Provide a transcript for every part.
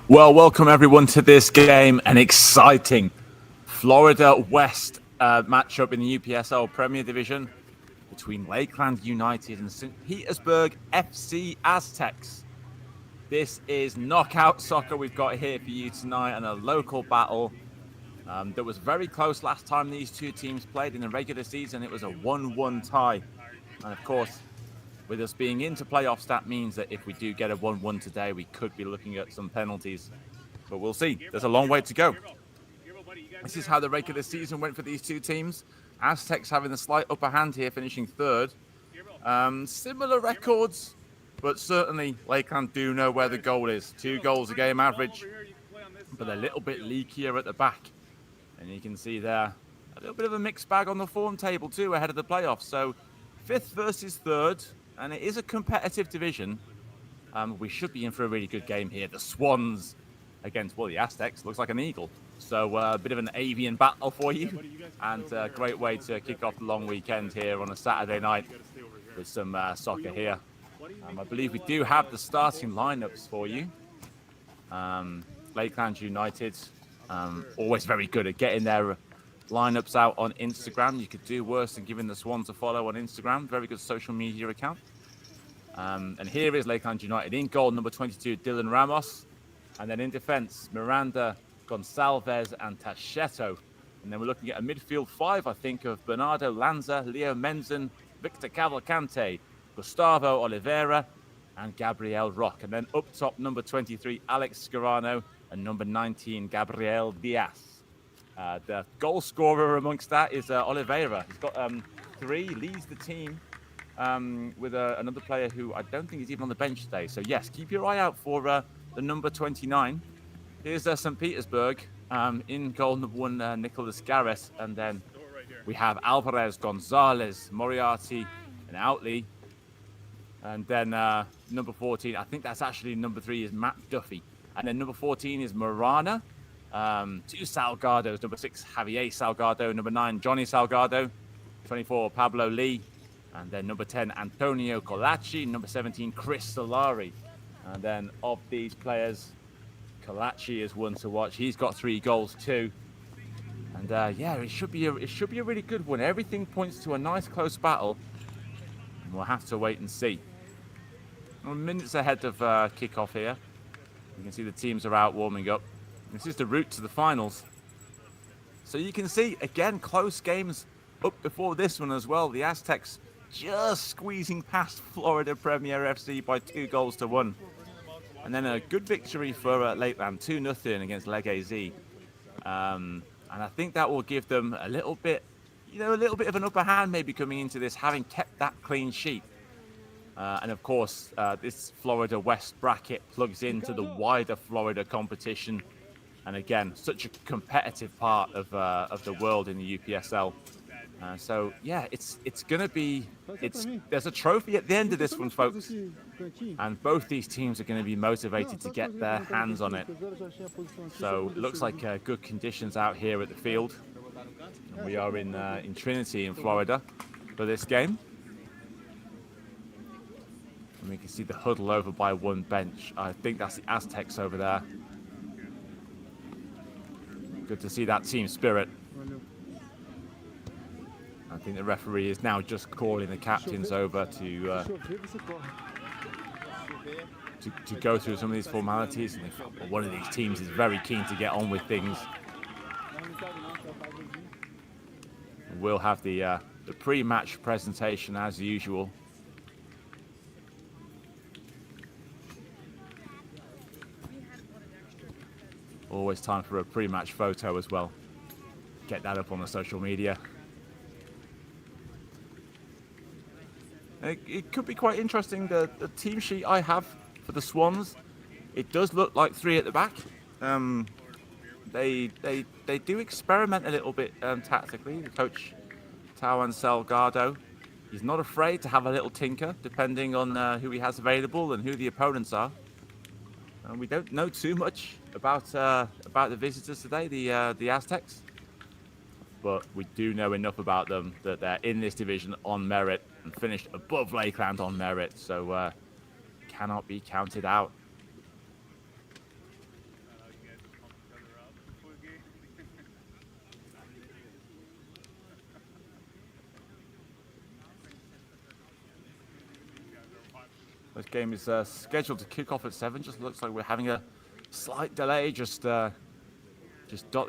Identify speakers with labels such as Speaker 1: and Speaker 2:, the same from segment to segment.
Speaker 1: Well, welcome everyone to this game, an exciting Florida West matchup in the UPSL Premier Division between Lakeland United and St. Petersburg FC Aztecs. This is knockout soccer we've got here for you tonight, and a local battle that was very close last time these two teams played in the regular season. It was a 1-1 tie, and of course, with us being into playoffs, that means that if we do get a 1-1 today, we could be looking at some penalties. But we'll see. There's a long way to go. This is how the regular season went for these two teams. Aztecs having the slight upper hand here, finishing third. Similar records, but certainly Lakeland do know where the goal is. 2 goals a game average, but a little bit leakier at the back. And you can see there a little bit of a mixed bag on the form table too ahead of the playoffs. So 5th versus 3rd, and it is a competitive division. We should be in for a really good game here. The Swans against, well, the Aztecs looks like an eagle. So a bit of an avian battle for you, and a great way to kick off the long weekend here on a Saturday night with some soccer here. I believe we do have the starting lineups for you. Lakeland United, always very good at getting their lineups out on Instagram. You could do worse than giving the Swans a follow on Instagram. Very good social media account. And here is Lakeland United in goal, number 22, Dylan Ramos. And then in defense, Miranda, Gonçalves, and Tacheto. And then we're looking at a midfield 5, I think, of Bernardo Lanza, Leo Menzen, Victor Cavalcante, Gustavo Oliveira, and Gabriel Roque. And then up top, number 23, Alex Scarano, and number 19, Gabriel Diaz. The goal scorer amongst that is Oliveira. He's got 3, leads the team with another player who I don't think is even on the bench today. So yes, keep your eye out for the number 29. Here's St. Petersburg in goal, number 1, Nicholas Garres. And then we have Alvarez, Gonzalez, Moriarty, and Outley. And then number 14, I think that's actually number 3 is Matt Duffy. And then number 14 is Marana. 2 Salgados, number 6, Javier Salgado. Number 9, Johnny Salgado. 24, Pablo Lee. And then number 10, Antonio Colaci. Number 17, Chris Solari. And then of these players, Colaci is one to watch. He's got 3 goals too. And yeah, it should be a really good one. Everything points to a nice close battle. And we'll have to wait and see. We're minutes ahead of kickoff here. You can see the teams are out warming up. This is the route to the finals. So you can see, again, close games up before this one as well. The Aztecs just squeezing past Florida Premier FC by 2 goals to 1. And then a good victory for Lakeland, 2-0 against Leg AZ. And I think that will give them a little bit of an upper hand maybe coming into this, having kept that clean sheet. And of course, this Florida West bracket plugs into the wider Florida competition. And again, such a competitive part of the world in the UPSL. So yeah, it's gonna be, there's a trophy at the end of this one, folks, and both these teams are going to be motivated to get their hands on it. So it looks like good conditions out here at the field. And we are in Trinity in Florida for this game, and we can see the huddle over by one bench. I think that's the Aztecs over there. Good to see that team spirit. I think the referee is now just calling the captains over to go through some of these formalities. And one of these teams is very keen to get on with things. We'll have the pre-match presentation as usual. Always time for a pre-match photo as well. Get that up on the social media. It could be quite interesting. The team sheet I have for the Swans, it does look like 3 at the back. They do experiment a little bit tactically. The coach Tawan Salgado, he's not afraid to have a little tinker depending on who he has available and who the opponents are. And we don't know too much about the visitors today, the Aztecs, but we do know enough about them that they're in this division on merit and finished above Lakeland on merit, so cannot be counted out. This game is scheduled to kick off at 7. Just looks like we're having a slight delay. Just dot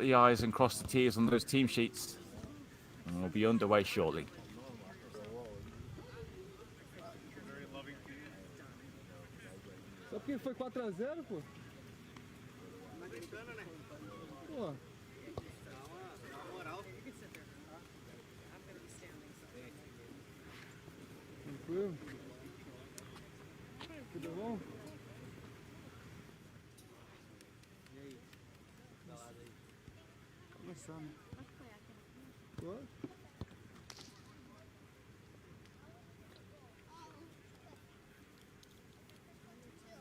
Speaker 1: the I's and cross the T's on those team sheets. And we'll be underway shortly.
Speaker 2: Só porque foi 4-0, pô. Pô. Tranquilo. Tudo bom? E aí? Calado aí. Começando. Pode?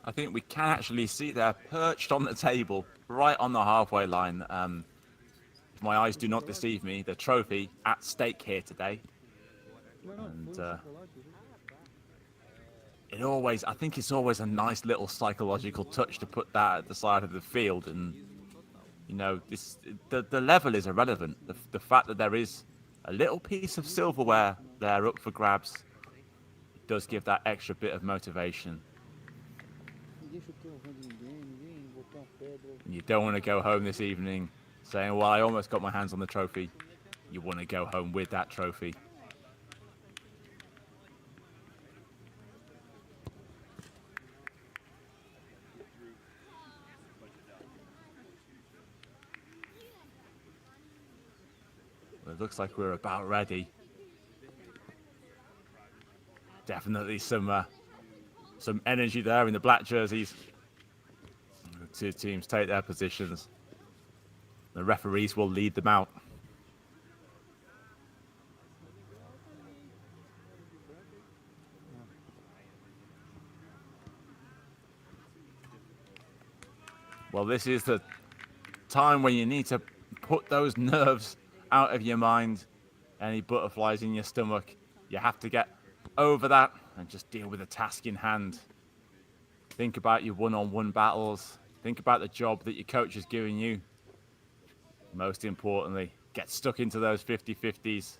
Speaker 1: I think we can actually see they're perched on the table, right on the halfway line. If my eyes do not deceive me, the trophy at stake here today. And I think it's always a nice little psychological touch to put that at the side of the field. And, you know, the level is irrelevant. The fact that there is a little piece of silverware there up for grabs, it does give that extra bit of motivation. And you don't want to go home this evening saying, well, I almost got my hands on the trophy. You want to go home with that trophy. Well, it looks like we're about ready. Definitely some energy there in the black jerseys. The two teams take their positions. The referees will lead them out. Well, this is the time when you need to put those nerves out of your mind. Any butterflies in your stomach, you have to get over that and just deal with the task in hand. Think about your one-on-one battles. Think about the job that your coach is giving you. Most importantly, get stuck into those 50-50s.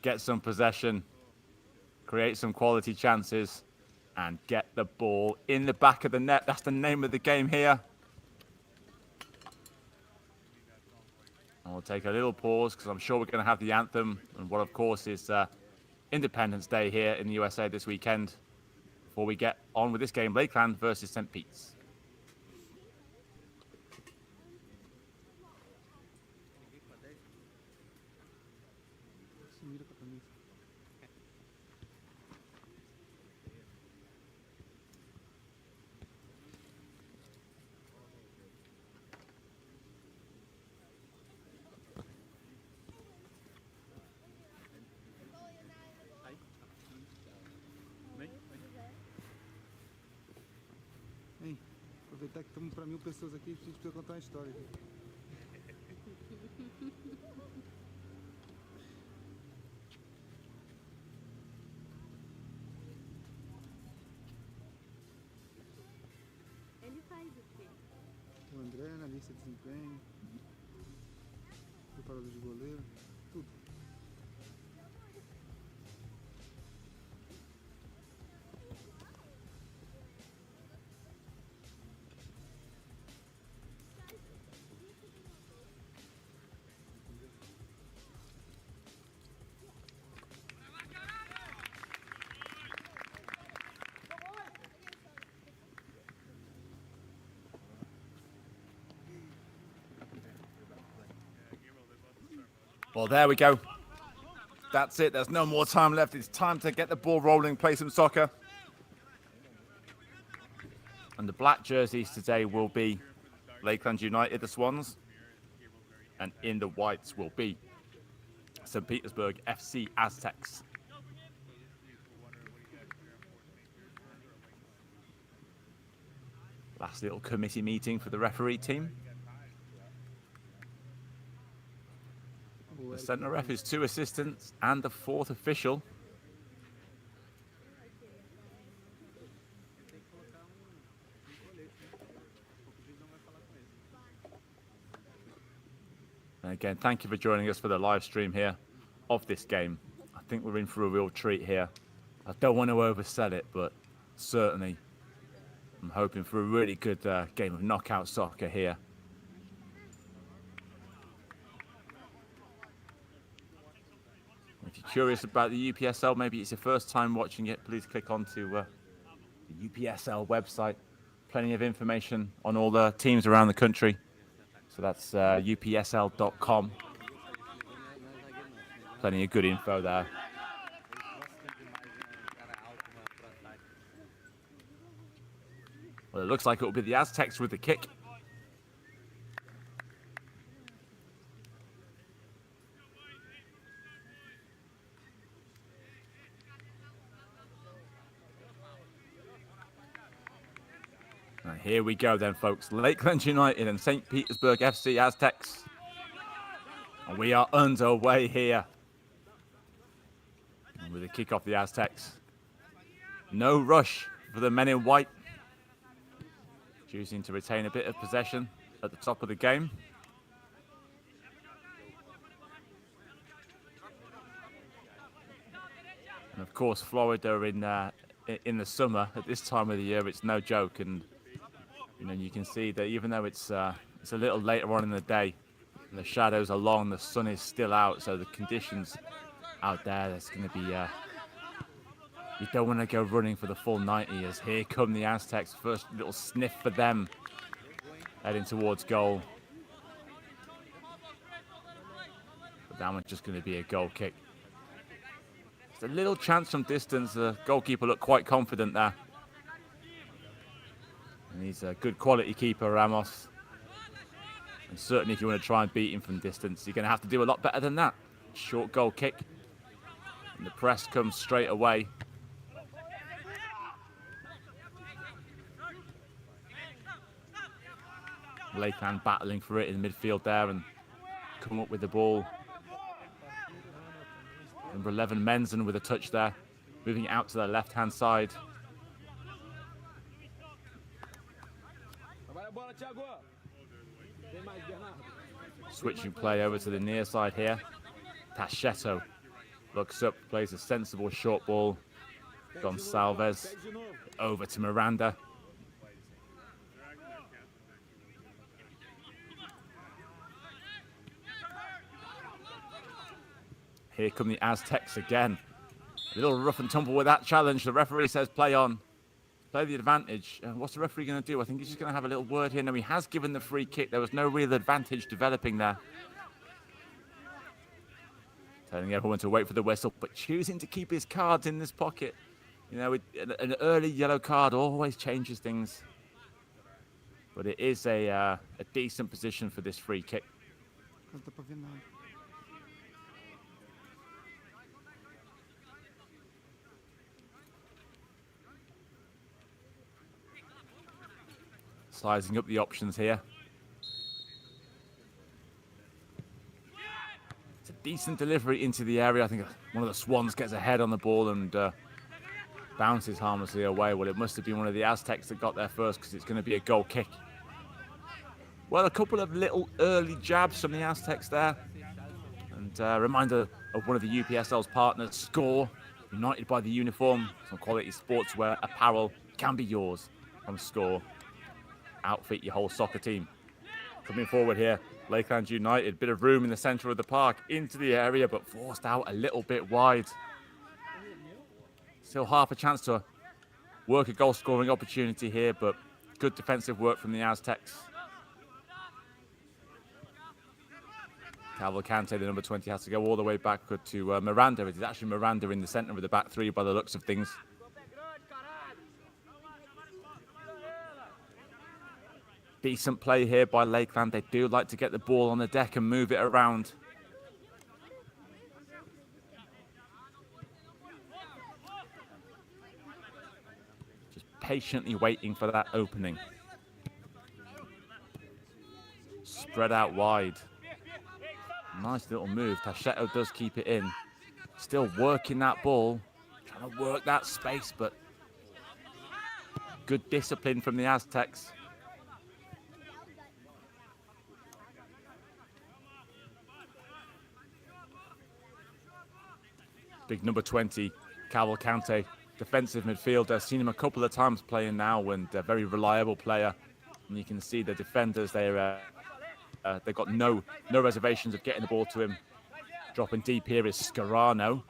Speaker 1: Get some possession. Create some quality chances. And get the ball in the back of the net. That's the name of the game here. And we'll take a little pause because I'm sure we're going to have the anthem. And what, of course, is Independence Day here in the USA this weekend. Before we get on with this game, Lakeland versus St. Pete's.
Speaker 2: Hein, aproveitar que estamos para 1000 pessoas aqui, a gente precisa contar uma história.
Speaker 3: Ele faz o quê?
Speaker 2: O André, analista de desempenho, preparador de goleiro, tudo.
Speaker 1: Well, there we go. That's it. There's no more time left. It's time to get the ball rolling, play some soccer. And the black jerseys today will be Lakeland United, the Swans. And in the whites will be St. Petersburg FC Aztecs. Last little committee meeting for the referee team. The centre ref is 2 assistants and the 4th official. And again, thank you for joining us for the live stream here of this game. I think we're in for a real treat here. I don't want to oversell it, but certainly I'm hoping for a really good game of knockout soccer here. If you're curious about the UPSL, maybe it's your first time watching it, please click onto the UPSL website. Plenty of information on all the teams around the country. So that's upsl.com. Plenty of good info there. Well, it looks like it will be the Aztecs with the kick. And here we go then, folks. Lakeland United and St. Petersburg FC Aztecs. And we are underway here. And with a kick off the Aztecs. No rush for the men in white. Choosing to retain a bit of possession at the top of the game. And of course, Florida in the summer at this time of the year, it's no joke. And you know, you can see that even though it's a little later on in the day, and the shadows are long, the sun is still out, so the conditions out there, that's going to be you don't want to go running for the full 90 as here come the Aztecs. First little sniff for them, heading towards goal. But that one's just going to be a goal kick. It's a little chance from distance. The goalkeeper looked quite confident there. And he's a good quality keeper, Ramos. And certainly if you want to try and beat him from distance, you're going to have to do a lot better than that. Short goal kick. And the press comes straight away. Lakeland battling for it in the midfield there and come up with the ball. Number 11, Menzen with a touch there. Moving it out to the left-hand side. Switching play over to the near side here. Tacheto looks up, plays a sensible short ball. Gonçalves over to Miranda. Here come the Aztecs again. A little rough and tumble with that challenge. The referee says play on. Play the advantage. What's the referee going to do? I think he's just going to have a little word here. No, he has given the free kick. There was no real advantage developing there. Telling everyone to wait for the whistle, but choosing to keep his cards in this pocket. You know, an early yellow card always changes things. But it is a decent position for this free kick. Sizing up the options here. It's a decent delivery into the area. I think one of the Swans gets a head on the ball and bounces harmlessly away. Well, it must have been one of the Aztecs that got there first because it's going to be a goal kick. Well, a couple of little early jabs from the Aztecs there. And a reminder of one of the UPSL's partners, Score. United by the uniform. Some quality sportswear apparel can be yours from Score. Outfit your whole soccer team. Coming forward here, Lakeland United. Bit of room in the centre of the park. Into the area, but forced out a little bit wide. Still half a chance to work a goal-scoring opportunity here, but good defensive work from the Aztecs. Cavalcante, the number 20, has to go all the way back to Miranda. It is actually Miranda in the centre of the back three by the looks of things. Decent play here by Lakeland. They do like to get the ball on the deck and move it around. Just patiently waiting for that opening. Spread out wide. Nice little move. Tacheto does keep it in. Still working that ball. Trying to work that space, but good discipline from the Aztecs. Big number 20, Cavalcante, defensive midfielder. Seen him a couple of times playing now, and a very reliable player. And you can see the defenders, they've got no reservations of getting the ball to him. Dropping deep here is Scarano.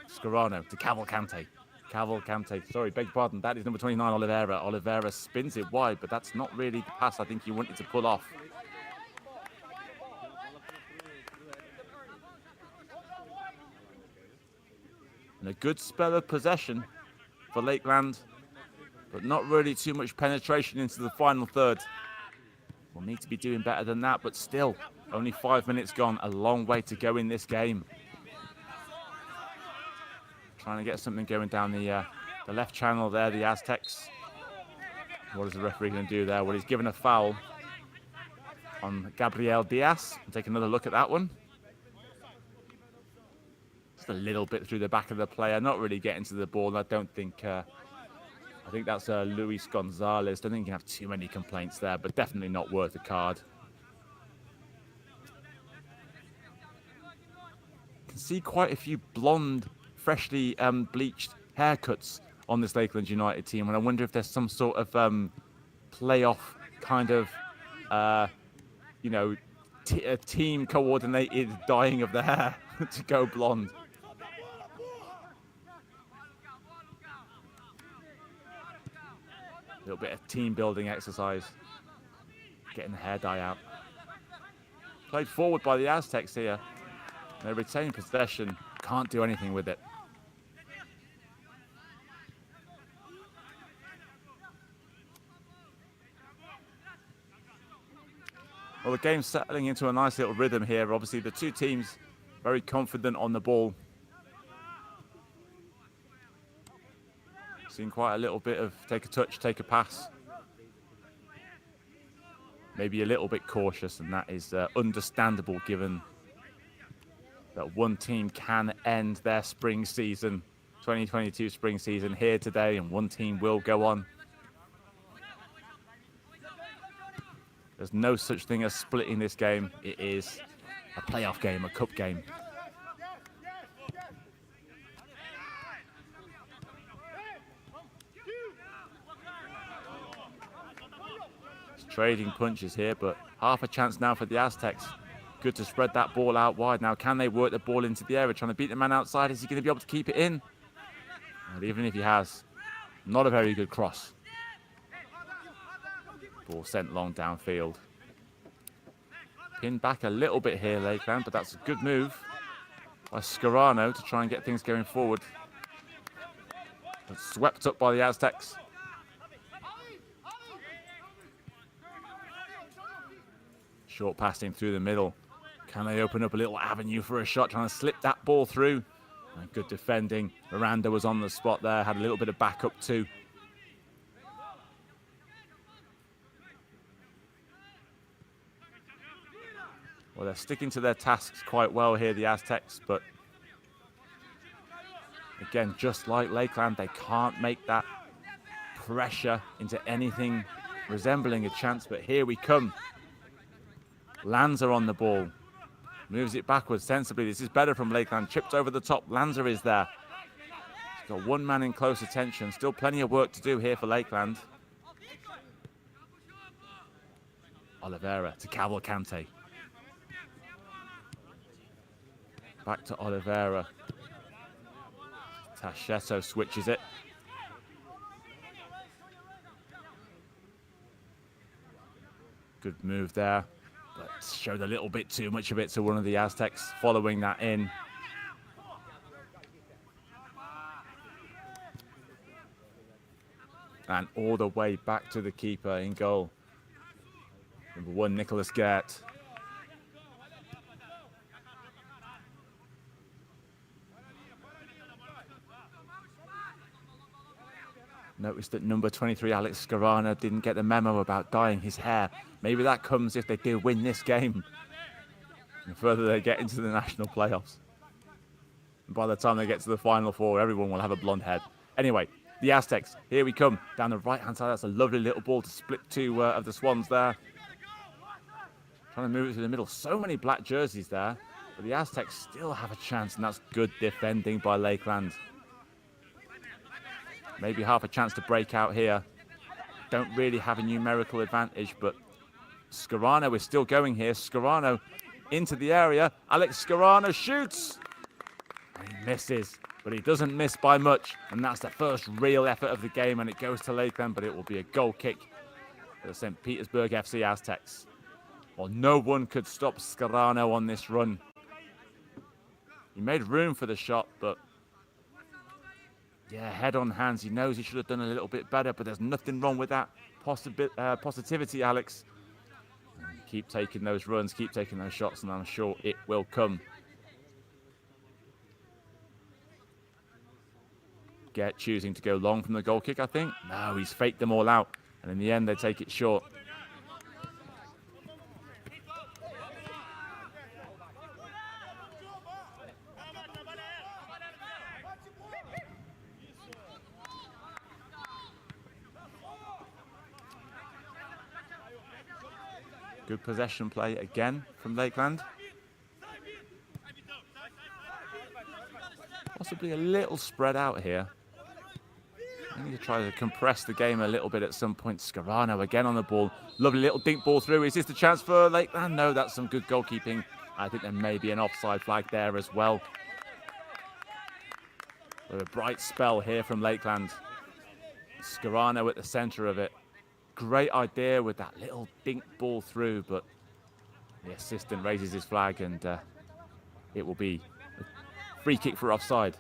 Speaker 1: Scarano to Cavalcante. Cavalcante, sorry, beg your pardon. That is number 29, Oliveira. Oliveira spins it wide, but that's not really the pass I think he wanted to pull off. And a good spell of possession for Lakeland, but not really too much penetration into the final third. We'll need to be doing better than that, but still, only 5 minutes gone. A long way to go in this game. Trying to get something going down the left channel there, the Aztecs. What is the referee going to do there? Well, he's given a foul on Gabriel Diaz. We'll take another look at that one. Just a little bit through the back of the player, not really getting to the ball. I don't think, I think that's Luis Gonzalez. Don't think you can have too many complaints there, but definitely not worth a card. You can see quite a few blonde, freshly bleached haircuts on this Lakeland United team, and I wonder if there's some sort of playoff kind of, you know, a team coordinated dyeing of the hair to go blonde. A little bit of team building exercise, getting the hair dye out. Played forward by the Aztecs here. They retain possession, can't do anything with it. Well, the game's settling into a nice little rhythm here. Obviously, the two teams very confident on the ball. Seen quite a little bit of take a touch, take a pass. Maybe a little bit cautious, and that is understandable given that one team can end their spring season, 2022 spring season here today, and one team will go on. There's no such thing as splitting this game. It is a playoff game, a cup game. It's trading punches here, but half a chance now for the Aztecs. Good to spread that ball out wide. Now, can they work the ball into the area, trying to beat the man outside? Is he going to be able to keep it in? And even if he has, not a very good cross. Ball sent long downfield. Pinned back a little bit here, Lakeland, but that's a good move by Scarano to try and get things going forward. But swept up by the Aztecs. Short passing through the middle. Can they open up a little avenue for a shot, trying to slip that ball through? And good defending. Miranda was on the spot there, had a little bit of backup too. Well, they're sticking to their tasks quite well here, the Aztecs, but again, just like Lakeland, they can't make that pressure into anything resembling a chance, but here we come. Lanza on the ball, moves it backwards sensibly. This is better from Lakeland, chipped over the top. Lanza is there. He's got one man in close attention. Still plenty of work to do here for Lakeland. Oliveira to Cavalcante. Back to Oliveira. Tacheto switches it. Good move there, but showed a little bit too much of it to one of the Aztecs, following that in. And all the way back to the keeper in goal. Number 1, Nicholas Gert. Noticed that number 23, Alex Scarano, didn't get the memo about dyeing his hair. Maybe that comes if they do win this game. The further they get into the national playoffs. And by the time they get to the Final Four, everyone will have a blonde head. Anyway, the Aztecs, here we come. Down the right-hand side, that's a lovely little ball to split two of the Swans there. Trying to move it through the middle. So many black jerseys there. But the Aztecs still have a chance, and that's good defending by Lakeland. maybe half a chance to break out here. Don't really have a numerical advantage, but Scarano is still going here. Scarano into the area. Alex Scarano shoots. And he misses, but he doesn't miss by much. And that's the first real effort of the game, and it goes to Lakeland, but it will be a goal kick for the St. Petersburg FC Aztecs. Well, no one could stop Scarano on this run. He made room for the shot, but yeah, head on hands. He knows he should have done a little bit better, but there's nothing wrong with that positivity, Alex. And keep taking those runs, keep taking those shots, and I'm sure it will come. Get choosing to go long from the goal kick, I think. No, he's faked them all out, and in the end, they take it short. Good possession play again from Lakeland. Possibly a little spread out here. I need to try to compress the game a little bit at some point. Scarano again on the ball. Lovely little dink ball through. Is this the chance for Lakeland? No, that's some good goalkeeping. I think there may be an offside flag there as well. But a bright spell here from Lakeland. Scarano at the centre of it. Great idea with that little dink ball through, but the assistant raises his flag, and it will be a free kick for offside.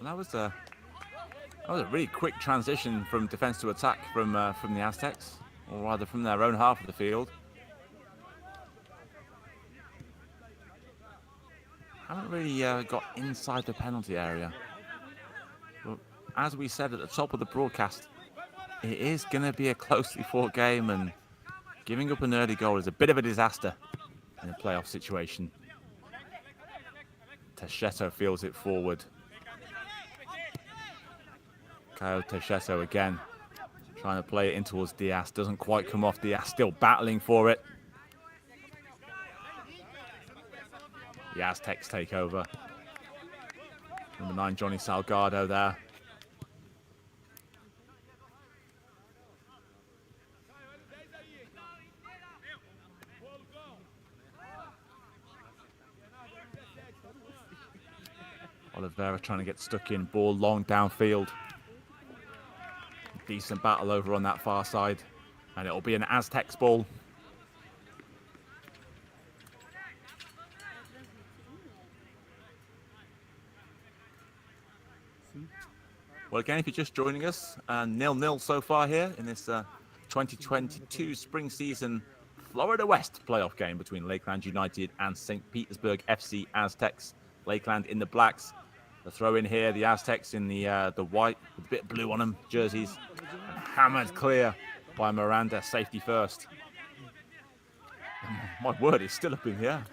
Speaker 1: Well, that was a really quick transition from defense to attack from the Aztecs, or rather from their own half of the field. Haven't really got inside the penalty area. But as we said at the top of the broadcast, it is going to be a closely fought game, and giving up an early goal is a bit of a disaster in a playoff situation. Techeto feels it forward. Kyle Techeto again, trying to play it in towards Diaz. Doesn't quite come off. Diaz still battling for it. The Aztecs take over. Number 9, Johnny Salgado there. Oliveira trying to get stuck in. Ball long downfield. Decent battle over on that far side, and it'll be an Aztecs ball. Well, again, if you're just joining us, 0-0 so far here in this 2022 spring season Florida West playoff game between Lakeland United and St. Petersburg FC Aztecs. Lakeland in the blacks. The throw in here, the Aztecs in the white with a bit of blue on them jerseys. And hammered clear by Miranda, safety first. My word, it's still up in the air.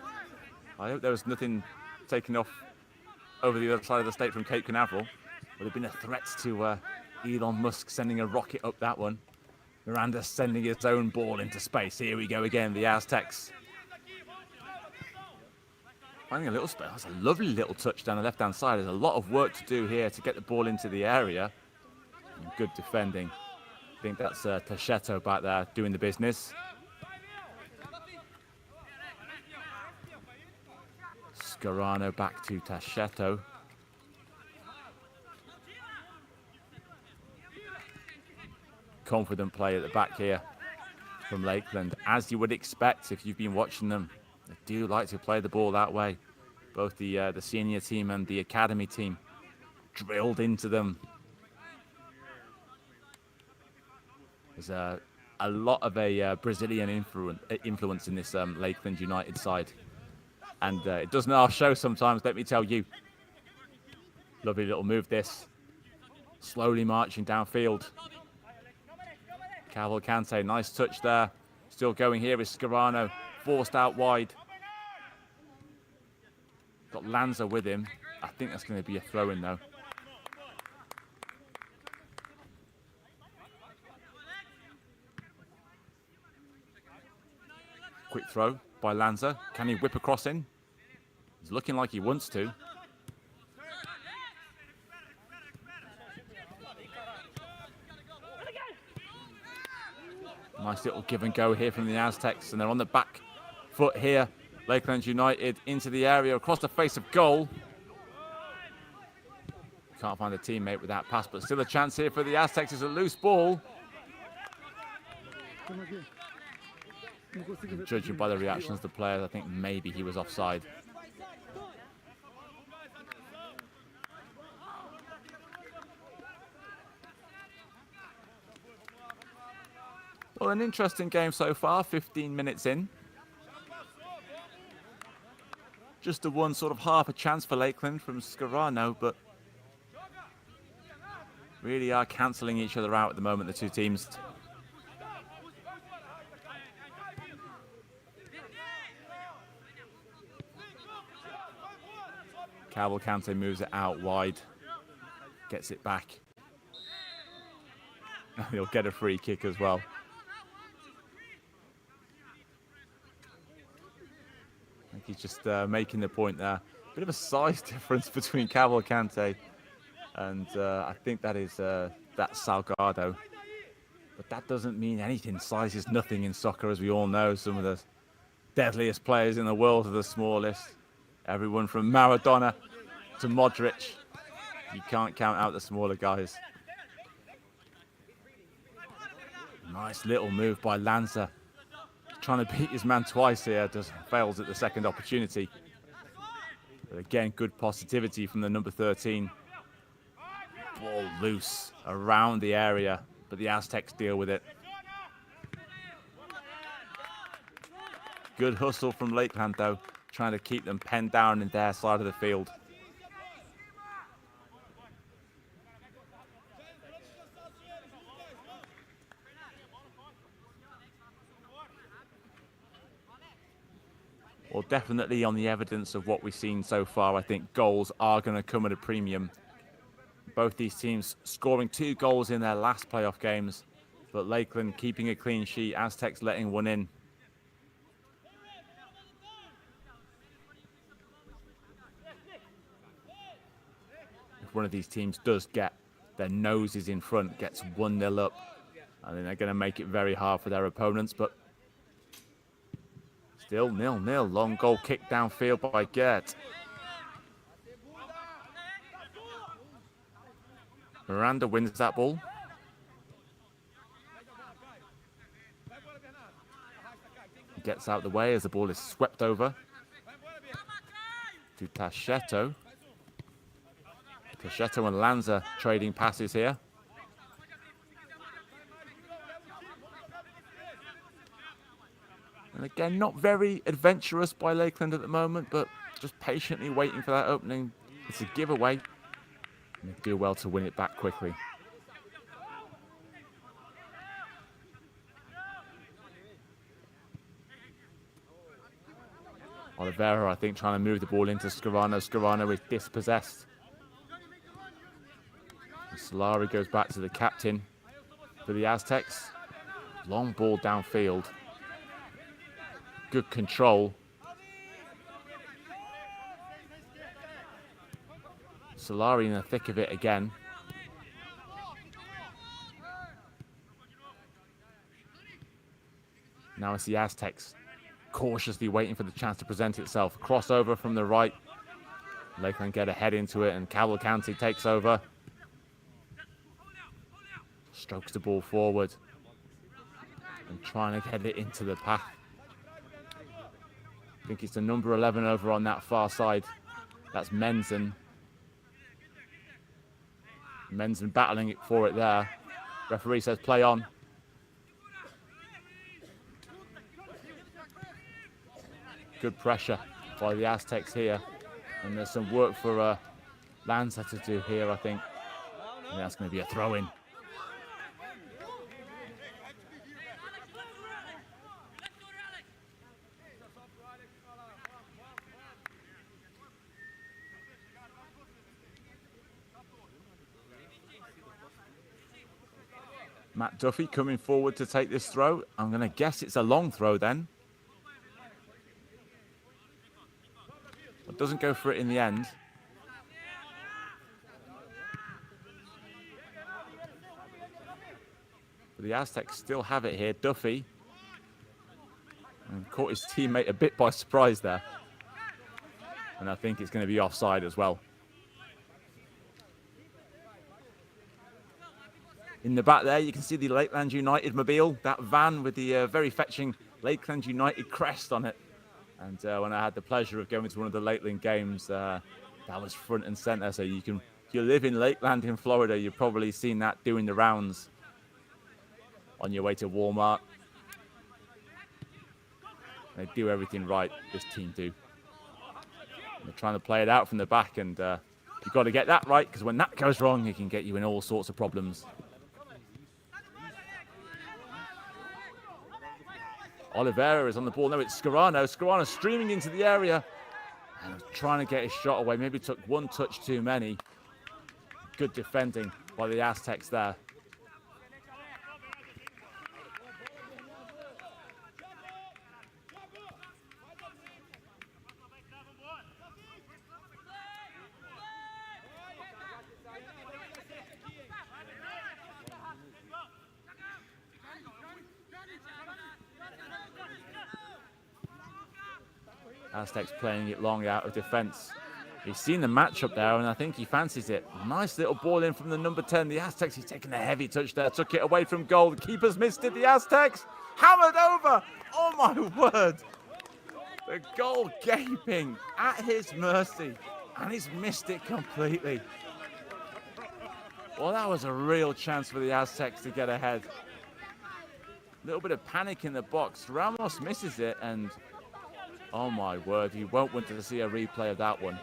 Speaker 1: I hope there was nothing taken off over the other side of the state from Cape Canaveral. Would have been a threat to Elon Musk sending a rocket up that one. Miranda sending his own ball into space. Here we go again, the Aztecs. Finding a little space. That's a lovely little touch down the left-hand side. There's a lot of work to do here to get the ball into the area. And good defending. I think that's Techeto back there doing the business. Scarano back to Techeto. Confident play at the back here from Lakeland, as you would expect if you've been watching them. They do like to play the ball that way. Both the senior team and the academy team drilled into them. There's a lot of a Brazilian influence in this Lakeland United side. And it doesn't all show sometimes, let me tell you. Lovely little move this. Slowly marching downfield. Cavalcante, nice touch there. Still going here is Scarano, forced out wide. Got Lanza with him. I think that's going to be a throw-in, though. Quick throw by Lanza. Can he whip across in? He's looking like he wants to. Nice little give and go here from the Aztecs, and they're on the back foot here. Lakeland United into the area, across the face of goal. Can't find a teammate with that pass, but still a chance here for the Aztecs. It's a loose ball. And judging by the reactions of the players, I think maybe he was offside. Well, an interesting game so far, 15 minutes in. Just the one sort of half a chance for Lakeland from Scarano, but really are cancelling each other out at the moment, the two teams. Cavalcante moves it out wide, gets it back. He'll get a free kick as well. I think he's just making the point there. Bit of a size difference between Cavalcante and I think that is that Salgado. But that doesn't mean anything. Size is nothing in soccer, as we all know. Some of the deadliest players in the world are the smallest. Everyone from Maradona to Modric. You can't count out the smaller guys. Nice little move by Lanza. Trying to beat his man twice here. Just fails at the second opportunity. But again, good positivity from the number 13. Ball loose around the area, but the Aztecs deal with it. Good hustle from Lakeland, though, trying to keep them penned down in their side of the field. Well, definitely on the evidence of what we've seen so far, I think goals are going to come at a premium. Both these teams scoring 2 goals in their last playoff games, but Lakeland keeping a clean sheet, Aztecs letting one in. If one of these teams does get their noses in front, gets 1-0 up, I think they're going to make it very hard for their opponents, but still 0-0. Long goal kick downfield by Gert. Miranda wins that ball. He gets out of the way as the ball is swept over to Tacheto. Tacheto and Lanza trading passes here. And again, not very adventurous by Lakeland at the moment, but just patiently waiting for that opening. It's a giveaway. And they do well to win it back quickly. Oliveira, I think, trying to move the ball into Scarano. Scarano is dispossessed. And Solari goes back to the captain for the Aztecs. Long ball downfield. Good control. Solari in the thick of it again. Now it's the Aztecs cautiously waiting for the chance to present itself. Crossover from the right. Lakeland get a head into it and Cavalcante takes over. Strokes the ball forward and trying to get it into the path. I think it's the number 11 over on that far side. That's Menzen. Menzen battling it for it there. Referee says play on. Good pressure by the Aztecs here. And there's some work for Lanza to do here, I think. And that's going to be a throw-in. Matt Duffy coming forward to take this throw. I'm going to guess it's a long throw then. It doesn't go for it in the end. But the Aztecs still have it here. Duffy. And caught his teammate a bit by surprise there. And I think it's going to be offside as well. In the back there, you can see the Lakeland United mobile, that van with the very fetching Lakeland United crest on it. And when I had the pleasure of going to one of the Lakeland games, that was front and center. So if you live in Lakeland in Florida, you've probably seen that doing the rounds on your way to Walmart. They do everything right, this team do. They're trying to play it out from the back, and you've got to get that right, because when that goes wrong, it can get you in all sorts of problems. Oliveira is on the ball. No, it's Scarano. Scarano streaming into the area and trying to get his shot away. Maybe took one touch too many. Good defending by the Aztecs there. Aztecs playing it long out of defense. He's seen the matchup there, and I think he fancies it. Nice little ball in from the number 10. The Aztecs, he's taken a heavy touch there. Took it away from goal. The keeper's missed it. The Aztecs hammered over. Oh, my word. The goal gaping at his mercy, and he's missed it completely. Well, that was a real chance for the Aztecs to get ahead. A little bit of panic in the box. Ramos misses it, and oh my word, you won't want to see a replay of that one.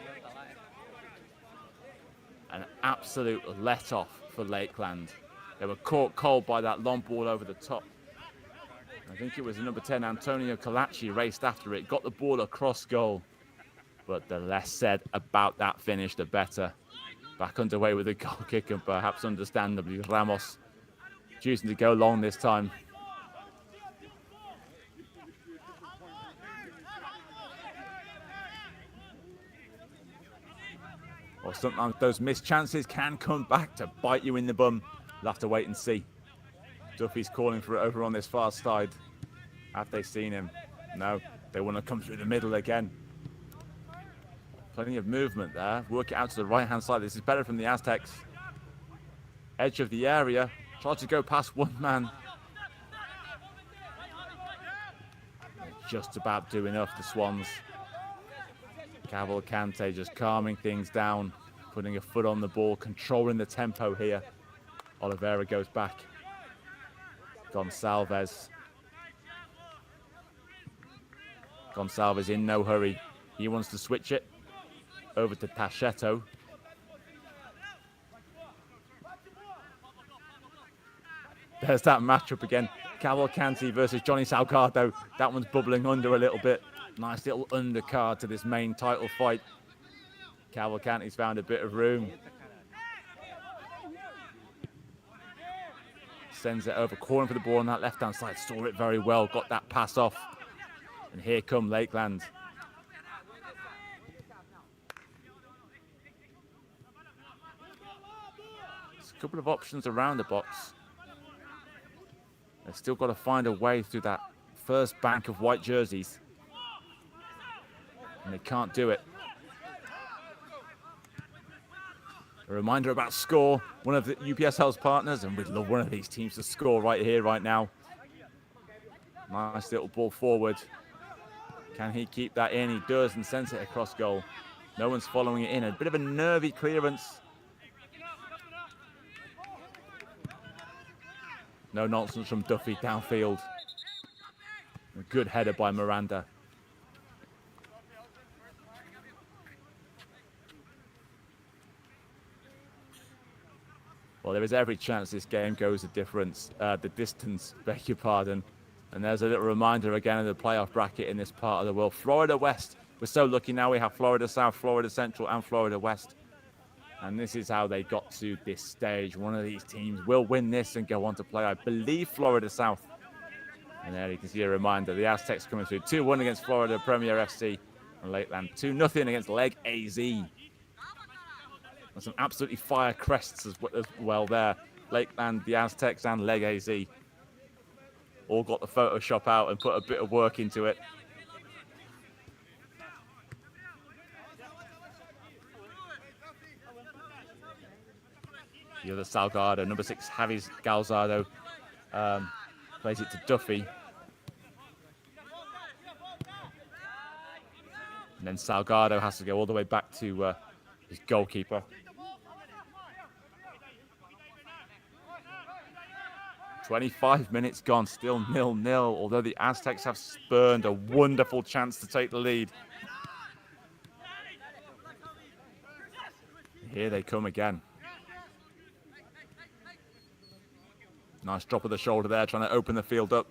Speaker 1: An absolute let-off for Lakeland. They were caught cold by that long ball over the top. I think it was number 10, Antonio Colaci, raced after it, got the ball across goal. But the less said about that finish, the better. Back underway with a goal kick, and perhaps understandably, Ramos choosing to go long this time. Or sometimes those missed chances can come back to bite you in the bum. You'll have to wait and see. Duffy's calling for it over on this far side. Have they seen him? No, they want to come through the middle again. Plenty of movement there. Work it out to the right-hand side. This is better from the Aztecs. Edge of the area. Tried to go past one man. Just about do enough, the Swans. Cavalcante just calming things down, putting a foot on the ball, controlling the tempo here. Oliveira goes back. Gonçalves in no hurry. He wants to switch it over to Pacheto. There's that matchup again. Cavalcante versus Johnny Salgado. That one's bubbling under a little bit. Nice little undercard to this main title fight. Cavalcante's found a bit of room. Sends it over, calling for the ball on that left-hand side. Saw it very well, got that pass off. And here come Lakeland. There's a couple of options around the box. They've still got to find a way through that first bank of white jerseys. And they can't do it. A reminder about Score, one of the UPSL's partners, and we'd love one of these teams to score right here, right now. Nice little ball forward. Can he keep that in? He does, and sends it across goal. No one's following it in. A bit of a nervy clearance. No nonsense from Duffy downfield. A good header by Miranda. Well, there is every chance this game goes the distance, beg your pardon. And there's a little reminder again of the playoff bracket in this part of the world. Florida West. We're so lucky now we have Florida South, Florida Central, and Florida West. And this is how they got to this stage. One of these teams will win this and go on to play, I believe, Florida South. And there you can see a reminder. The Aztecs coming through 2-1 against Florida Premier FC. And Lakeland 2-0 against Leg AZ. And some absolutely fire crests as well there. Lakeland, the Aztecs, and Leg AZ all got the Photoshop out and put a bit of work into it. The other Salgado, number 6, Javis Galzado, plays it to Duffy. And then Salgado has to go all the way back to his goalkeeper. "25 minutes gone, still 0-0, although the Aztecs have spurned a wonderful chance to take the lead. Here they come again. Nice drop of the shoulder there, trying to open the field up.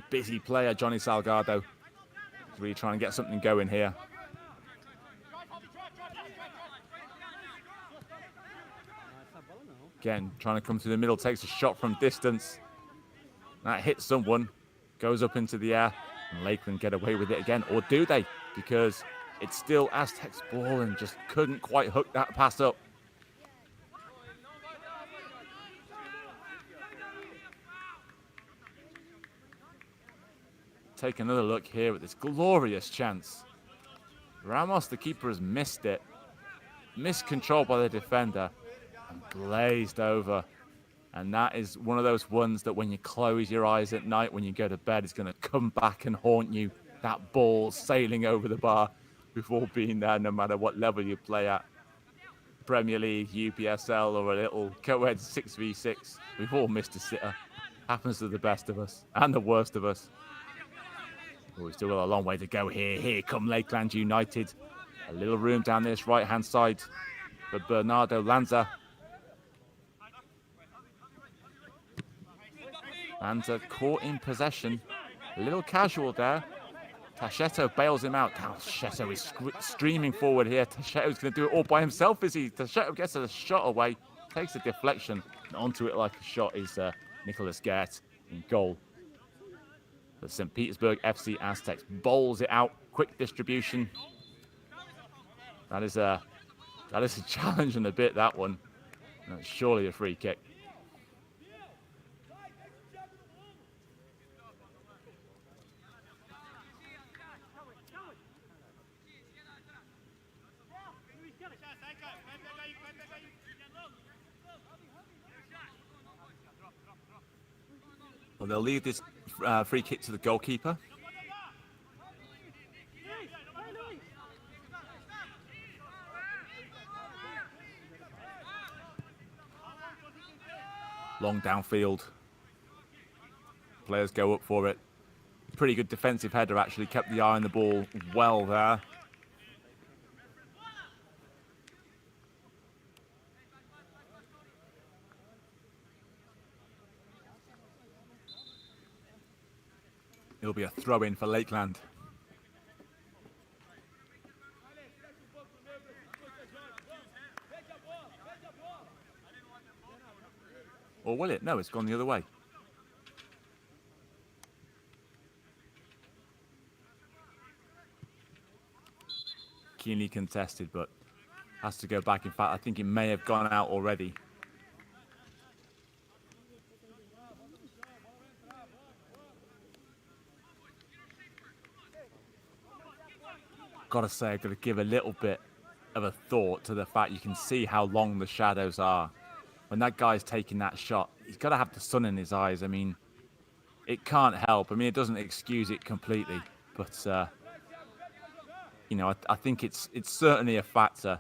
Speaker 1: Busy player, Johnny Salgado. He's really trying to get something going here. Again, trying to come through the middle, takes a shot from distance. That hits someone, goes up into the air, and Lakeland get away with it again. Or do they? Because it's still Aztecs ball and just couldn't quite hook that pass up. Take another look here at this glorious chance. Ramos, the keeper, has missed it. Missed control by the defender and blazed over. And that is one of those ones that when you close your eyes at night, when you go to bed, it's going to come back and haunt you. That ball sailing over the bar before being there, no matter what level you play at. Premier League, UPSL, or a little co-ed 6v6. We've all missed a sitter. Happens to the best of us and the worst of us. Oh, we've still got a long way to go here. Here come Lakeland United. A little room down this right-hand side for Bernardo Lanza. Lanza caught in possession. A little casual there. Tacheto bails him out. Tacheto is streaming forward here. Tacheto's going to do it all by himself, is he? Tacheto gets a shot away, takes a deflection, and onto it like a shot is Nicholas Gert in goal. The St. Petersburg FC Aztecs bowls it out. Quick distribution. That is a challenge and a bit, that one. That's surely a free kick. Well, they'll leave this free kick to the goalkeeper. Long downfield. Players go up for it. Pretty good defensive header, actually. Kept the eye on the ball well there. It'll be a throw-in for Lakeland. Or will it? No, it's gone the other way. Keenly contested, but has to go back. In fact, I think it may have gone out already. Gotta say, I've got to give a little bit of a thought to the fact you can see how long the shadows are. When that guy's taking that shot, he's got to have the sun in his eyes. I mean, it can't help. I mean, it doesn't excuse it completely, but you know, I think it's certainly a factor.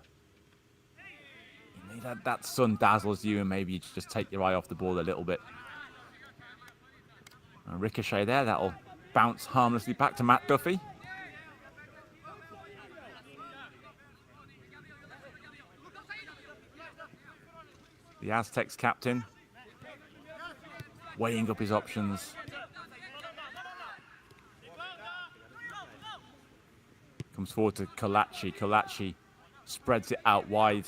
Speaker 1: You know, that sun dazzles you, and maybe you just take your eye off the ball a little bit. A ricochet there, that'll bounce harmlessly back to Matt Duffy. The Aztecs captain, weighing up his options. Comes forward to Kalachi. Kalachi spreads it out wide.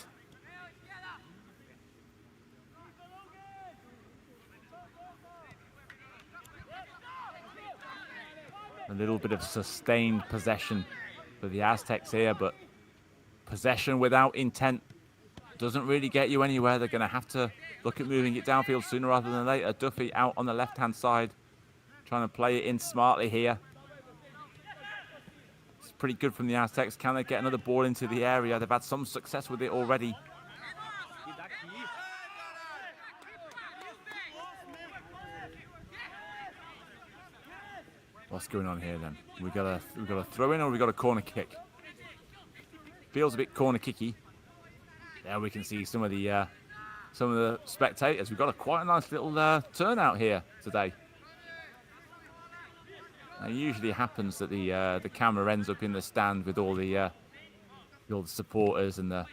Speaker 1: A little bit of sustained possession for the Aztecs here, but possession without intent doesn't really get you anywhere. They're going to have to look at moving it downfield sooner rather than later. Duffy out on the left-hand side, trying to play it in smartly here. It's pretty good from the Aztecs. Can they get another ball into the area? They've had some success with it already. What's going on here then? We got a throw in, or we got a corner kick? Feels a bit corner kicky. There we can see some of the spectators. We've got quite a nice little turnout here today. It usually happens that the camera ends up in the stand with all the supporters and the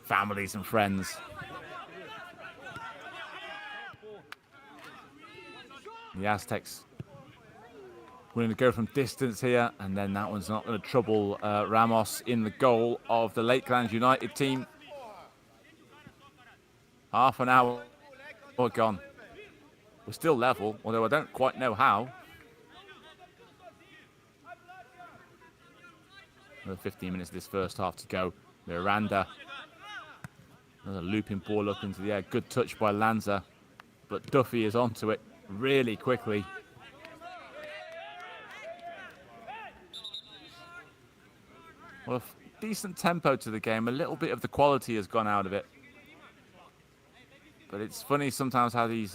Speaker 1: families and friends. The Aztecs willing to go from distance here, and then that one's not going to trouble Ramos in the goal of the Lakeland United team. Half an hour gone. We're still level, although I don't quite know how. Another 15 minutes of this first half to go. Miranda. Another looping ball up into the air. Good touch by Lanza, but Duffy is onto it really quickly. Well, a decent tempo to the game. A little bit of the quality has gone out of it. But it's funny sometimes how these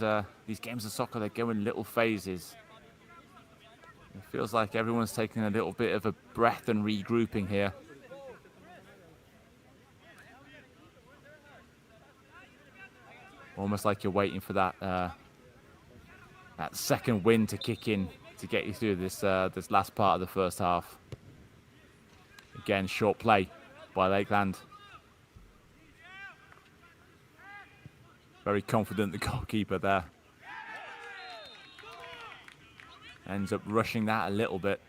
Speaker 1: games of soccer, they go in little phases. It feels like everyone's taking a little bit of a breath and regrouping here. Almost like you're waiting for that second wind to kick in to get you through this last part of the first half. Again, short play by Lakeland. Very confident, the goalkeeper there. Ends up rushing that a little bit.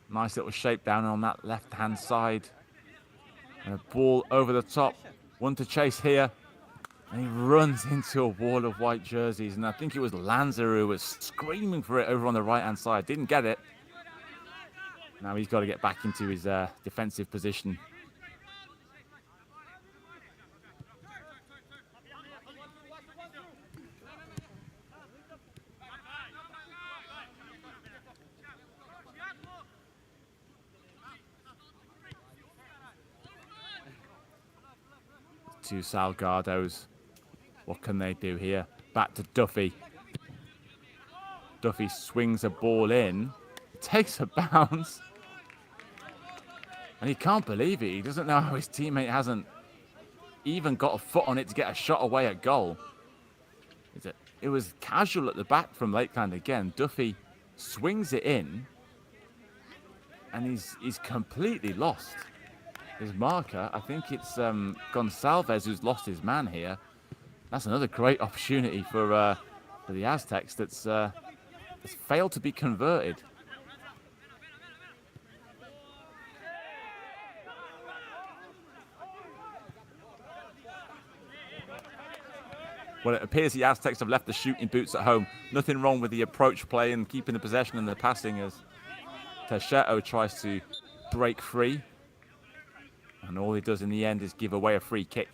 Speaker 1: Nice little shape down on that left-hand side. And a ball over the top. One to chase here. And he runs into a wall of white jerseys. And I think it was Lanza who was screaming for it over on the right-hand side. Didn't get it. Now he's got to get back into his defensive position. Two Salgados. What can they do here? Back to Duffy. Duffy swings a ball in. Takes a bounce. And he can't believe it. He doesn't know how his teammate hasn't even got a foot on it to get a shot away at goal. It was casual at the back from Lakeland again. Duffy swings it in. And he's completely lost his marker. I think it's Gonsalves who's lost his man here. That's another great opportunity for the Aztecs that's failed to be converted. Well, it appears the Aztecs have left the shooting boots at home. Nothing wrong with the approach play and keeping the possession and the passing as Teixeira tries to break free. And all he does in the end is give away a free kick.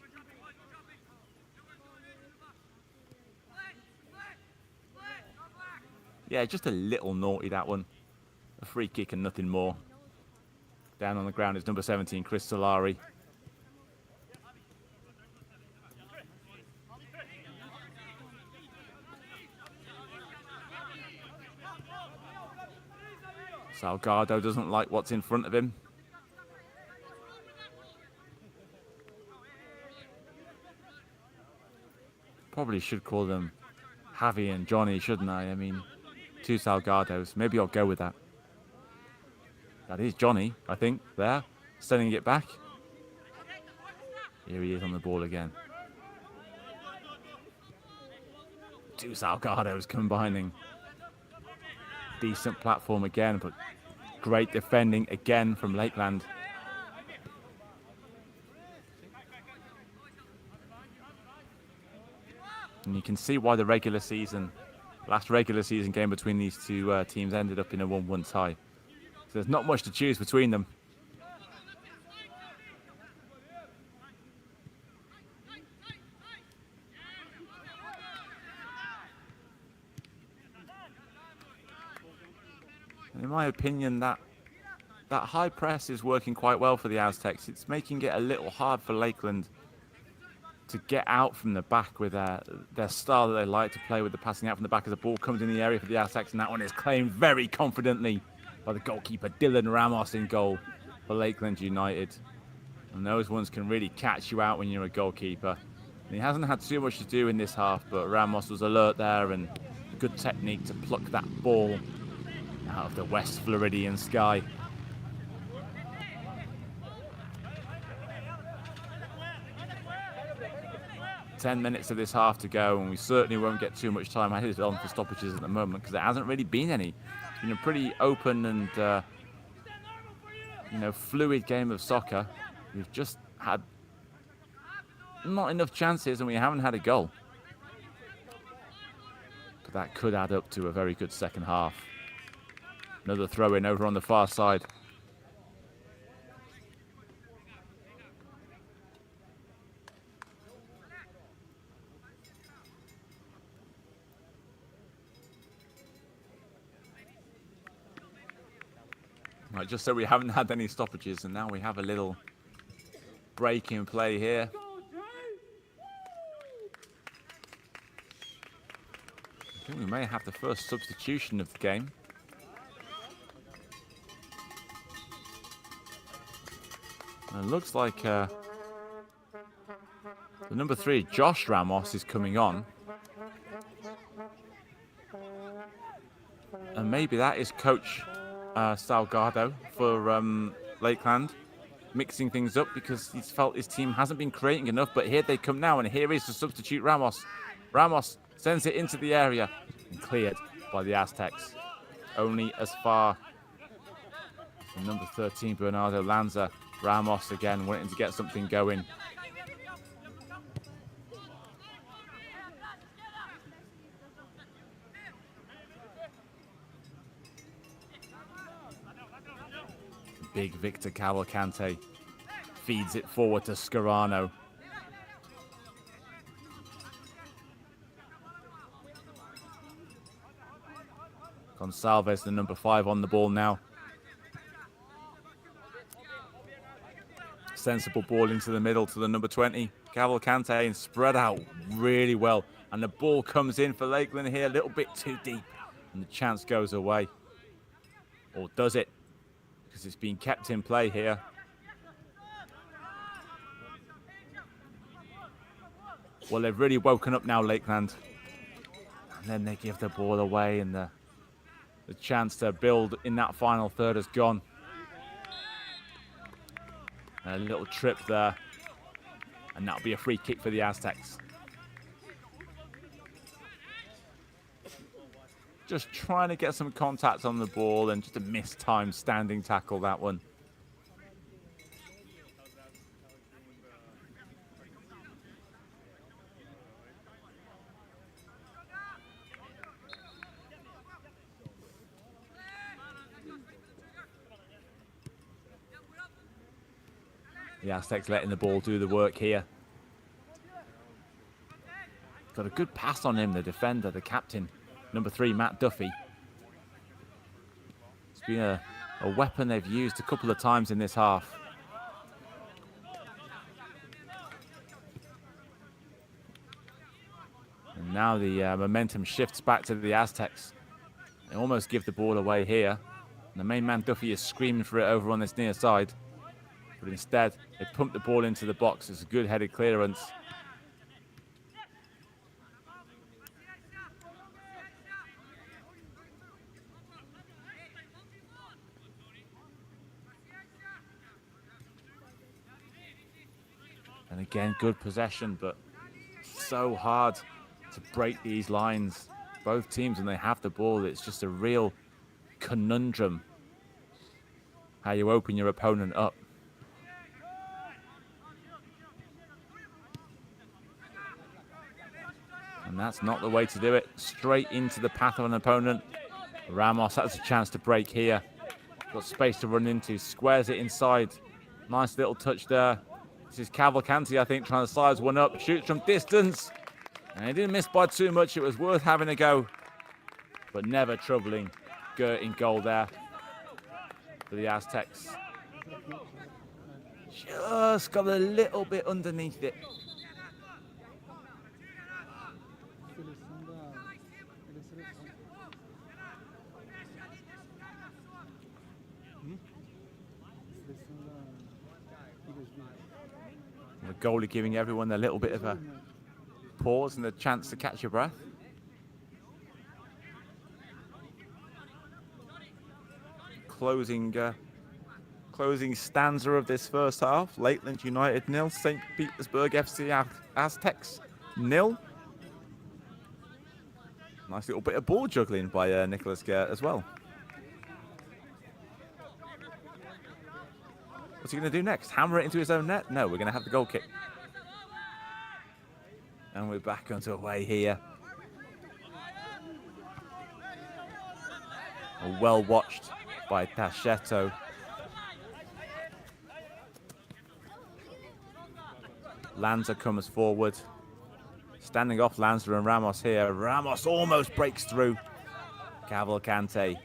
Speaker 1: Yeah, just a little naughty, that one. A free kick and nothing more. Down on the ground is number 17, Chris Solari. Salgado doesn't like what's in front of him. Probably should call them Javi and Johnny, shouldn't I? I mean, 2 Salgados. Maybe I'll go with that. That is Johnny, I think, there, sending it back. Here he is on the ball again. 2 Salgados combining. Decent platform again, but great defending again from Lakeland. And you can see why the last regular season game between these two teams ended up in a 1-1 tie. So there's not much to choose between them. And in my opinion, that high press is working quite well for the Aztecs. It's making it a little hard for Lakeland to get out from the back with their style that they like to play with the passing out from the back as the ball comes in the area for the Aztecs, and that one is claimed very confidently by the goalkeeper, Dylan Ramos, in goal for Lakeland United. And those ones can really catch you out when you're a goalkeeper. And he hasn't had too much to do in this half, but Ramos was alert there and good technique to pluck that ball out of the West Floridian sky. Ten minutes of this half to go, and we certainly won't get too much time added on for stoppages at the moment because there hasn't really been any. It's been a pretty open and fluid game of soccer. We've just had not enough chances, and we haven't had a goal. But that could add up to a very good second half. Another throw in over on the far side. Right, just so we haven't had any stoppages, and now we have a little break in play here. I think we may have the first substitution of the game. And it looks like the number 3, Josh Ramos, is coming on. And maybe that is Coach Salgado for Lakeland, mixing things up because he's felt his team hasn't been creating enough. But here they come now, and here is the substitute Ramos. Ramos sends it into the area and cleared by the Aztecs. Only as far as number 13, Bernardo Lanza. Ramos again wanting to get something going. Big Victor Cavalcante feeds it forward to Scarano. Gonsalves, the number 5, on the ball now. Sensible ball into the middle to the number 20, Cavalcante, and spread out really well. And the ball comes in for Lakeland here, a little bit too deep, and the chance goes away. Or does it? Because it's been kept in play here. Well, they've really woken up now, Lakeland. And then they give the ball away, and the chance to build in that final third has gone. A little trip there, and that'll be a free kick for the Aztecs. Just trying to get some contact on the ball, and just a mistimed standing tackle, that one. The Aztecs letting the ball do the work here. Got a good pass on him, the defender, the captain, number 3, Matt Duffy. It's been a weapon they've used a couple of times in this half. And now the momentum shifts back to the Aztecs. They almost give the ball away here. And the main man, Duffy, is screaming for it over on this near side. But instead, they pump the ball into the box. It's a good headed clearance. And again, good possession, but so hard to break these lines. Both teams, when they have the ball, it's just a real conundrum how you open your opponent up. And that's not the way to do it. Straight into the path of an opponent. Ramos has a chance to break here. Got space to run into, squares it inside. Nice little touch there. This is Cavalcanti, I think, trying to size one up. Shoots from distance. And he didn't miss by too much. It was worth having a go. But never troubling Gert in goal there for the Aztecs. Just got a little bit underneath it. The goalie giving everyone a little bit of a pause and a chance to catch your breath. Closing stanza of this first half. Lakeland United 0, St. Petersburg FC Aztecs 0. Nice little bit of ball juggling by Nicholas Gert as well. What's he going to do next? Hammer it into his own net? No, we're going to have the goal kick. And we're back underway here. Well watched by Tacheto. Lanza comes forward. Standing off Lanza and Ramos here. Ramos almost breaks through. Cavalcante.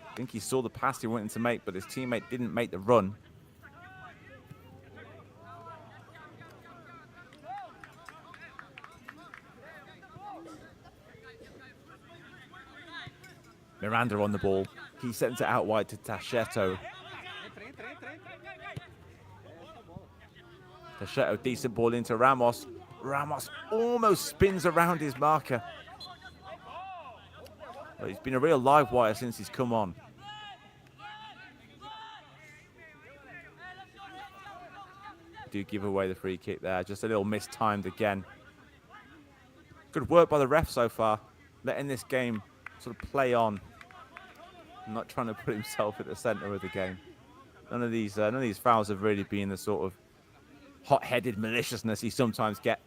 Speaker 1: I think he saw the pass he wanted to make, but his teammate didn't make the run. Miranda on the ball. He sends it out wide to Tacheto. Tacheto, decent ball into Ramos. Ramos almost spins around his marker. But he's been a real live wire since he's come on. Do give away the free kick there. Just a little mistimed again. Good work by the ref so far. Letting this game sort of play on. Not trying to put himself at the center of the game. None of these fouls have really been the sort of hot-headed maliciousness you sometimes get.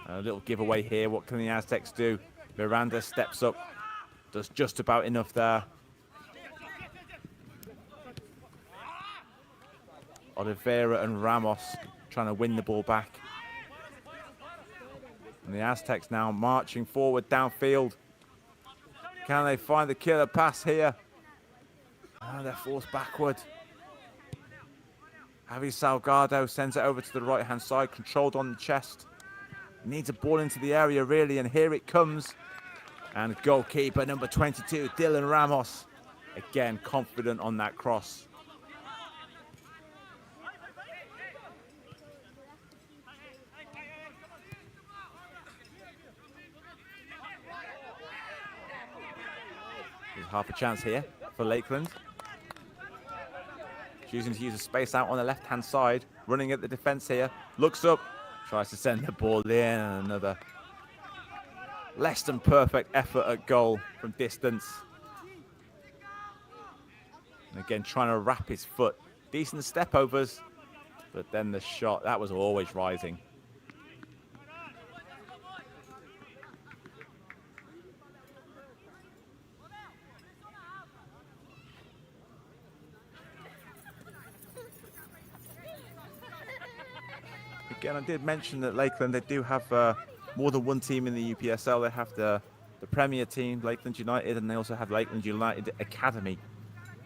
Speaker 1: A little giveaway here. What can the Aztecs do? Miranda steps up. Does just about enough there. Oliveira and Ramos trying to win the ball back. And the Aztecs now marching forward downfield. Can they find the killer pass here? Oh, they're forced backward. Javi Salgado sends it over to the right-hand side, controlled on the chest. Needs a ball into the area, really, and here it comes. And goalkeeper number 22, Dylan Ramos. Again, confident on that cross. There's half a chance here for Lakeland. Choosing to use a space out on the left-hand side. Running at the defense here. Looks up. Tries to send the ball in. And another less than perfect effort at goal from distance. And again, trying to wrap his foot. Decent step overs. But then the shot, that was always rising. Again, I did mention that Lakeland, they do have more than one team in the UPSL. They have the Premier team, Lakeland United, and they also have Lakeland United Academy.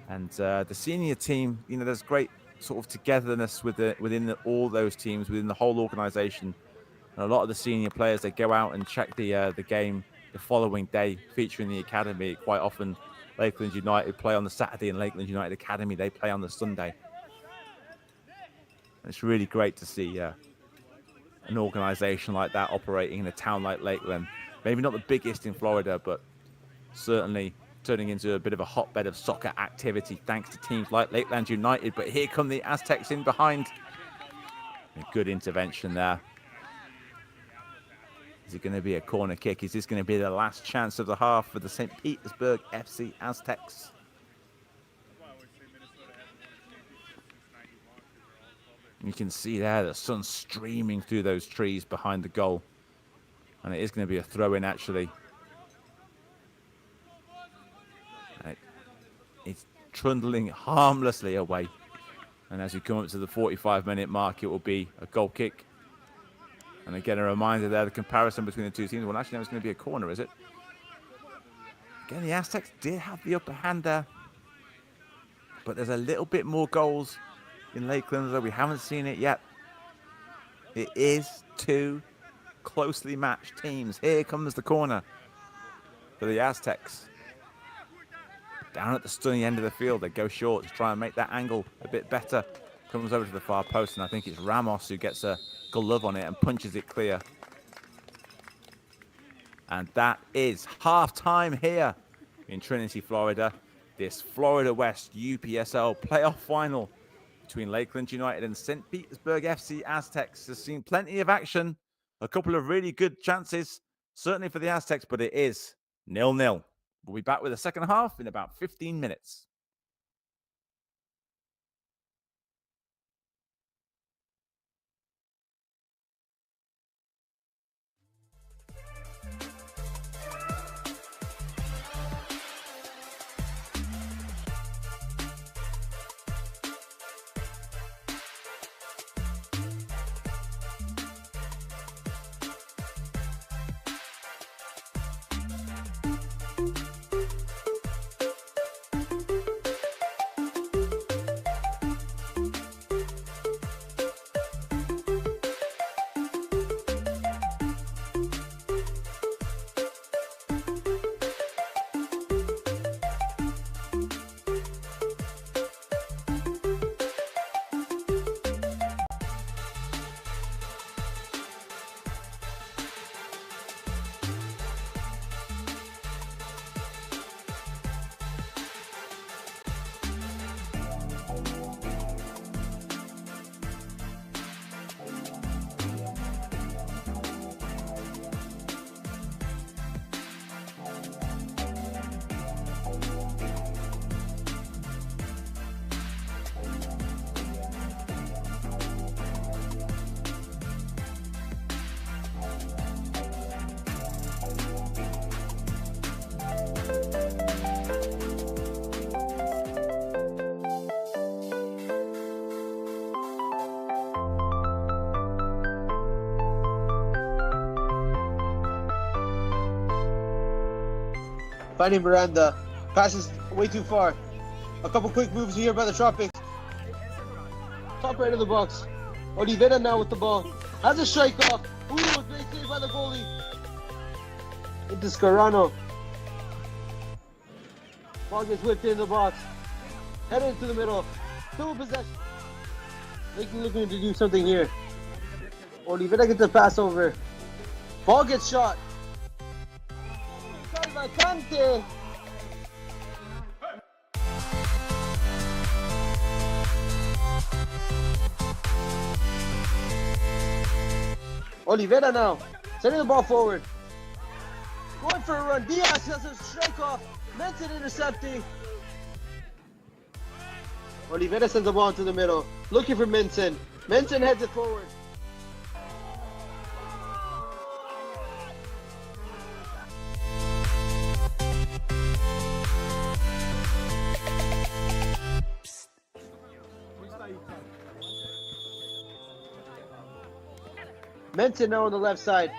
Speaker 1: And the senior team, you know, there's great sort of togetherness within all those teams, within the whole organisation. And a lot of the senior players, they go out and check the game the following day, featuring the academy. Quite often, Lakeland United play on the Saturday, and Lakeland United Academy, they play on the Sunday. And it's really great to see an organisation like that operating in a town like Lakeland. Maybe not the biggest in Florida, but certainly turning into a bit of a hotbed of soccer activity thanks to teams like Lakeland United. But here come the Aztecs in behind. A good intervention there. Is it going to be a corner kick? Is this going to be the last chance of the half for the St. Petersburg FC Aztecs? You can see there the sun streaming through those trees behind the goal. And it is going to be a throw-in, actually. It's trundling harmlessly away. And as we come up to the 45-minute mark, it will be a goal kick. And again, a reminder there, the comparison between the two teams. Well, actually, no, it's going to be a corner, is it? Again, the Aztecs did have the upper hand there. But there's a little bit more goals in Lakeland, though we haven't seen it yet. It is two closely matched teams. Here comes the corner for the Aztecs. Down at the stunning end of the field, they go short to try and make that angle a bit better. Comes over to the far post, and I think it's Ramos who gets a glove on it and punches it clear. And that is half-time here in Trinity, Florida. This Florida West UPSL playoff final between Lakeland United and St. Petersburg FC Aztecs has seen plenty of action. A couple of really good chances, certainly for the Aztecs, but it is 0-0. We'll be back with the second half in about 15 minutes.
Speaker 3: Finding Miranda. Passes way too far. A couple quick moves here by the Tropics. Top right of the box. Oliveira now with the ball. Has a strike off. Ooh, a great save by the goalie. Into Scarano. Ball gets whipped in the box. Headed into the middle. Still in possession. Lakeland looking to do something here. Oliveira gets a pass over. Ball gets shot. Vacante. Oliveira now, sending the ball forward. Going for a run. Diaz has a strike off. Menson intercepting. Oliveira sends the ball into the middle. Looking for Menson. Menson heads it forward. Menson now on the left side.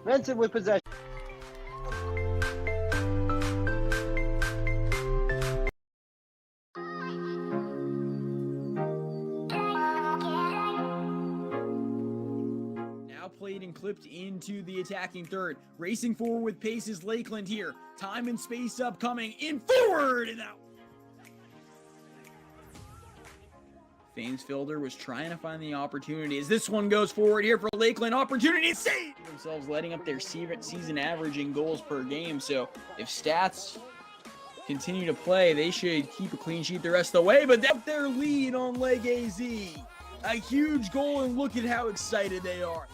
Speaker 3: Menson with possession.
Speaker 4: Now played and clipped into the attacking third. Racing forward with pace is Lakeland here. Time and space upcoming. In forward and out. Fainsfielder was trying to find the opportunity as this one goes forward here for Lakeland. Opportunity saved! Themselves letting up their season average in goals per game. So if stats continue to play, they should keep a clean sheet the rest of the way, but that's their lead on Leg AZ. A huge goal, and look at how excited they are.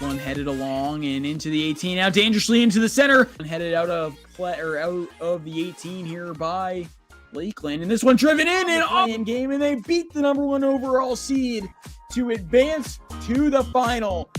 Speaker 4: One headed along and into the 18, now dangerously into the center, and headed out of play, or out of the 18 here by Lakeland, and this one driven in and off in game, and they beat the #1 overall seed to advance to the final.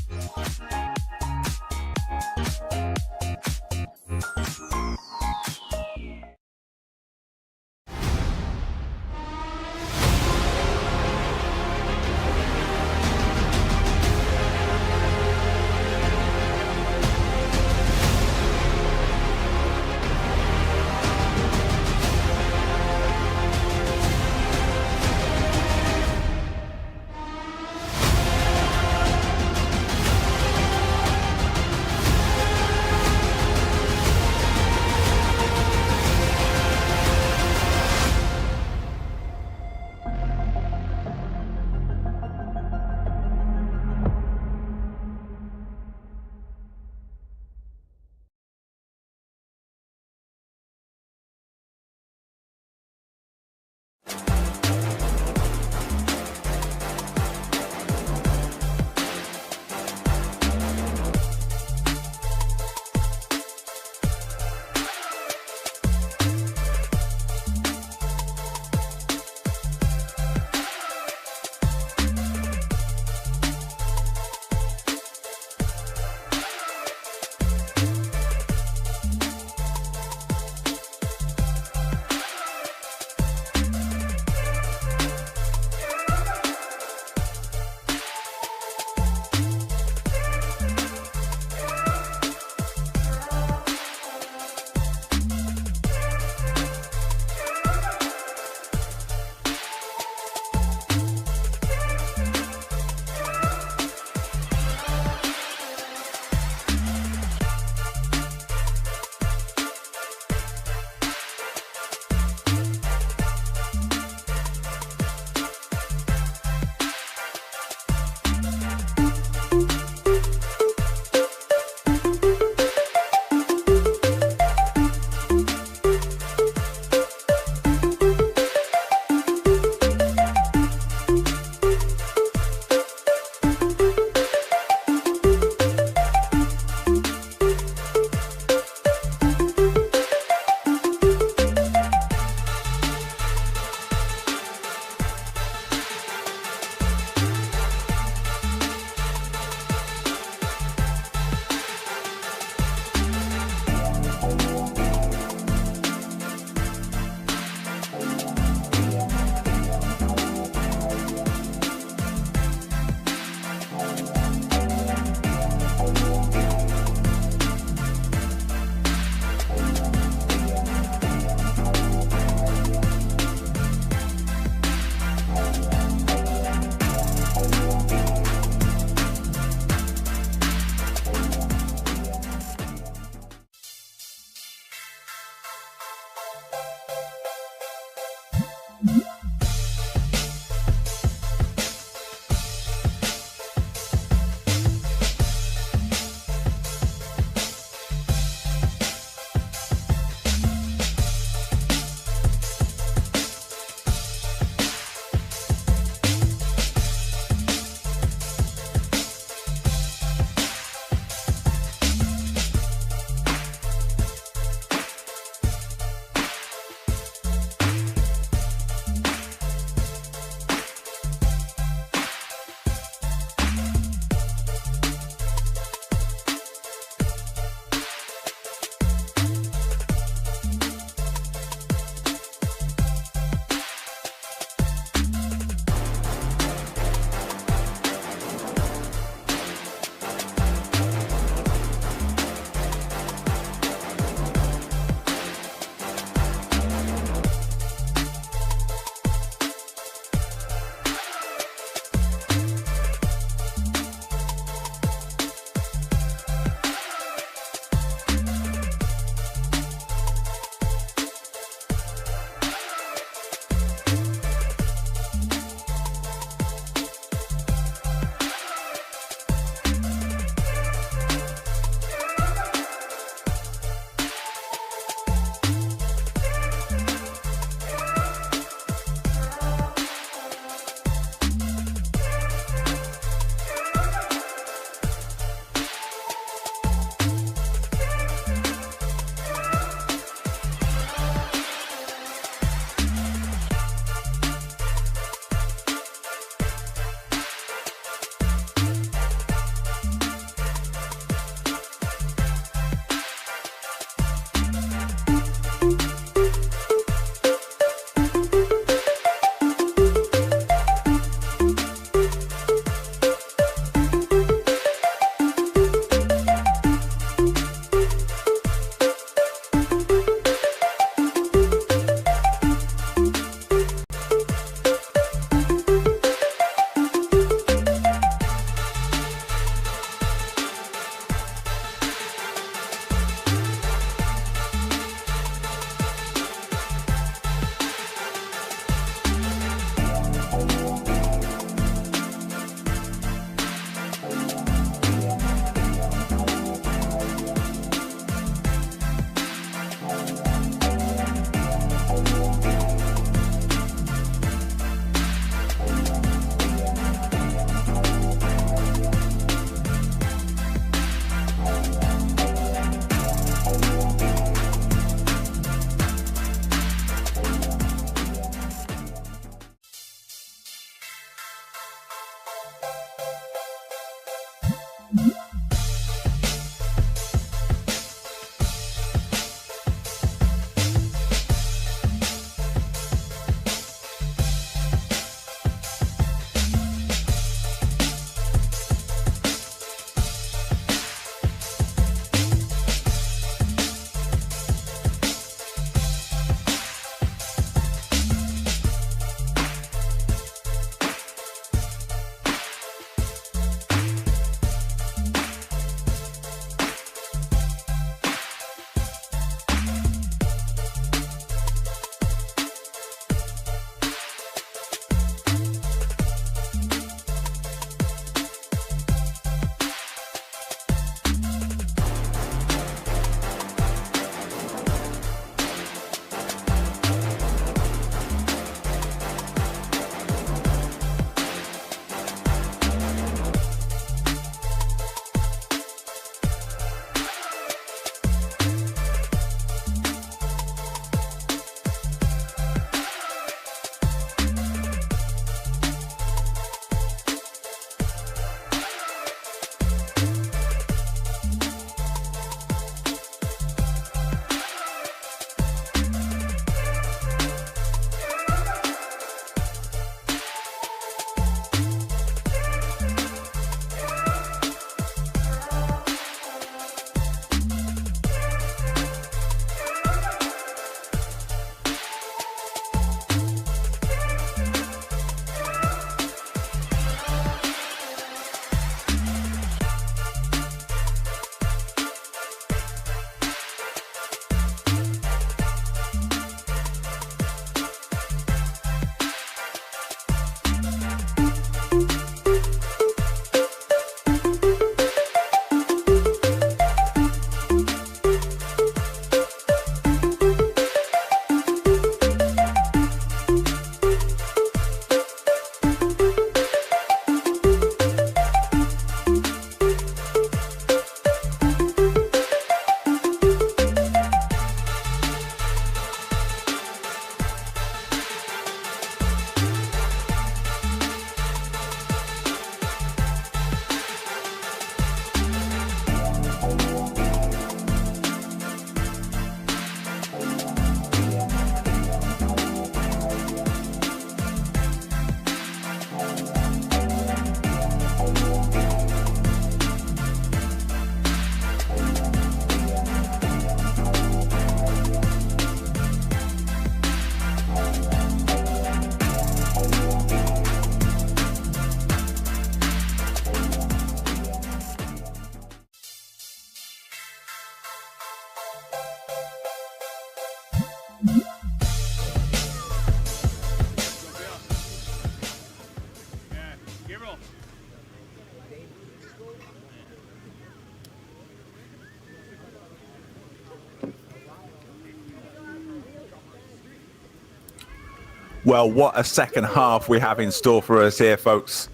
Speaker 1: Well, what a second half we have in store for us here, folks.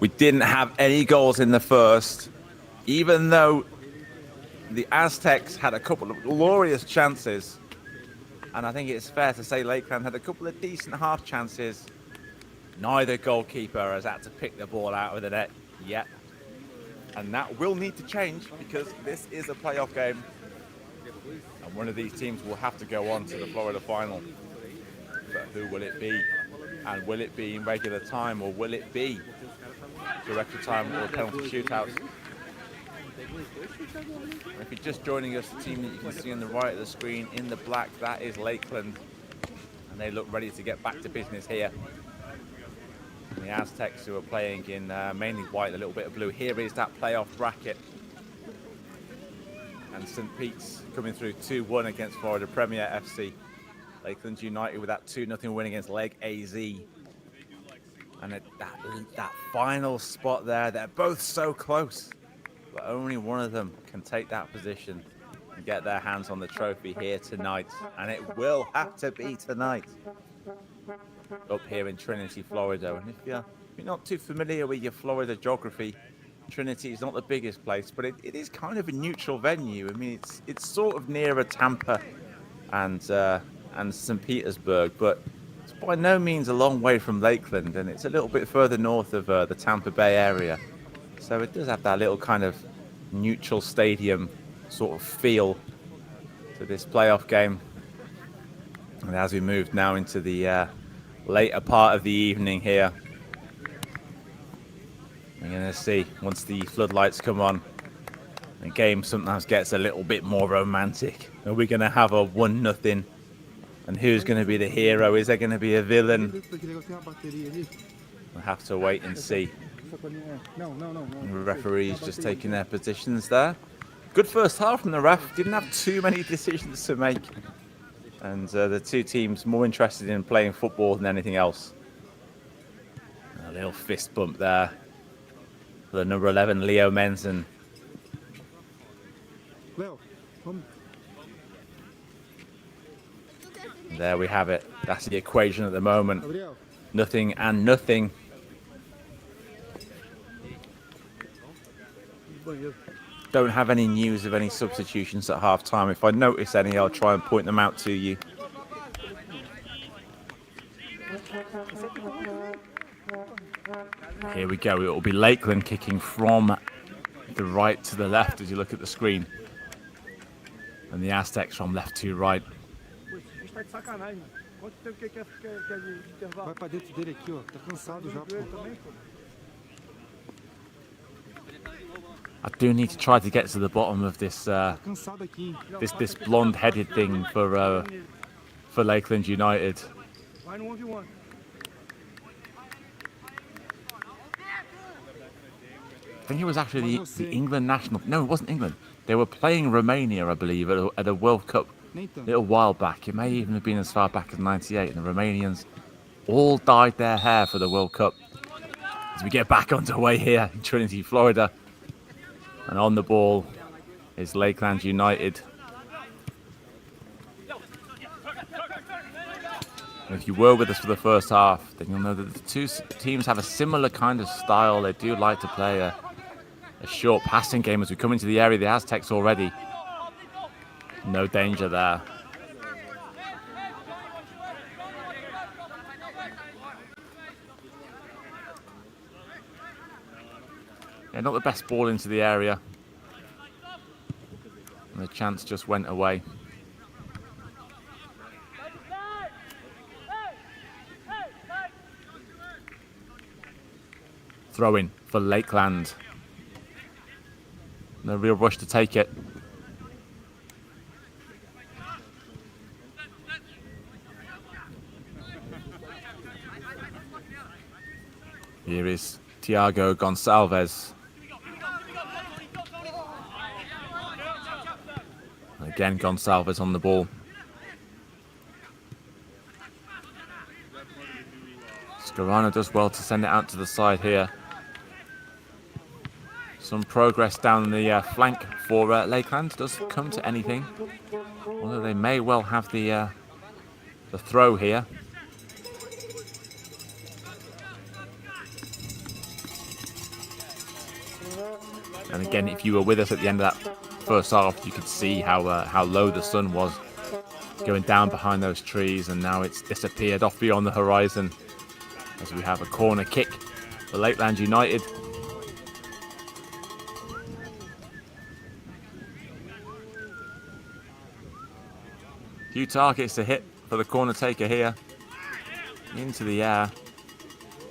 Speaker 1: We didn't have any goals in the first, even though the Aztecs had a couple of glorious chances. And I think it's fair to say Lakeland had a couple of decent half chances. Neither goalkeeper has had to pick the ball out of the net yet. And that will need to change because this is a playoff game. And one of these teams will have to go on to the Florida final. But who will it be? And will it be in regular time, or will it be to extra time or penalty shootouts? And if you're just joining us, the team that you can see on the right of the screen in the black, that is Lakeland. And they look ready to get back to business here. And the Aztecs, who are playing in mainly white, a little bit of blue. Here is that playoff bracket. And St. Pete's coming through 2-1 against Florida Premier FC. Lakeland United with that 2-0 win against Leg AZ. And that final spot there, they're both so close. But only one of them can take that position and get their hands on the trophy here tonight. And it will have to be tonight. Up here in Trinity, Florida. And if you're not too familiar with your Florida geography, Trinity is not the biggest place, but it is kind of a neutral venue. I mean, it's sort of nearer Tampa and St. Petersburg, but it's by no means a long way from Lakeland, and it's a little bit further north of the Tampa Bay area. So it does have that little kind of neutral stadium sort of feel to this playoff game. And as we move now into the later part of the evening here, we're going to see, once the floodlights come on, the game sometimes gets a little bit more romantic. Are we going to have a 1-0? And who's going to be the hero? Is there going to be a villain? We'll have to wait and see. And the referees just taking their positions there. Good first half from the ref. Didn't have too many decisions to make. And the two teams more interested in playing football than anything else. A little fist bump there for the number 11, Leo Menzen. There we have it. That's the equation at the moment. Nothing and nothing. Don't have any news of any substitutions at half time. If I notice any, I'll try and point them out to you. Here we go. It will be Lakeland kicking from the right to the left as you look at the screen. And the Aztecs from left to right.
Speaker 2: Vai pra dentro dele aqui, ó. Tá cansado já, pô.
Speaker 1: I do need to try to get to the bottom of this
Speaker 2: Cansado aqui.
Speaker 1: this blonde-headed thing for Lakeland United.
Speaker 2: Vai no 1v1.
Speaker 1: I think it was actually the England national. No, it wasn't England. They were playing Romania, I believe, at a World Cup a little while back. It may even have been as far back as '98. And the Romanians all dyed their hair for the World Cup. As we get back underway here in Trinity, Florida. And on the ball is Lakeland United. And if you were with us for the first half, then you'll know that the two teams have a similar kind of style. They do like to play a short passing game as we come into the area. The Aztecs already. No danger there. Yeah, not the best ball into the area. And the chance just went away. Throw in for Lakeland. No real rush to take it. Here is Thiago Gonçalves. Again, Gonçalves on the ball. Scarano does well to send it out to the side here. Some progress down the flank for Lakeland. Doesn't come to anything. Although they may well have the throw here. And again, if you were with us at the end of that first half, you could see how low the sun was going down behind those trees, and now it's disappeared off beyond the horizon as we have a corner kick for Lakeland United. Few targets to hit for the corner taker here. Into the air.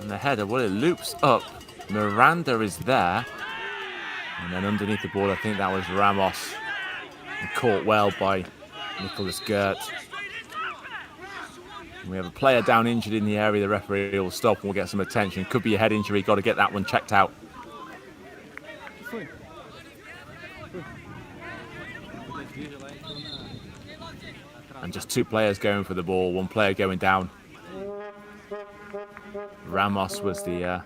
Speaker 1: And the header, well, it loops up. Miranda is there. And then underneath the ball, I think that was Ramos. And caught well by Nicholas Gert. And we have a player down injured in the area. The referee will stop and we'll get some attention. Could be a head injury. Got to get that one checked out. And just two players going for the ball. One player going down. Ramos was the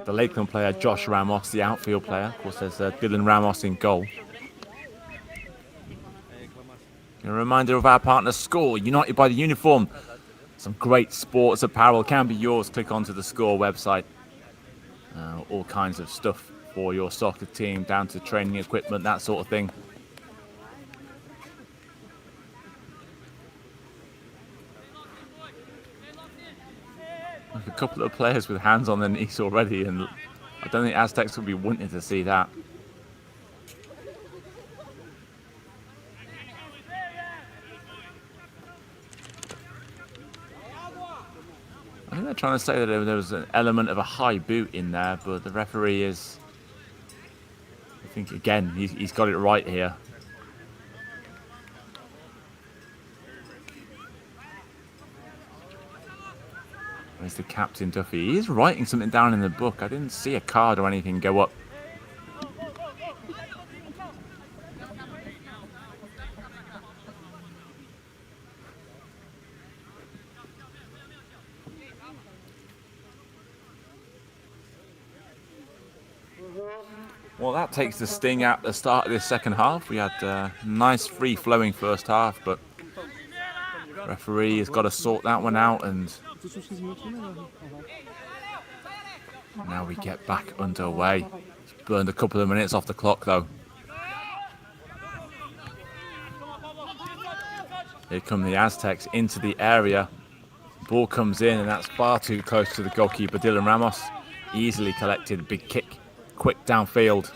Speaker 1: Lakeland player, Josh Ramos, the outfield player. Of course, there's Dylan Ramos in goal. A reminder of our partner, Score, united by the uniform. Some great sports apparel can be yours. Click onto the Score website. All kinds of stuff for your soccer team, down to training equipment, that sort of thing. A couple of players with hands on their knees already, and I don't think Aztecs would be wanting to see that. I think they're trying to say that there was an element of a high boot in there, but the referee is... I think, again, he's got it right here. There's the captain, Duffy. He is writing something down in the book. I didn't see a card or anything go up. Well, that takes the sting out the start of this second half. We had a nice free-flowing first half, but the referee has got to sort that one out, and now we get back underway. It's burned a couple of minutes off the clock, though. Here come the Aztecs into the area. Ball comes in, and that's far too close to the goalkeeper, Dylan Ramos. Easily collected, big kick. Quick downfield.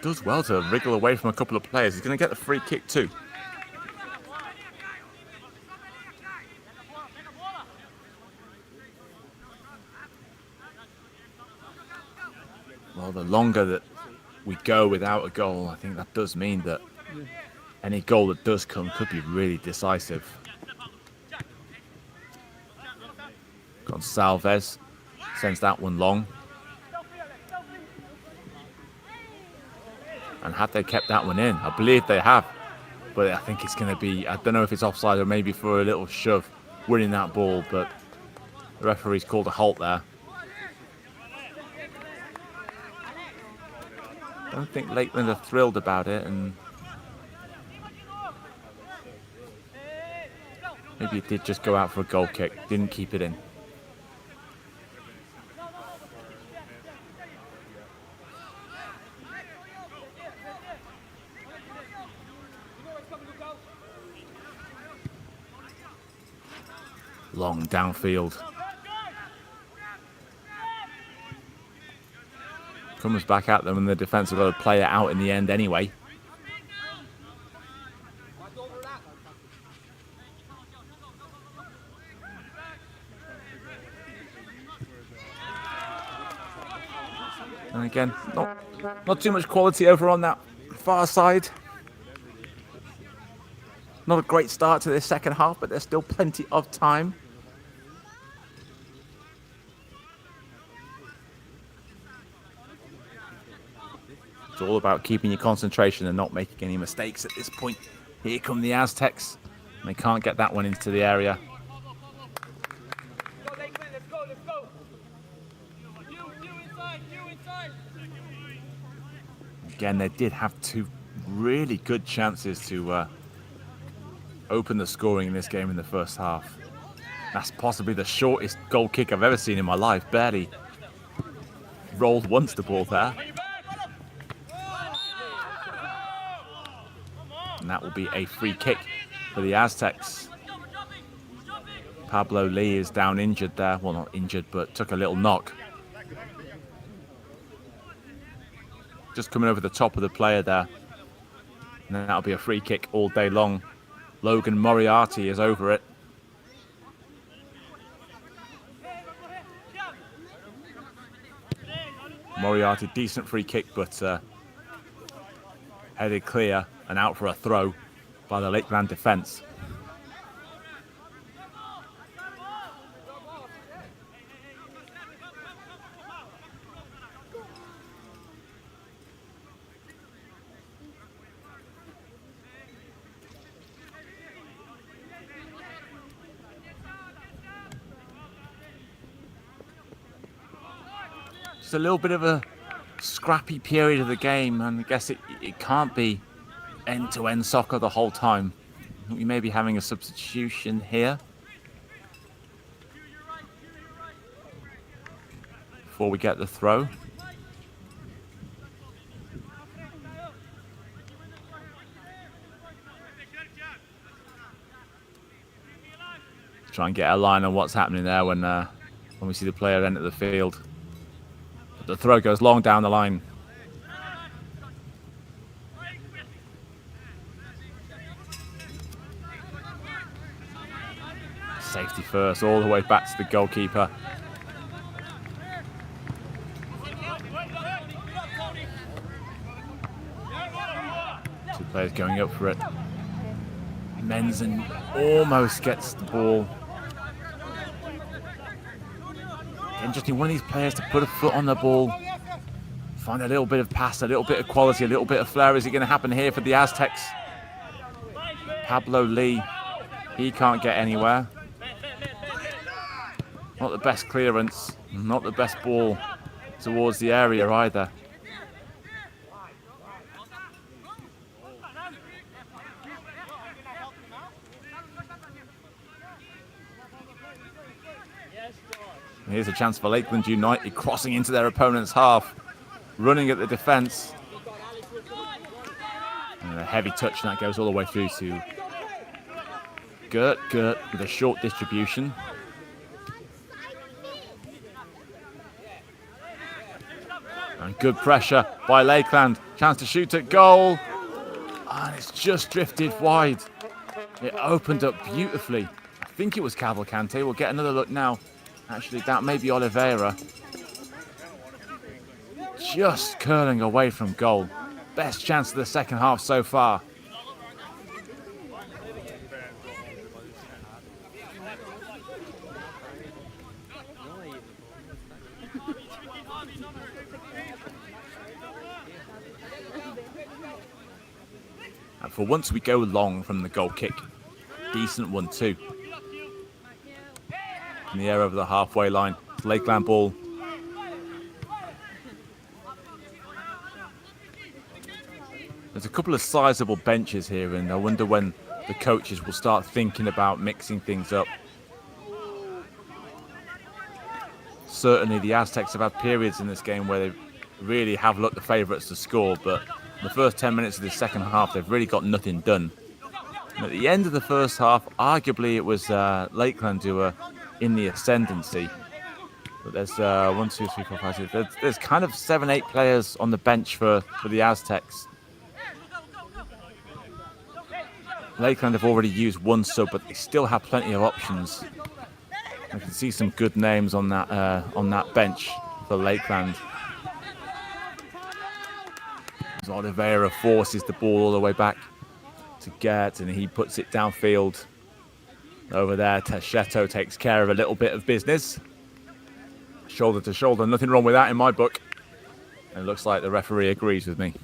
Speaker 1: Does well to wriggle away from a couple of players. He's going to get the free kick too. Well, the longer that we go without a goal, I think that does mean that any goal that does come could be really decisive. Gonsalves sends that one long. And had they kept that one in, I believe they have. But I think it's going to be, I don't know if it's offside or maybe for a little shove, winning that ball. But the referee's called a halt there. I don't think Lakeland are thrilled about it, and maybe it did just go out for a goal kick, didn't keep it in. Long downfield. Comes back at them, and the defence have got to play it out in the end anyway. And again, not too much quality over on that far side. Not a great start to this second half, but there's still plenty of time. It's all about keeping your concentration and not making any mistakes at this point. Here come the Aztecs. They can't get that one into the area. Again, they did have two really good chances to open the scoring in this game in the first half. That's possibly the shortest goal kick I've ever seen in my life. Barely rolled once the ball there. And that will be a free kick for the Aztecs. Pablo Lee is down injured there. Well, not injured, but took a little knock. Just coming over the top of the player there. And then that'll be a free kick all day long. Logan Moriarty is over it. Moriarty, decent free kick, but headed clear and out for a throw by the Lakeland defence. Just a little bit of a scrappy period of the game, and I guess it can't be end-to-end soccer the whole time. I think we may be having a substitution here before we get the throw. try and get a line on what's happening there when we see the player enter the field. But the throw goes long down the line. Safety first, all the way back to the goalkeeper. Two players going up for it. Menzen almost gets the ball. Interesting, one of these players to put a foot on the ball, find a little bit of pass, a little bit of quality, a little bit of flair. Is it going to happen here for the Aztecs? Pablo Lee, he can't get anywhere. Not the best clearance, not the best ball towards the area either. Here's a chance for Lakeland United, crossing into their opponent's half, running at the defence. And a heavy touch, and that goes all the way through to Gert with a short distribution. And good pressure by Lakeland. Chance to shoot at goal. And it's just drifted wide. It opened up beautifully. I think it was Cavalcante. We'll get another look now. Actually, that may be Oliveira. Just curling away from goal. Best chance of the second half so far. And for once we go long from the goal kick. Decent one too. In the air over the halfway line. Lakeland ball. There's a couple of sizable benches here, and I wonder when the coaches will start thinking about mixing things up. Certainly the Aztecs have had periods in this game where they really have looked the favourites to score, but in the first 10 minutes of the second half, they've really got nothing done. And at the end of the first half, arguably it was Lakeland who were in the ascendancy. But there's 1, 2, 3, 4, 5, 6. There's kind of 7, 8 players on the bench for the Aztecs. Lakeland have already used one sub, but they still have plenty of options. I can see some good names on that bench for Lakeland. Oliveira forces the ball all the way back to Gert, and he puts it downfield. Over there, Techeto takes care of a little bit of business. Shoulder to shoulder, nothing wrong with that in my book. And it looks like the referee agrees with me.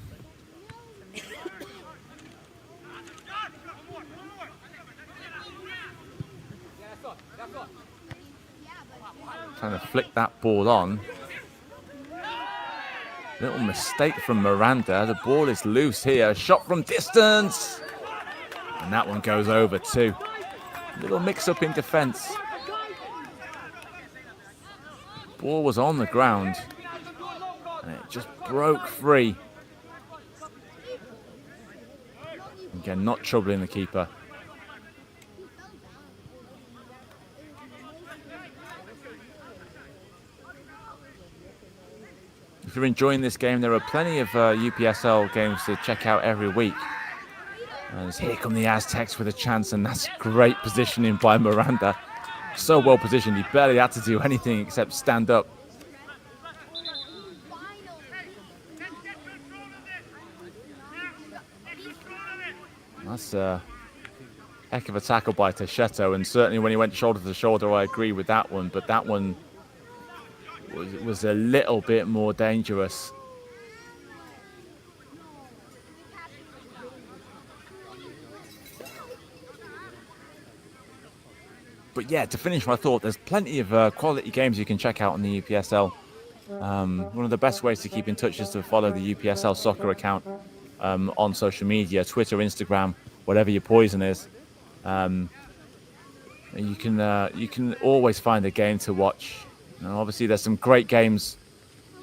Speaker 1: Trying to flick that ball on. Little mistake from Miranda. The ball is loose here. Shot from distance. And that one goes over too. Little mix-up in defence. Ball was on the ground. And it just broke free. Again, not troubling the keeper. If you're enjoying this game, there are plenty of UPSL games to check out every week. And here come the Aztecs with a chance, and that's great positioning by Miranda. So well positioned, he barely had to do anything except stand up. That's a heck of a tackle by Techeto, and certainly when he went shoulder to shoulder, I agree with that one, but that one was a little bit more dangerous. But yeah, to finish my thought, there's plenty of quality games you can check out on the UPSL. One of the best ways to keep in touch is to follow the UPSL soccer account on social media, Twitter, Instagram, whatever your poison is. You can always find a game to watch. And obviously, there's some great games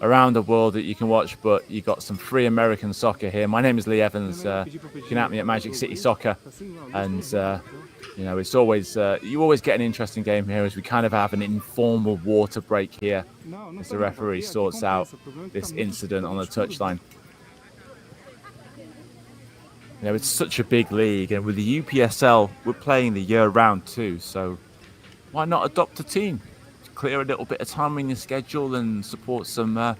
Speaker 1: around the world that you can watch, but you got some free American soccer here. My name is Lee Evans. You can at me at Magic City Soccer, and you know, it's always you always get an interesting game here as we kind of have an informal water break here as the referee sorts out this incident on the touchline. You know, it's such a big league, and with the UPSL, we're playing the year round too, so why not adopt a team? Clear a little bit of time in your schedule and support some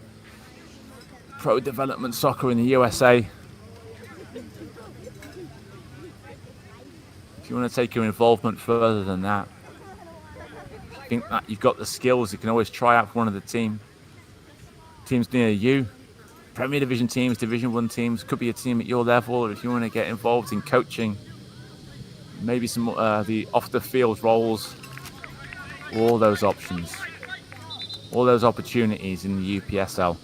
Speaker 1: pro development soccer in the USA. If you want to take your involvement further than that, if you think that you've got the skills, you can always try out for one of the teams near you. Premier Division teams, Division 1 teams, could be a team at your level, or if you want to get involved in coaching, maybe some the off-the-field roles, all those options, all those opportunities in the UPSL.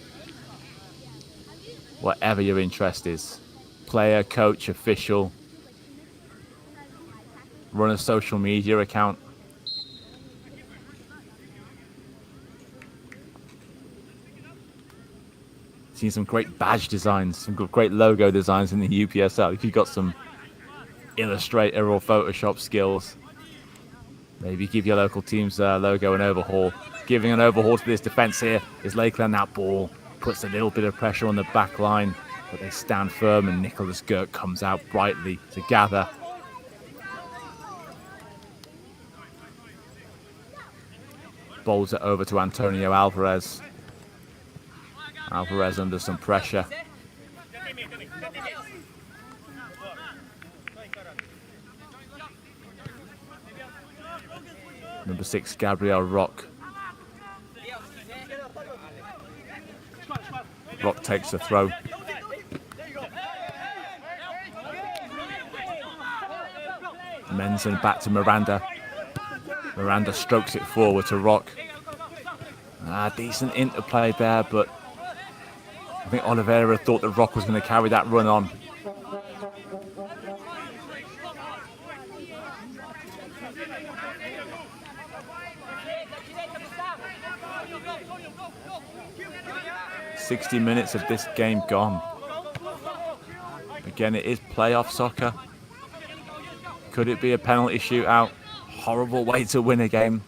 Speaker 1: Whatever your interest is, player, coach, official, run a social media account. Seen some great badge designs, some great logo designs in the UPSL. If you've got some Illustrator or Photoshop skills, maybe give your local team's logo an overhaul. Giving an overhaul to this defense here is Lakeland. That ball puts a little bit of pressure on the back line, but they stand firm, and Nicholas Gert comes out brightly to gather. Bowls it over to Antonio Alvarez. Alvarez under some pressure. Number 6, Gabriel Rock. Rock takes the throw. Menson back to Miranda. Miranda strokes it forward to Rock. Decent interplay there, but I think Oliveira thought that Rock was going to carry that run on. "60 minutes of this game gone." Again, it is playoff soccer. Could it be a penalty shootout? Horrible way to win a game.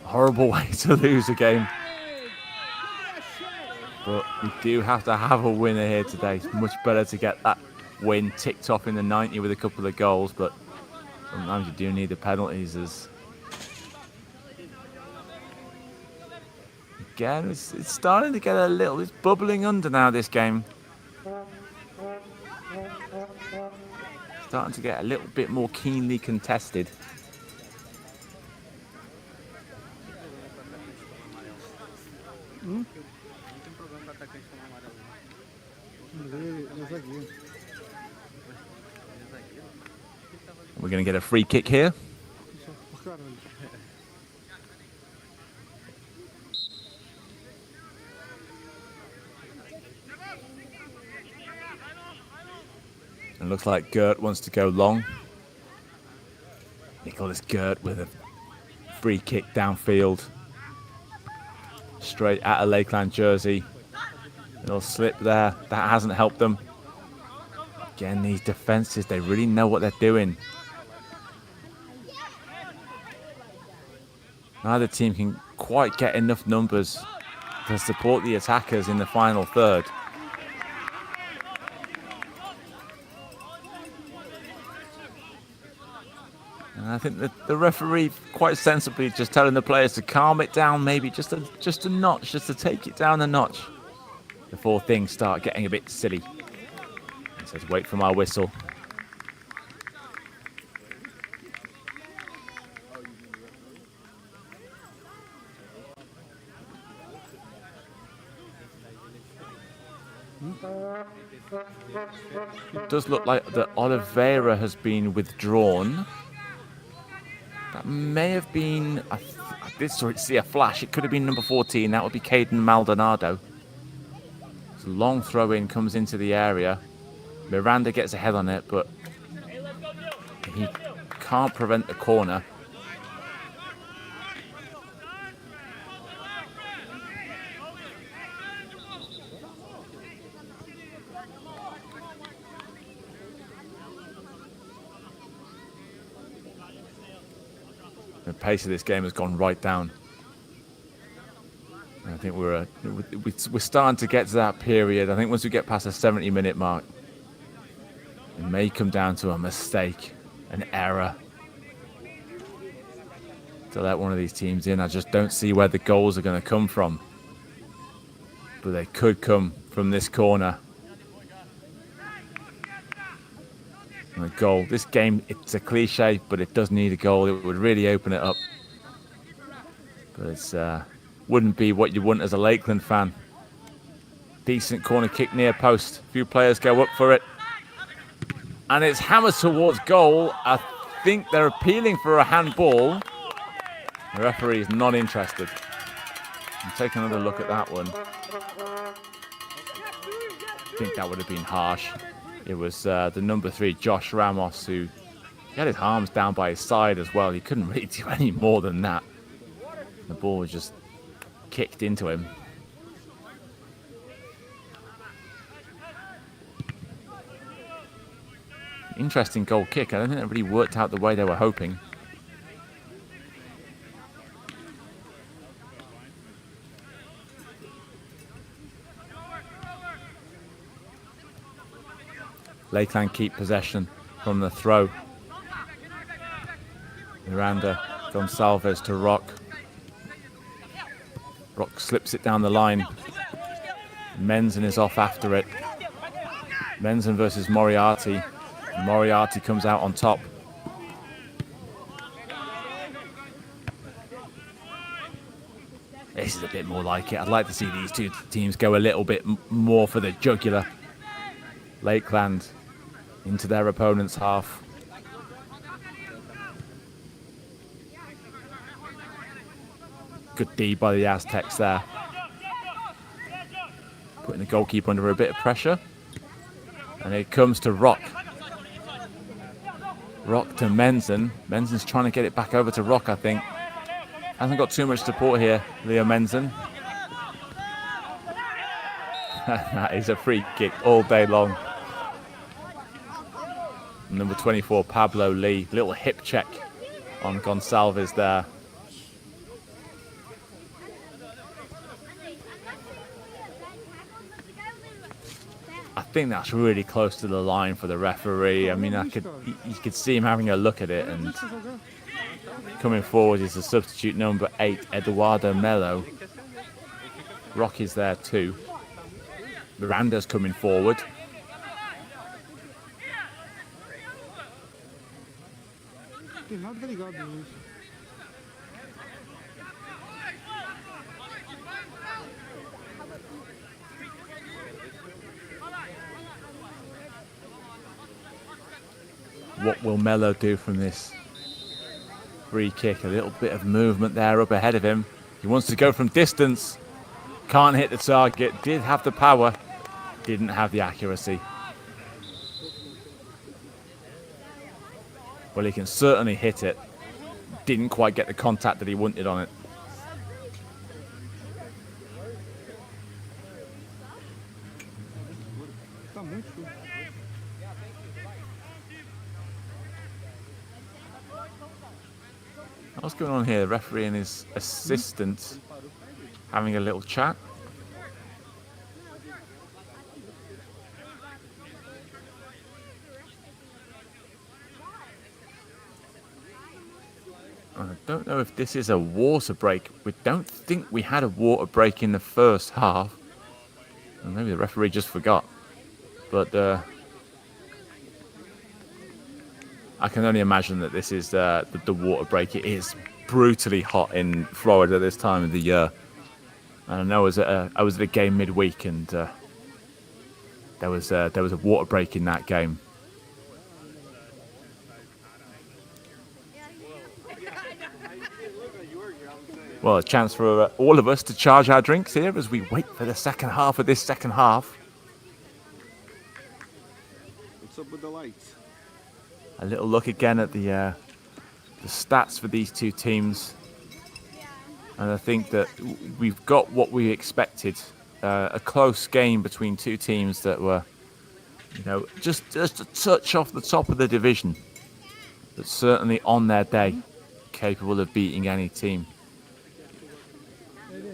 Speaker 1: Horrible way to lose a game. But we do have to have a winner here today. It's much better to get that win ticked off in the 90 with a couple of goals, but sometimes you do need the penalties. As again, it's starting to get a little, it's bubbling under now, this game. Starting to get a little bit more keenly contested. We're going to get a free kick here. It looks like Gert wants to go long. Nicholas Gert with a free kick downfield. Straight at a Lakeland jersey. Little slip there. That hasn't helped them. Again, these defenses, they really know what they're doing. Neither team can quite get enough numbers to support the attackers in the final third. And I think that the referee quite sensibly just telling the players to calm it down, maybe just a notch, just to take it down a notch before things start getting a bit silly. He says, wait for my whistle. It does look like that Oliveira has been withdrawn. That may have been, I did see a flash. It could have been number 14. That would be Caden Maldonado. It's a long throw in, comes into the area. Miranda gets ahead on it, but he can't prevent the corner. The pace of this game has gone right down. I think we're starting to get to that period. I think once we get past the 70-minute mark, it may come down to a mistake, an error, to let one of these teams in. I just don't see where the goals are going to come from. But they could come from this corner. And a goal. This game, it's a cliche, but it does need a goal. It would really open it up. But it's wouldn't be what you want as a Lakeland fan. Decent corner kick near post. A few players go up for it. And it's hammered towards goal. I think they're appealing for a handball. The referee is not interested. I'm taking another look at that one. I think that would have been harsh. It was the number 3, Josh Ramos, who had his arms down by his side as well. He couldn't really do any more than that. The ball was just kicked into him. Interesting goal kick. I don't think it really worked out the way they were hoping. Lakeland keep possession from the throw. Miranda, Gonsalves to Rock. Rock slips it down the line. Menzen is off after it. Menzen versus Moriarty. Moriarty comes out on top. This is a bit more like it. I'd like to see these two teams go a little bit more for the jugular. Lakeland into their opponent's half. Good D by the Aztecs there. Putting the goalkeeper under a bit of pressure. And it comes to Rock. Rock to Menzen. Menzen's trying to get it back over to Rock, I think. Hasn't got too much support here, Leo Menzen. That is a free kick all day long. Number 24, Pablo Lee. Little hip check on Gonsalves there. I think that's really close to the line for the referee. I mean, you could see him having a look at it, and coming forward is the substitute number 8, Eduardo Melo. Rocky's there too. Miranda's coming forward. What will Melo do from this free kick? A little bit of movement there up ahead of him. He wants to go from distance. Can't hit the target. Did have the power. Didn't have the accuracy. Well, he can certainly hit it. Didn't quite get the contact that he wanted on it. What's going on here? The referee and his assistant having a little chat. I don't know if this is a water break. We don't think we had a water break in the first half. Or maybe the referee just forgot. But I can only imagine that this is the water break. It is brutally hot in Florida this time of the year. And I know I was at a game midweek, and there was a water break in that game. Well, a chance for all of us to charge our drinks here as we wait for the second half of this second half.
Speaker 2: What's up with the lights?
Speaker 1: A little look again at the stats for these two teams. And I think that we've got what we expected. A close game between two teams that were, just a touch off the top of the division. But certainly on their day capable of beating any team.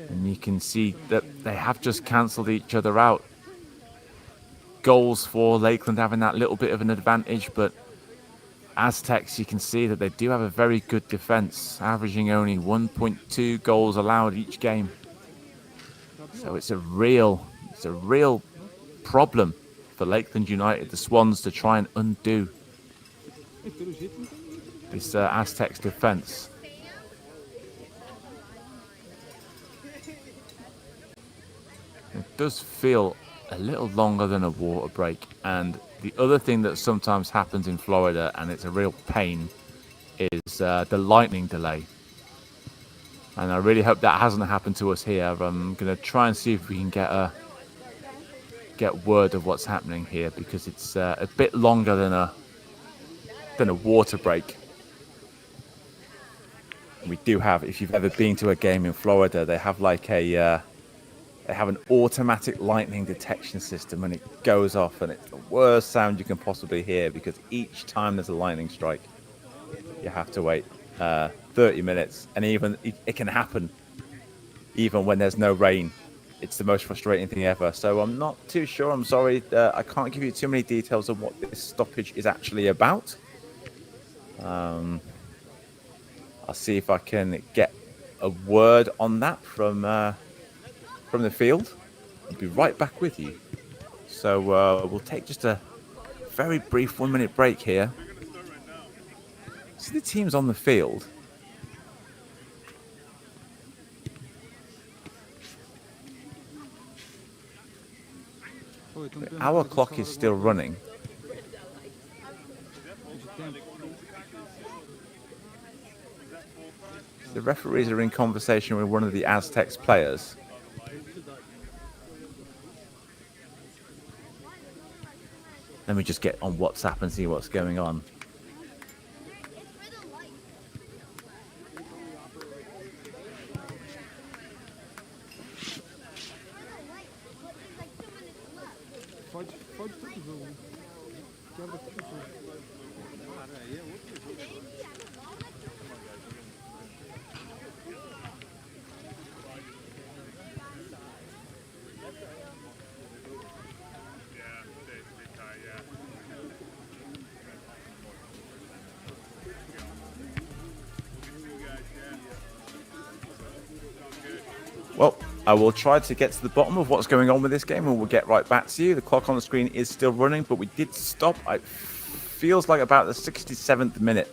Speaker 1: And you can see that they have just cancelled each other out. Goals for Lakeland having that little bit of an advantage, but Aztecs, you can see that they do have a very good defense, averaging only 1.2 goals allowed each game. So it's a real problem for Lakeland United, the Swans, to try and undo this Aztecs defense. It does feel a little longer than a water break, and the other thing that sometimes happens in Florida, and it's a real pain, is the lightning delay. And I really hope that hasn't happened to us here. I'm going to try and see if we can get word of what's happening here, because it's a bit longer than a water break. We do have, if you've ever been to a game in Florida, they have like they have an automatic lightning detection system, and it goes off, and it's the worst sound you can possibly hear, because each time there's a lightning strike, you have to wait 30 minutes, and even it can happen even when there's no rain. It's the most frustrating thing ever. So I'm not too sure. I'm sorry. I can't give you too many details of what this stoppage is actually about. I'll see if I can get a word on that from the field. I'll be right back with you. So we'll take just a very brief 1-minute break here. See the teams on the field. Our clock is still running. The referees are in conversation with one of the Aztecs players. Let me just get on WhatsApp and see what's going on.
Speaker 2: Fode todo o jogo. Quebra todo o jogo.
Speaker 1: Well, I will try to get to the bottom of what's going on with this game, and we'll get right back to you. The clock on the screen is still running, but we did stop. It feels like about the 67th minute.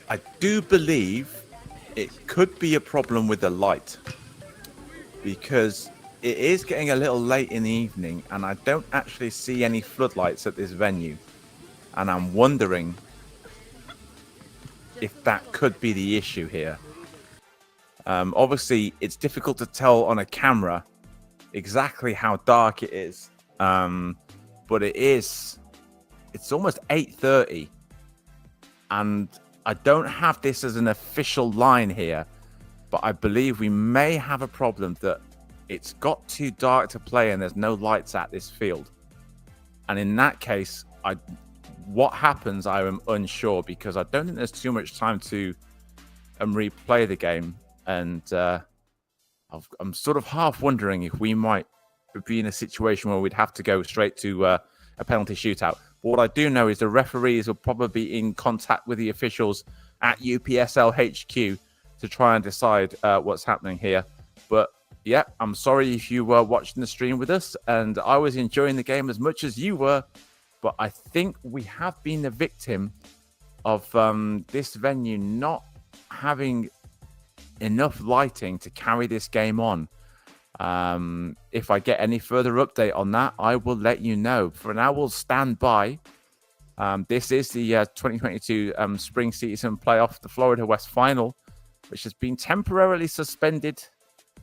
Speaker 1: I do believe it could be a problem with the light, because it is getting a little late in the evening, and I don't actually see any floodlights at this venue. And I'm wondering if that could be the issue here. Obviously, it's difficult to tell on a camera exactly how dark it is. But it's almost 8:30. And I don't have this as an official line here, but I believe we may have a problem that it's got too dark to play and there's no lights at this field. And in that case, what happens, I am unsure, because I don't think there's too much time to replay the game. And I'm sort of half wondering if we might be in a situation where we'd have to go straight to a penalty shootout. But what I do know is the referees will probably be in contact with the officials at UPSL HQ to try and decide what's happening here. But yeah, I'm sorry if you were watching the stream with us and I was enjoying the game as much as you were, but I think we have been the victim of this venue not having enough lighting to carry this game on. If I get any further update on that, I will let you know. For now, we'll stand by. This is the 2022 spring season playoff, the Florida West Final, which has been temporarily suspended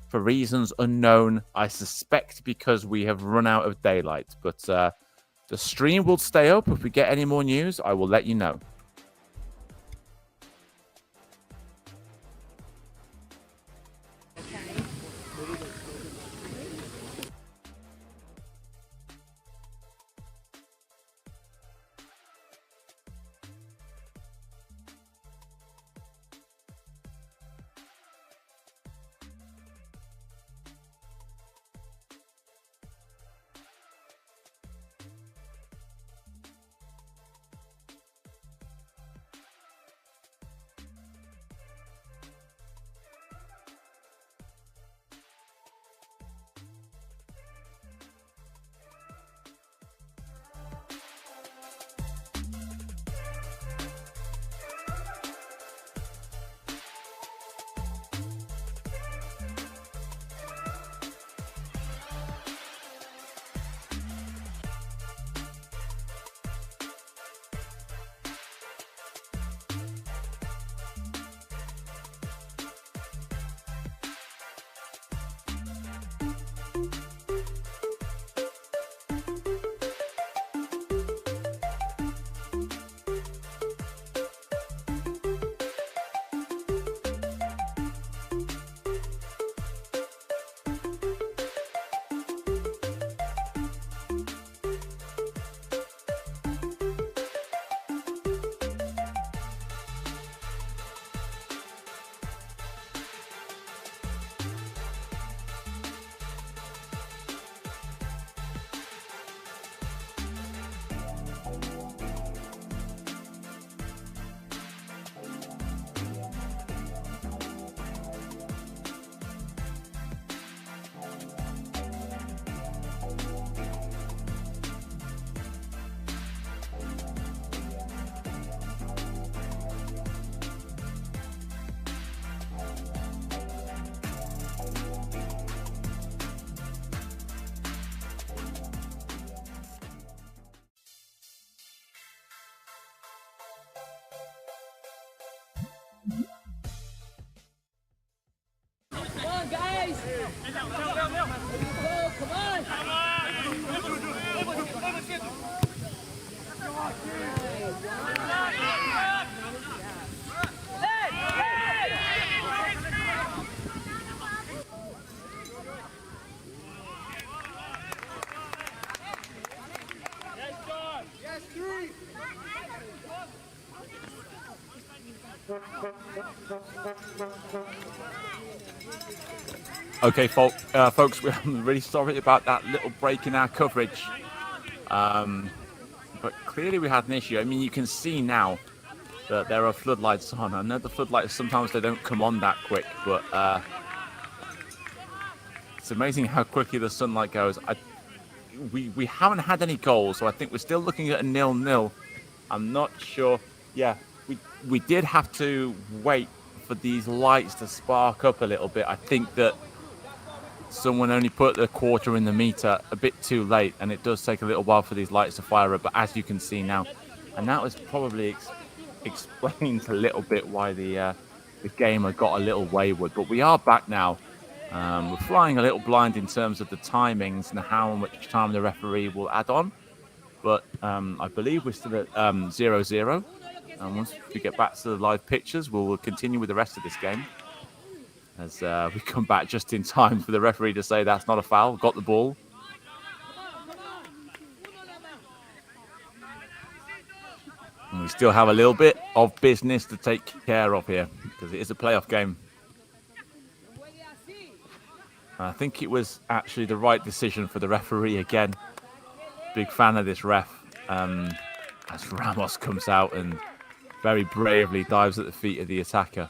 Speaker 1: for reasons unknown. I suspect because we have run out of daylight. But the stream will stay up. If we get any more news, I will let you know.
Speaker 5: Come on, guys! Go, come on!
Speaker 1: Okay, folks, we're really sorry about that little break in our coverage. But clearly we had an issue. I mean, you can see now that there are floodlights on. I know the floodlights, sometimes they don't come on that quick, but it's amazing how quickly the sunlight goes. We haven't had any goals, so I think we're still looking at a 0-0. I'm not sure. Yeah, we did have to wait for these lights to spark up a little bit. I think that someone only put the quarter in the meter a bit too late, and it does take a little while for these lights to fire up, but as you can see now, and that was probably explains a little bit why the game had got a little wayward. But we are back now. We're flying a little blind in terms of the timings and how much time the referee will add on, but I believe we're still at 0-0, and once we get back to the live pictures, we'll continue with the rest of this game. As we come back just in time for the referee to say that's not a foul, got the ball. And we still have a little bit of business to take care of here, because it is a playoff game. I think it was actually the right decision for the referee again. Big fan of this ref. As Ramos comes out and very bravely dives at the feet of the attacker.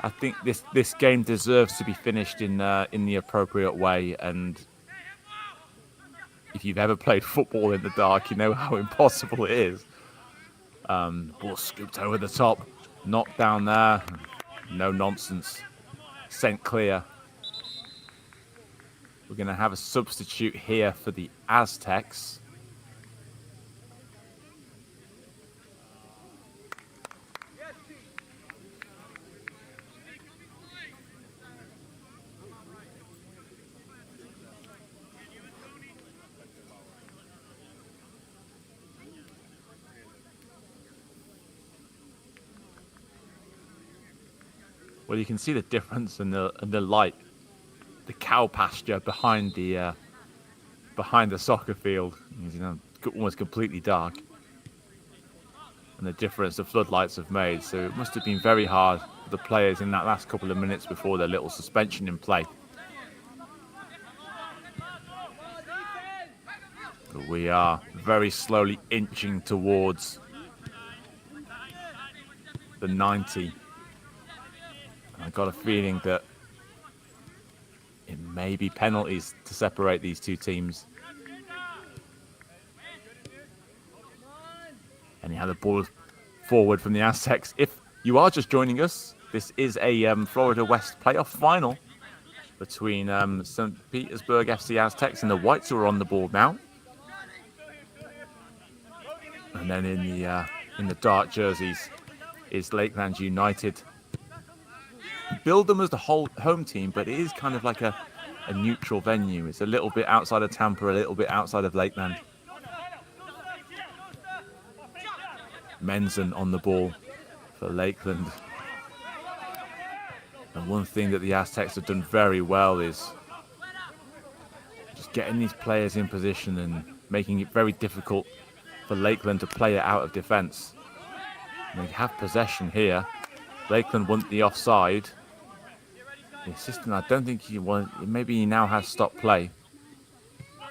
Speaker 1: I think this game deserves to be finished in the appropriate way, and if you've ever played football in the dark, you know how impossible it is. Ball scooped over the top, knocked down there, no nonsense, sent clear. We're going to have a substitute here for the Aztecs. Well, you can see the difference in the light, the cow pasture behind the soccer field. You know, almost completely dark, and the difference the floodlights have made. So it must have been very hard for the players in that last couple of minutes before their little suspension in play. But we are very slowly inching towards the 90. I got a feeling that it may be penalties to separate these two teams. And he had the ball forward from the Aztecs. If you are just joining us, this is a Florida West playoff final between St. Petersburg FC Aztecs and the Whites, who are on the ball now. And then in the dark jerseys is Lakeland United. Build them as the whole home team, but it is kind of like a neutral venue. It's a little bit outside of Tampa, a little bit outside of Lakeland. Menzen on the ball for Lakeland. And one thing that the Aztecs have done very well is just getting these players in position and making it very difficult for Lakeland to play it out of defence. They have possession here. Lakeland want the offside. The assistant, I don't think he won. Maybe he now has stopped play.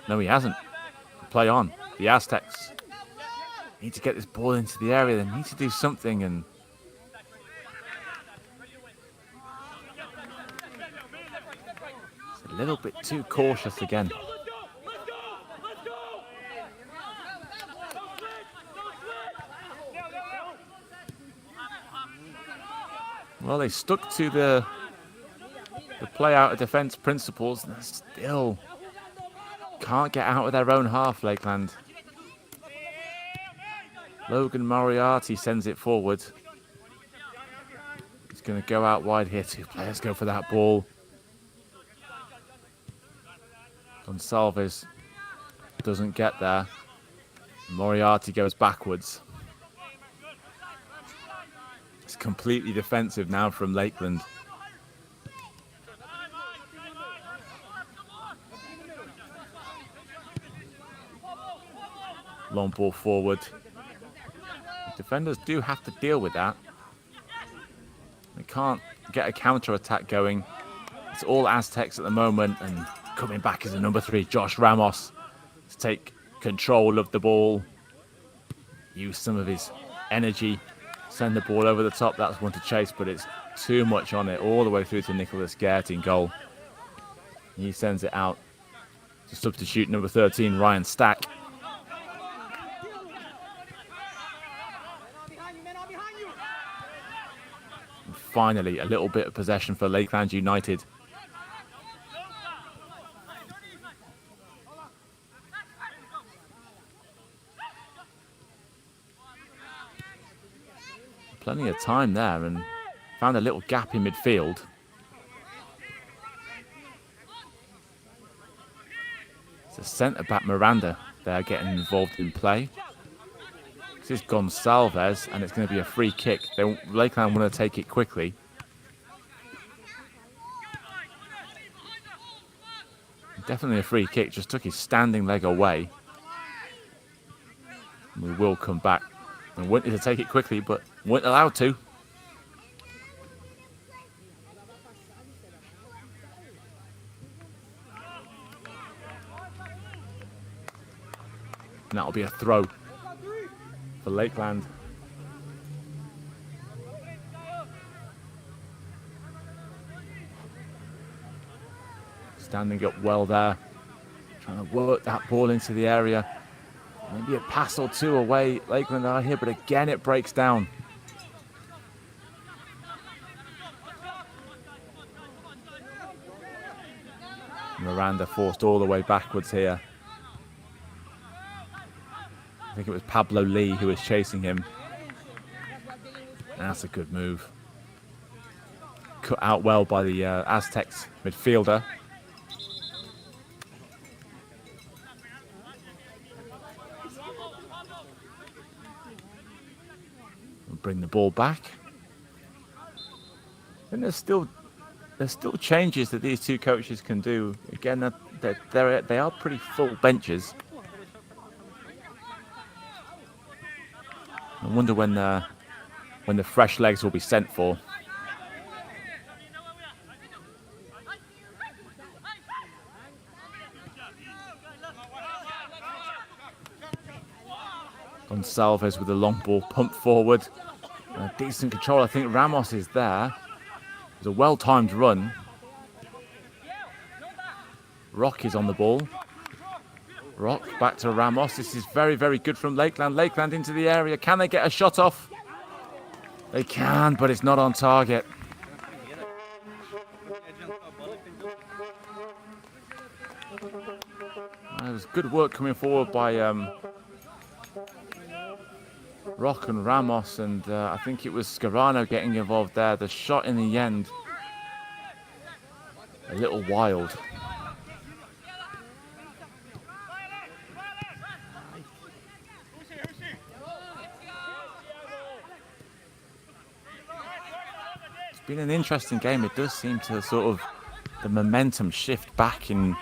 Speaker 1: No, he hasn't. Play on. The Aztecs need to get this ball into the area. They need to do something, and it's a little bit too cautious again. Well, they stuck to the play out of defence principles, and they still can't get out of their own half, Lakeland. Logan Moriarty sends it forward. going to go out wide here. 2 players go for that ball. Gonsalves doesn't get there. Moriarty goes backwards. It's completely defensive now from Lakeland. Long ball forward. Defenders do have to deal with that. They can't get a counter-attack going. It's all Aztecs at the moment, and coming back is a number 3, Josh Ramos, to take control of the ball. Use some of his energy, send the ball over the top. That's one to chase, but it's too much on it, all the way through to Nicholas Gert in goal. He sends it out to substitute number 13, Ryan Stack. And finally, a little bit of possession for Lakeland United. Plenty of time there, and found a little gap in midfield. It's a centre-back Miranda there getting involved in play. This is Gonsalves, and it's going to be a free kick. Lakeland want to take it quickly. Definitely a free kick, just took his standing leg away. We will come back. And wanted to take it quickly, but weren't allowed to. And that'll be a throw for Lakeland. Standing up well there, trying to work that ball into the area. Maybe a pass or two away, Lakeland are here, but again it breaks down. Miranda forced all the way backwards here. I think it was Pablo Lee who was chasing him. That's a good move. Cut out well by the Aztecs midfielder. Bring the ball back. And there's still changes that these two coaches can do. Again, they are pretty full benches. I wonder when the fresh legs will be sent for. Gonsalves with the long ball pumped forward. Decent control. I think Ramos is there. It's a well-timed run. Rock is on the ball. Rock back to Ramos. This is very, very good from Lakeland. Lakeland into the area. Can they get a shot off? They can, but it's not on target. It was good work coming forward by Rock and Ramos, and I think it was Scarano getting involved there. The shot in the end, a little wild. It's been an interesting game. It does seem to sort of, the momentum shift back in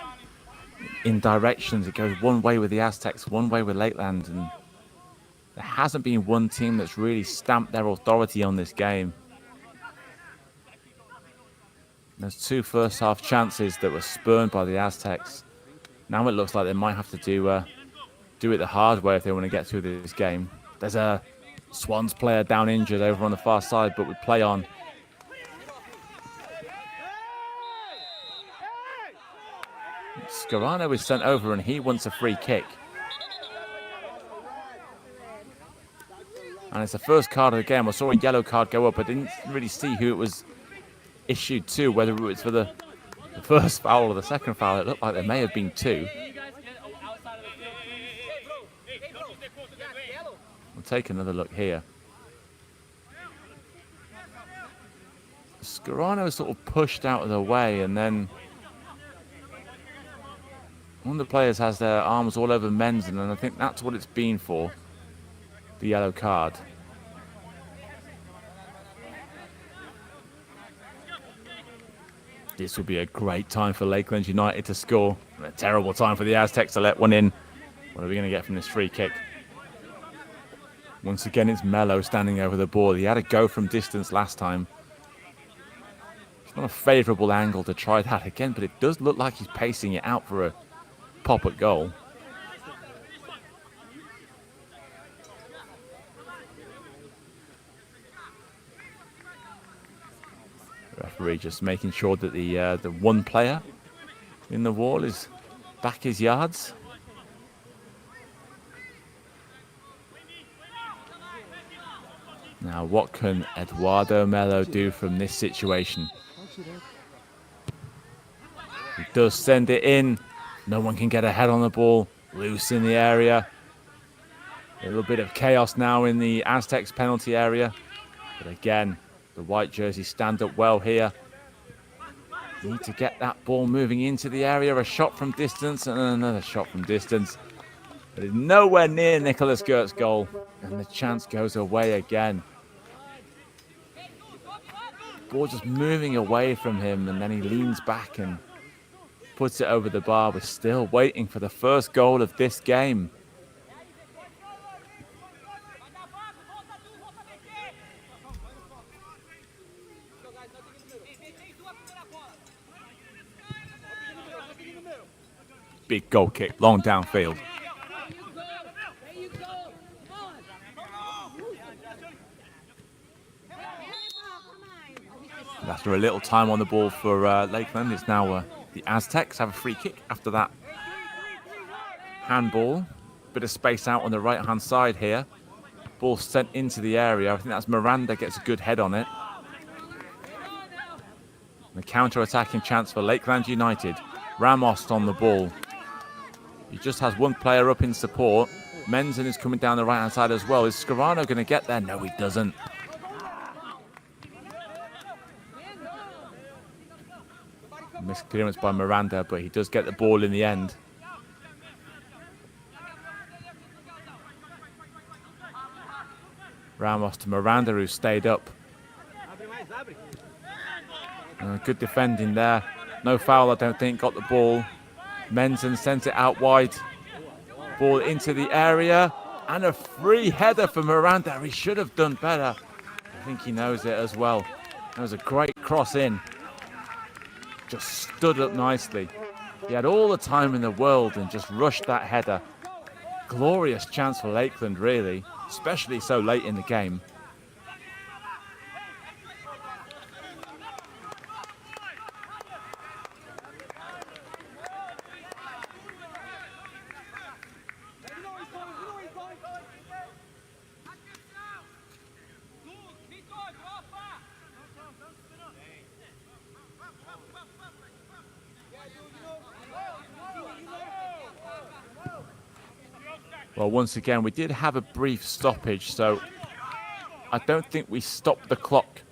Speaker 1: directions. It goes one way with the Aztecs, one way with Lakeland, and there hasn't been one team that's really stamped their authority on this game. There's 2 first half chances that were spurned by the Aztecs. Now it looks like they might have to do it the hard way if they want to get through this game. There's a Swans player down injured over on the far side, but we play on. Scarano is sent over and he wants a free kick. And it's the first card of the game. I saw a yellow card go up. I didn't really see who it was issued to, whether it was for the first foul or the second foul. It looked like there may have been 2. We'll take another look here. Scarano sort of pushed out of the way, and then one of the players has their arms all over Menzen, and I think that's what it's been for, the yellow card. This would be a great time for Lakeland United to score, and a terrible time for the Aztecs to let one in. What are we going to get from this free kick? Once again, it's Melo standing over the ball. He had a go from distance last time. It's not a favourable angle to try that again, but it does look like he's pacing it out for a pop at goal. Referee just making sure that the one player in the wall is back his yards. Now, what can Eduardo Melo do from this situation? He does send it in. No one can get a head on the ball. Loose in the area. A little bit of chaos now in the Aztecs penalty area. But again, the white jerseys stand up well here. Need to get that ball moving into the area. A shot from distance and another shot from distance. But it's nowhere near Nicholas Gert's goal. And the chance goes away again. Ball just moving away from him, and then he leans back and puts it over the bar. We're still waiting for the first goal of this game. Big goal kick, long downfield. After a little time on the ball for Lakeland, it's now the Aztecs have a free kick after that handball. Bit of space out on the right-hand side here. Ball sent into the area. I think that's Miranda gets a good head on it. The counter-attacking chance for Lakeland United. Ramos on the ball. He just has one player up in support. Menzen is coming down the right-hand side as well. Is Scarano going to get there? No, he doesn't. Missed clearance by Miranda, but he does get the ball in the end. Ramos to Miranda, who stayed up. Good defending there. No foul, I don't think. Got the ball. Menzen sent it out wide. Ball into the area. And a free header for Miranda. He should have done better. I think he knows it as well. That was a great cross in. Just stood up nicely. He had all the time in the world and just rushed that header. Glorious chance for Lakeland, really, especially so late in the game. Well, once again, we did have a brief stoppage, so I don't think we stopped the clock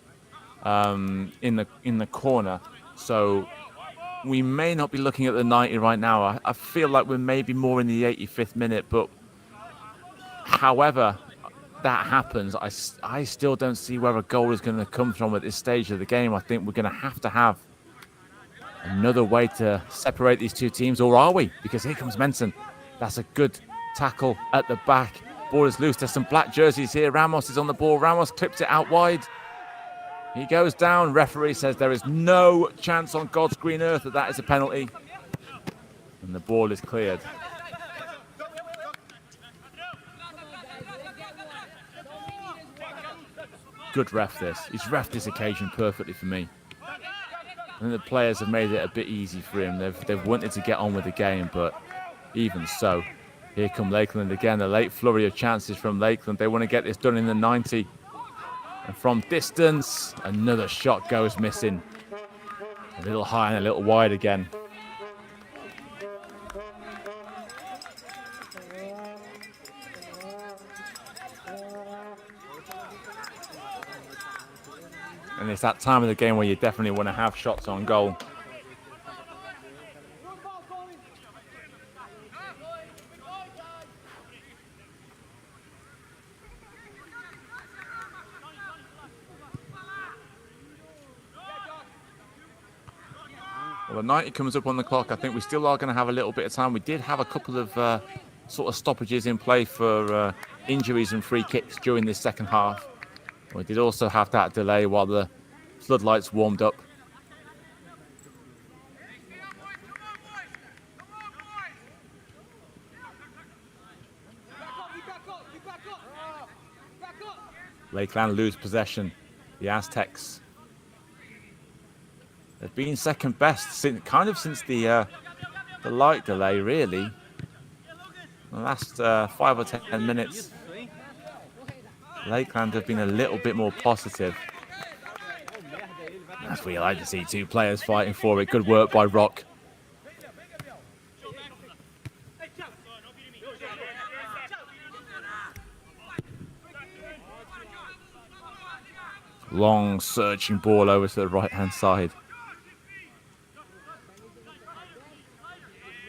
Speaker 1: in the corner. So we may not be looking at the 90 right now. I feel like we're maybe more in the 85th minute, but however that happens, I still don't see where a goal is going to come from at this stage of the game. I think we're going to have another way to separate these two teams, or are we? Because here comes Menzen. That's a good tackle at the back. Ball is loose. There's some black jerseys here. Ramos is on the ball. Ramos clips it out wide. He goes down. Referee says there is no chance on God's green earth that is a penalty. And the ball is cleared. Good ref this. He's reffed this occasion perfectly for me. I think the players have made it a bit easy for him. They've wanted to get on with the game, but even so, here come Lakeland again. A late flurry of chances from Lakeland. They want to get this done in the 90. And from distance, another shot goes missing. A little high and a little wide again. And it's that time of the game where you definitely want to have shots on goal. Well, the 90 comes up on the clock. I think we still are going to have a little bit of time. We did have a couple of sort of stoppages in play for injuries and free kicks during this second half. We did also have that delay while the floodlights warmed up. Lakeland lose possession. The Aztecs. They've been second best since the light delay, really. The last 5 or 10 minutes, Lakeland have been a little bit more positive. That's what you like to see, two players fighting for it. Good work by Rock. Long searching ball over to the right-hand side.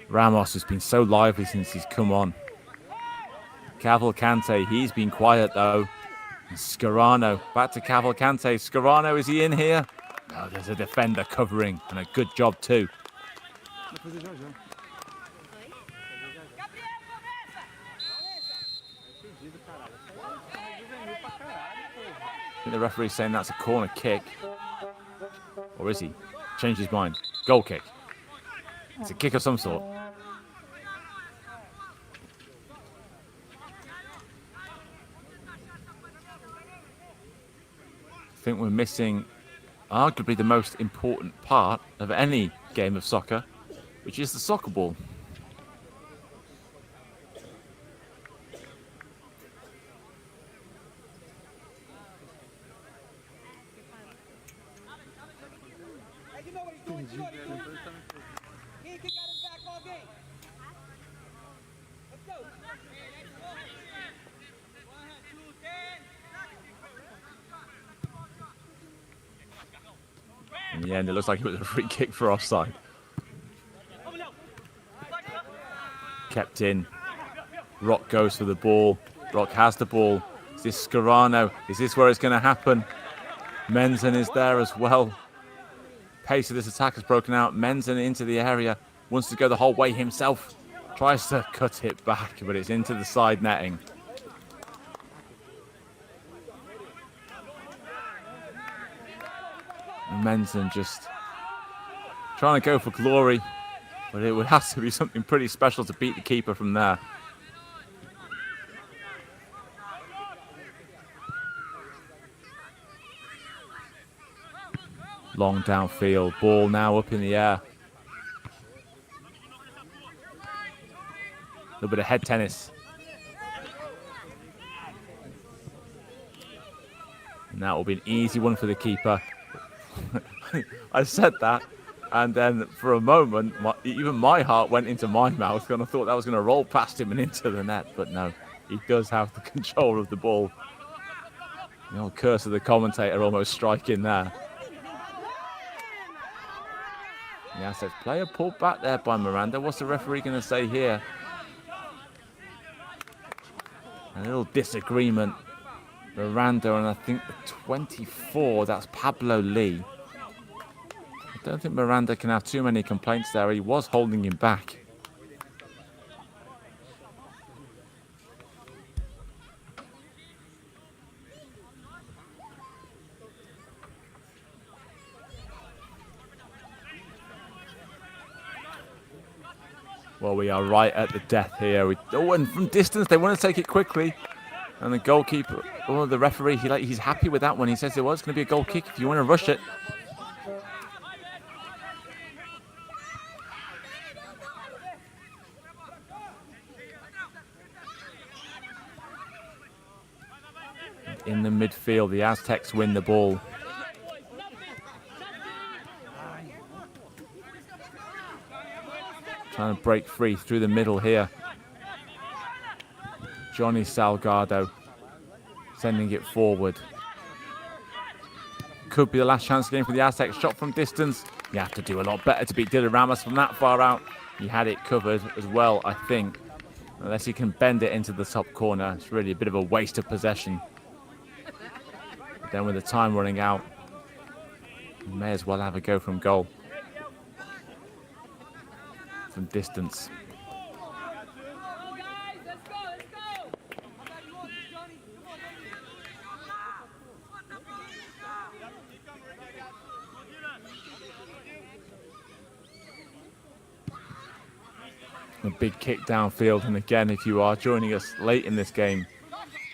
Speaker 1: Ramos has been so lively since he's come on. Cavalcante, he's been quiet though. And Scarano, back to Cavalcante. Scarano, is he in here? Oh, there's a defender covering, and a good job too. I think the referee's saying that's a corner kick. Or is he? Changed his mind. Goal kick. It's a kick of some sort. I think we're missing arguably the most important part of any game of soccer, which is the soccer ball. In the end, it looks like it was a free kick for offside. Kept in. Rock goes for the ball. Rock has the ball. Is this Scarano? Is this where it's going to happen? Menzen is there as well. Pace of this attack has broken out. Menzen into the area. Wants to go the whole way himself. Tries to cut it back, but it's into the side netting. Menzen just trying to go for glory, but it would have to be something pretty special to beat the keeper from there. Long downfield, ball now up in the air. A little bit of head tennis. And that will be an easy one for the keeper. I said that, and then for a moment, even my heart went into my mouth, and I thought that was going to roll past him and into the net, but no, he does have the control of the ball. The old curse of the commentator almost striking there. The Aztecs player pulled back there by Miranda. What's the referee going to say here? A little disagreement. Miranda, and I think the 24, that's Pablo Lee. I don't think Miranda can have too many complaints there. He was holding him back. Well, we are right at the death here. And from distance, they want to take it quickly. And the goalkeeper, or the referee, he's happy with that one. He says, well, it's going to be a goal kick if you want to rush it. In the midfield, the Aztecs win the ball. Trying to break free through the middle here. Johnny Salgado sending it forward. could be the last chance game for the Aztecs. Shot from distance. You have to do a lot better to beat Dylan Ramos from that far out. He had it covered as well, I think. Unless he can bend it into the top corner. It's really a bit of a waste of possession. Then with the time running out, you may as well have a go from goal. From distance. A big kick downfield, and again, if you are joining us late in this game,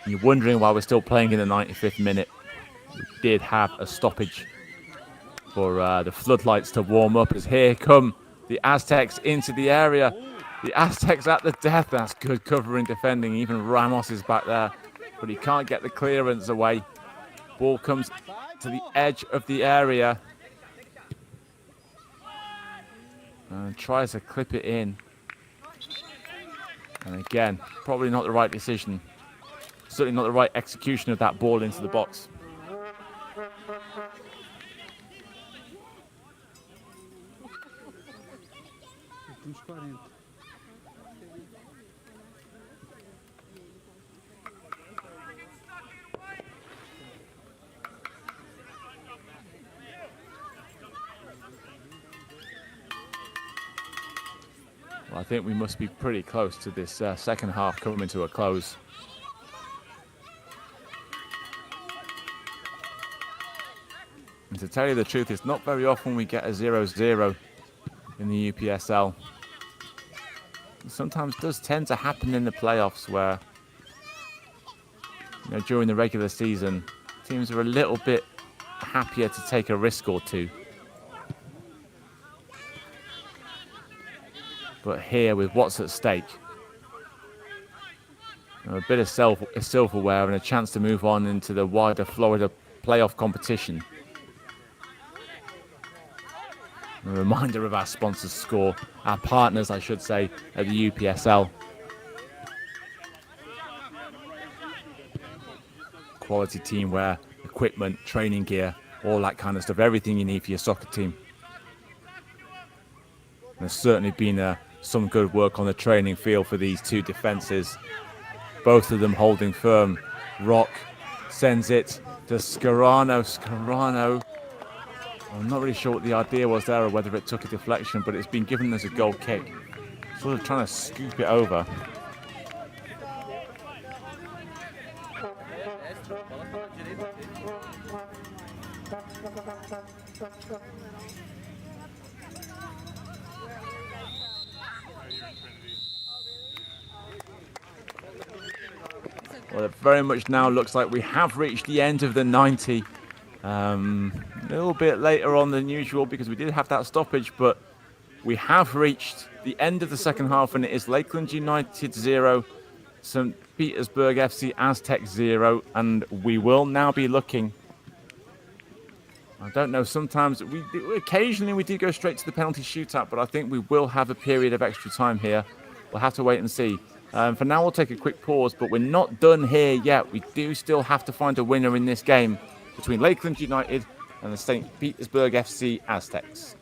Speaker 1: and you're wondering why we're still playing in the 95th minute, we did have a stoppage for the floodlights to warm up, as here come the Aztecs into the area. The Aztecs at the death. That's good covering defending. Even Ramos is back there, but he can't get the clearance away. Ball comes to the edge of the area and tries to clip it in. And again, probably not the right decision. Certainly not the right execution of that ball into the box.
Speaker 2: Últimos 40.
Speaker 1: Well, I think we must be pretty close to this second half coming to a close. And to tell you the truth, it's not very often we get a 0-0 in the UPSL. It sometimes does tend to happen in the playoffs where, you know, during the regular season, teams are a little bit happier to take a risk or two. But here, with what's at stake, a bit of silverware and a chance to move on into the wider Florida playoff competition. A reminder of our sponsors score, our partners, I should say, at the UPSL. Quality teamwear, equipment, training gear, all that kind of stuff, everything you need for your soccer team. And there's certainly been some good work on the training field for these two defences. Both of them holding firm. Rock sends it to Scarano. Scarano, I'm not really sure what the idea was there or whether it took a deflection, but it's been given as a goal kick. Sort of trying to scoop it over. Well, it very much now looks like we have reached the end of the 90. A little bit later on than usual because we did have that stoppage, but we have reached the end of the second half, and it is Lakeland United 0, St. Petersburg FC Aztecs 0, and we will now be looking. I don't know, sometimes occasionally we do go straight to the penalty shootout, but I think we will have a period of extra time here. We'll have to wait and see. For now, we'll take a quick pause, but we're not done here yet. We do still have to find a winner in this game between Lakeland United and the St. Petersburg FC Aztecs.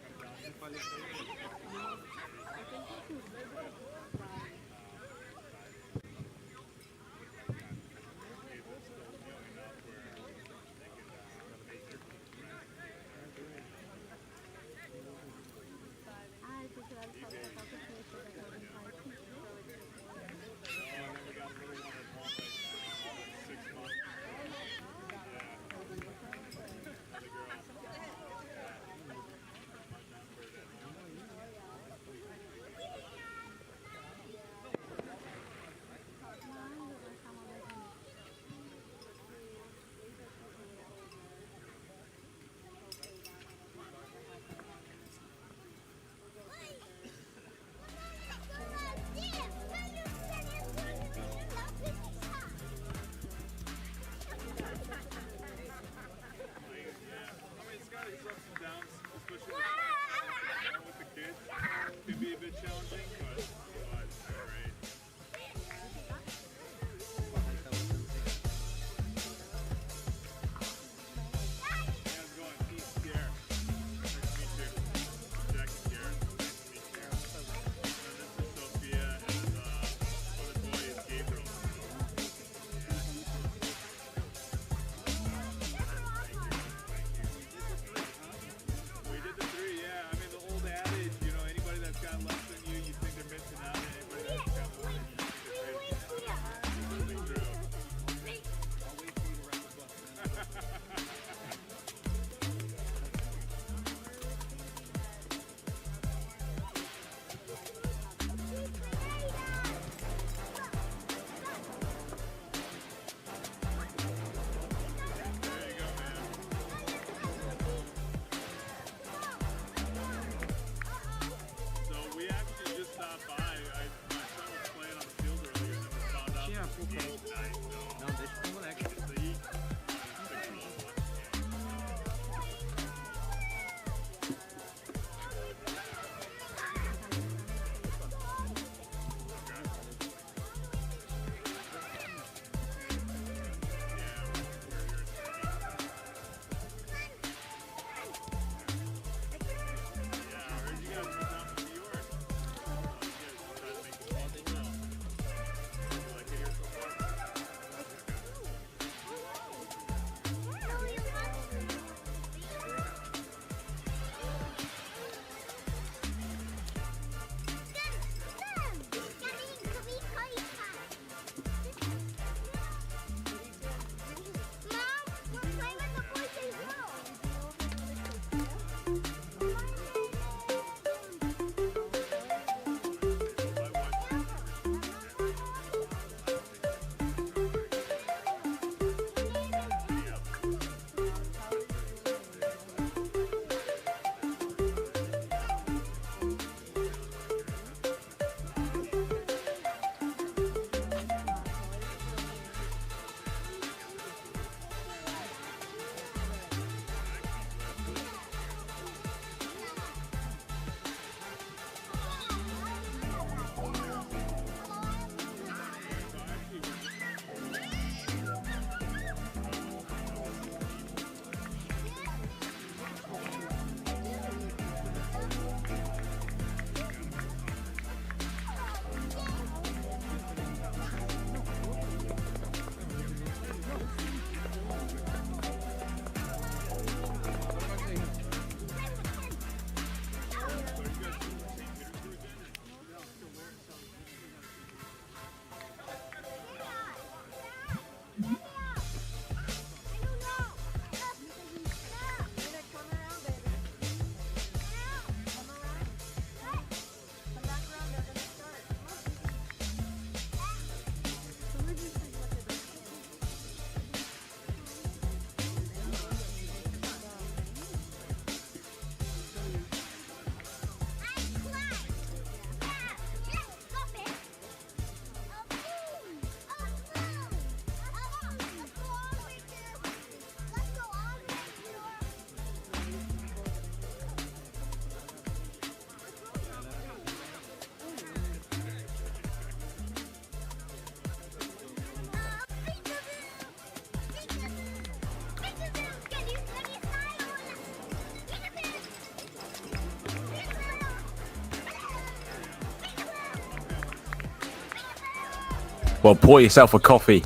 Speaker 1: Well, pour yourself a coffee.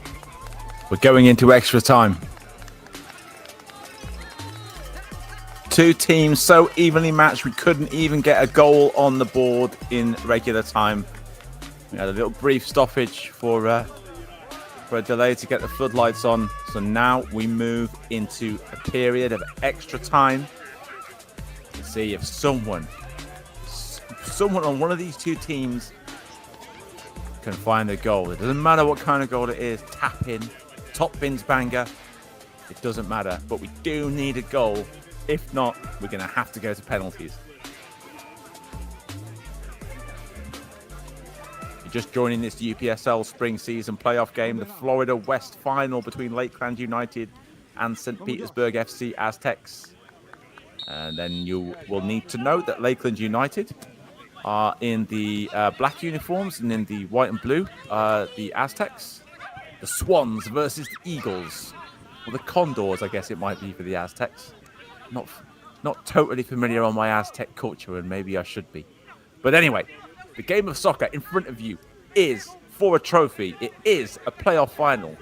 Speaker 1: We're going into extra time. Two teams so evenly matched we couldn't even get a goal on the board in regular time. We had a little brief stoppage for a delay to get the floodlights on. So now we move into a period of extra time to see if someone on one of these two teams can find a goal. It doesn't matter what kind of goal it is, tap in, top bins banger, it doesn't matter. But we do need a goal. If not, we're going to have to go to penalties. You're just joining this UPSL spring season playoff game, the Florida West final between Lakeland United and St. Petersburg FC Aztecs. And then you will need to note that Lakeland United are in the black uniforms, and in the white and blue, the Aztecs. The Swans versus the Eagles. Or the Condors, I guess it might be for the Aztecs. Not totally familiar on my Aztec culture, and maybe I should be. But anyway, the game of soccer in front of you is for a trophy. It is a playoff final.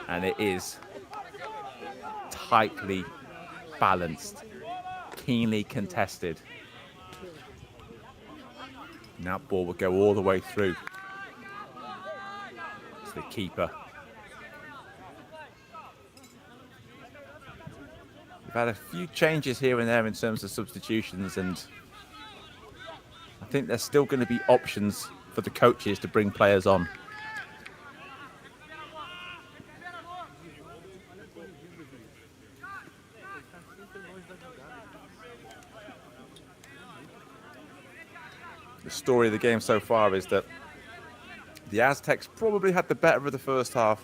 Speaker 1: And it is tightly balanced, keenly contested. And that ball will go all the way through to the keeper. We've had a few changes here and there in terms of substitutions, and I think there's still going to be options for the coaches to bring players on. The story of the game so far is that the Aztecs probably had the better of the first half.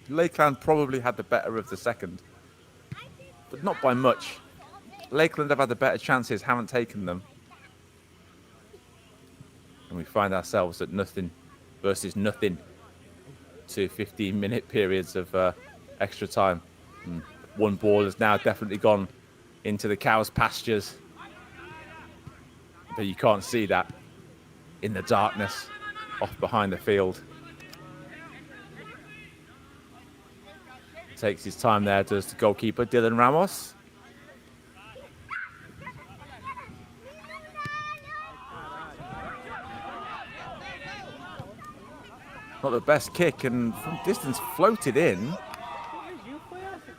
Speaker 1: Lakeland probably had the better of the second, but not by much. Lakeland have had the better chances, haven't taken them. And we find ourselves at nothing versus nothing to 15-minute periods of extra time. And one ball has now definitely gone into the cows' pastures. But you can't see that in the darkness off behind the field. Takes his time there, does the goalkeeper, Dylan Ramos. Not the best kick, and from distance floated in.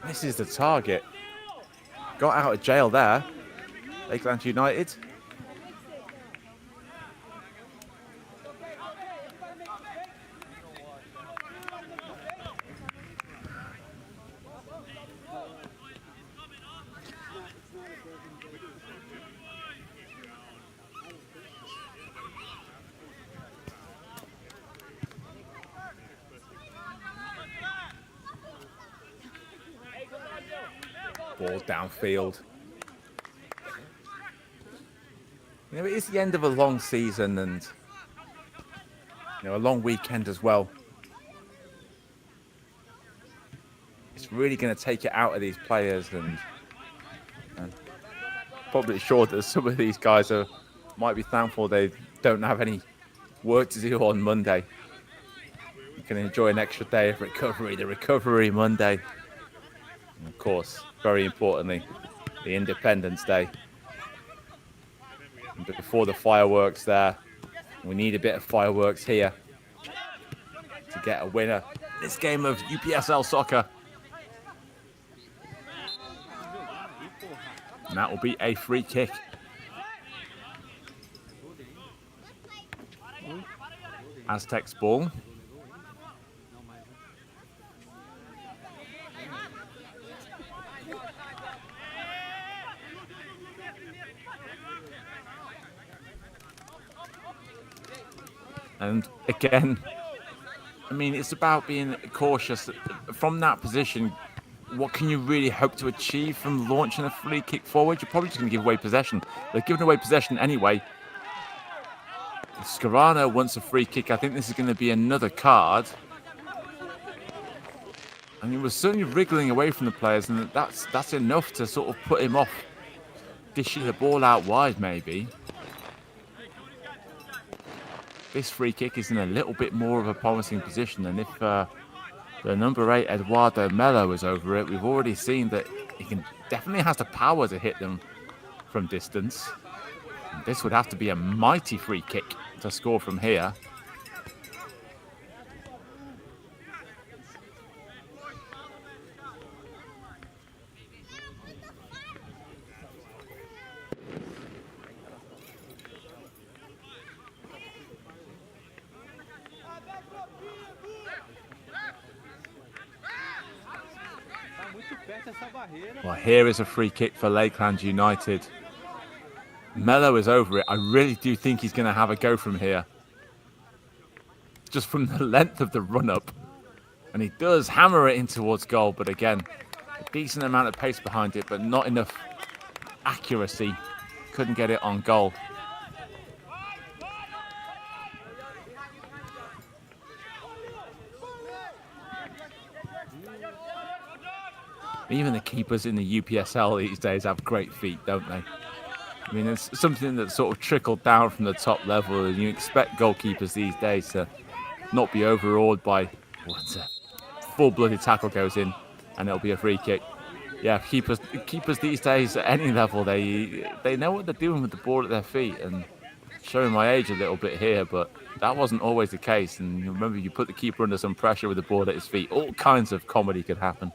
Speaker 1: This is the target. Got out of jail there. Lakeland United. Ball downfield. You know, it is the end of a long season and, you know, a long weekend as well. It's really going to take it out of these players, and probably sure that some of these guys might be thankful they don't have any work to do on Monday. You can enjoy an extra day of recovery, the Recovery Monday. And of course, very importantly, the Independence Day. And before the fireworks there, we need a bit of fireworks here to get a winner. This game of UPSL soccer. And that will be a free kick. Aztecs ball. And again, I mean, it's about being cautious. From that position, what can you really hope to achieve from launching a free kick forward? You're probably just going to give away possession. They're giving away possession anyway. Scarano wants a free kick. I think this is going to be another card. And he was certainly wriggling away from the players, and that's enough to sort of put him off dishing the ball out wide, maybe. this free kick is in a little bit more of a promising position. And if the number 8, Eduardo Melo, is over it, we've already seen that he definitely has the power to hit them from distance. And this would have to be a mighty free kick to score from here. Well, here is a free kick for Lakeland United. Melo is over it. I really do think he's going to have a go from here. Just from the length of the run-up. And he does hammer it in towards goal, but again, a decent amount of pace behind it, but not enough accuracy. Couldn't get it on goal. Even the keepers in the UPSL these days have great feet, don't they? I mean, it's something that's sort of trickled down from the top level, and you expect goalkeepers these days to not be overawed by what a full-blooded tackle goes in, and it'll be a free kick. Yeah, keepers these days at any level, they know what they're doing with the ball at their feet, and showing my age a little bit here, but that wasn't always the case. And remember, you put the keeper under some pressure with the ball at his feet, all kinds of comedy could happen.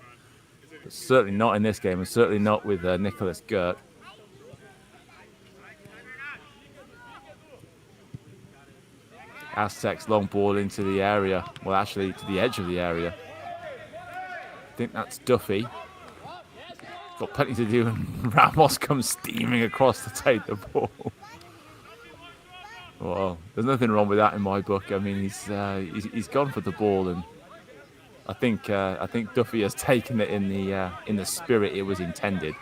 Speaker 1: But certainly not in this game, and certainly not with Nicholas Gert. Aztecs long ball into the area. Well, actually, to the edge of the area. I think that's Duffy. Got plenty to do, and Ramos comes steaming across to take the ball. Well, there's nothing wrong with that in my book. I mean, he's gone for the ball, and I think Duffy has taken it in the spirit it was intended.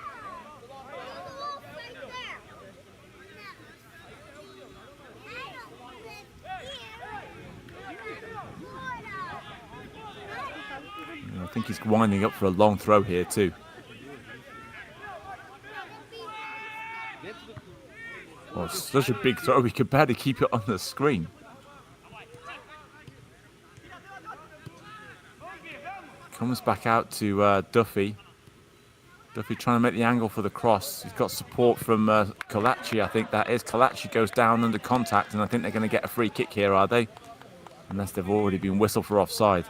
Speaker 1: I think he's winding up for a long throw here too. Oh, such a big throw, he could barely keep it on the screen. Comes back out to Duffy. Duffy trying to make the angle for the cross. He's got support from Kalachi, I think that is. Kalachi goes down under contact, and I think they're going to get a free kick here, are they? Unless they've already been whistled for offside.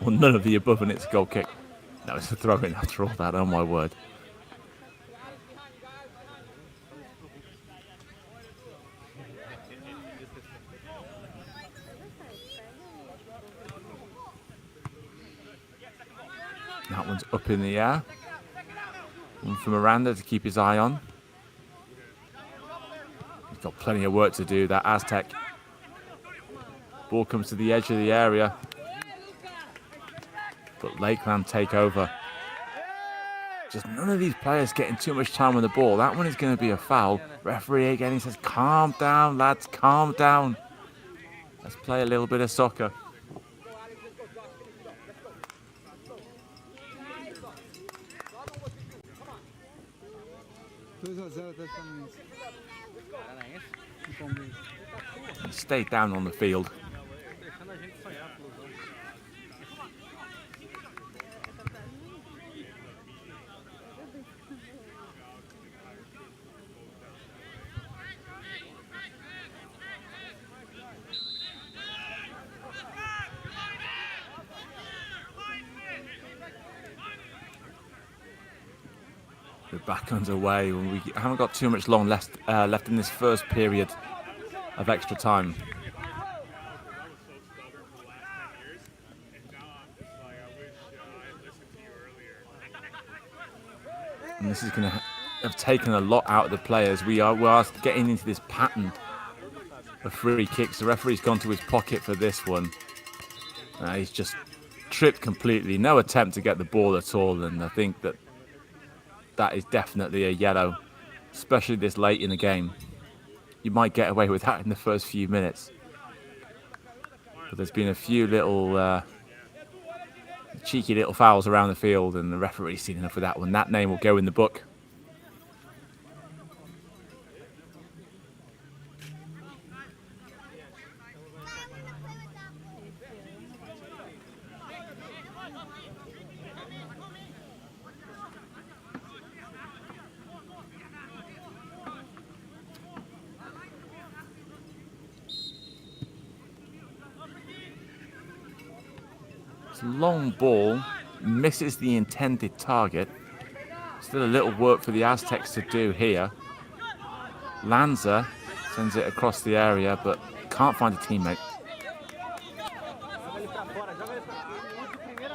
Speaker 1: Well, none of the above, and it's a goal kick. No, it's a throw-in after all that, oh my word. That one's up in the air. One for Miranda to keep his eye on. He's got plenty of work to do, that Aztec. Ball comes to the edge of the area. But Lakeland take over. Just none of these players getting too much time on the ball. That one is going to be a foul. Referee again, he says, calm down, lads, calm down. Let's play a little bit of soccer. And stay down on the field. We're back underway. We haven't got too much long left in this first period of extra time. And this is going to have taken a lot out of the players. We are getting into this pattern of free kicks. The referee's gone to his pocket for this one. He's just tripped completely. No attempt to get the ball at all. And I think that is definitely a yellow, especially this late in the game. You might get away with that in the first few minutes. But there's been a few little cheeky little fouls around the field, and the referee's seen enough of that one. That name will go in the book. long ball misses the intended target. Still a little work for the Aztecs to do here. Lanza sends it across the area, but can't find a teammate.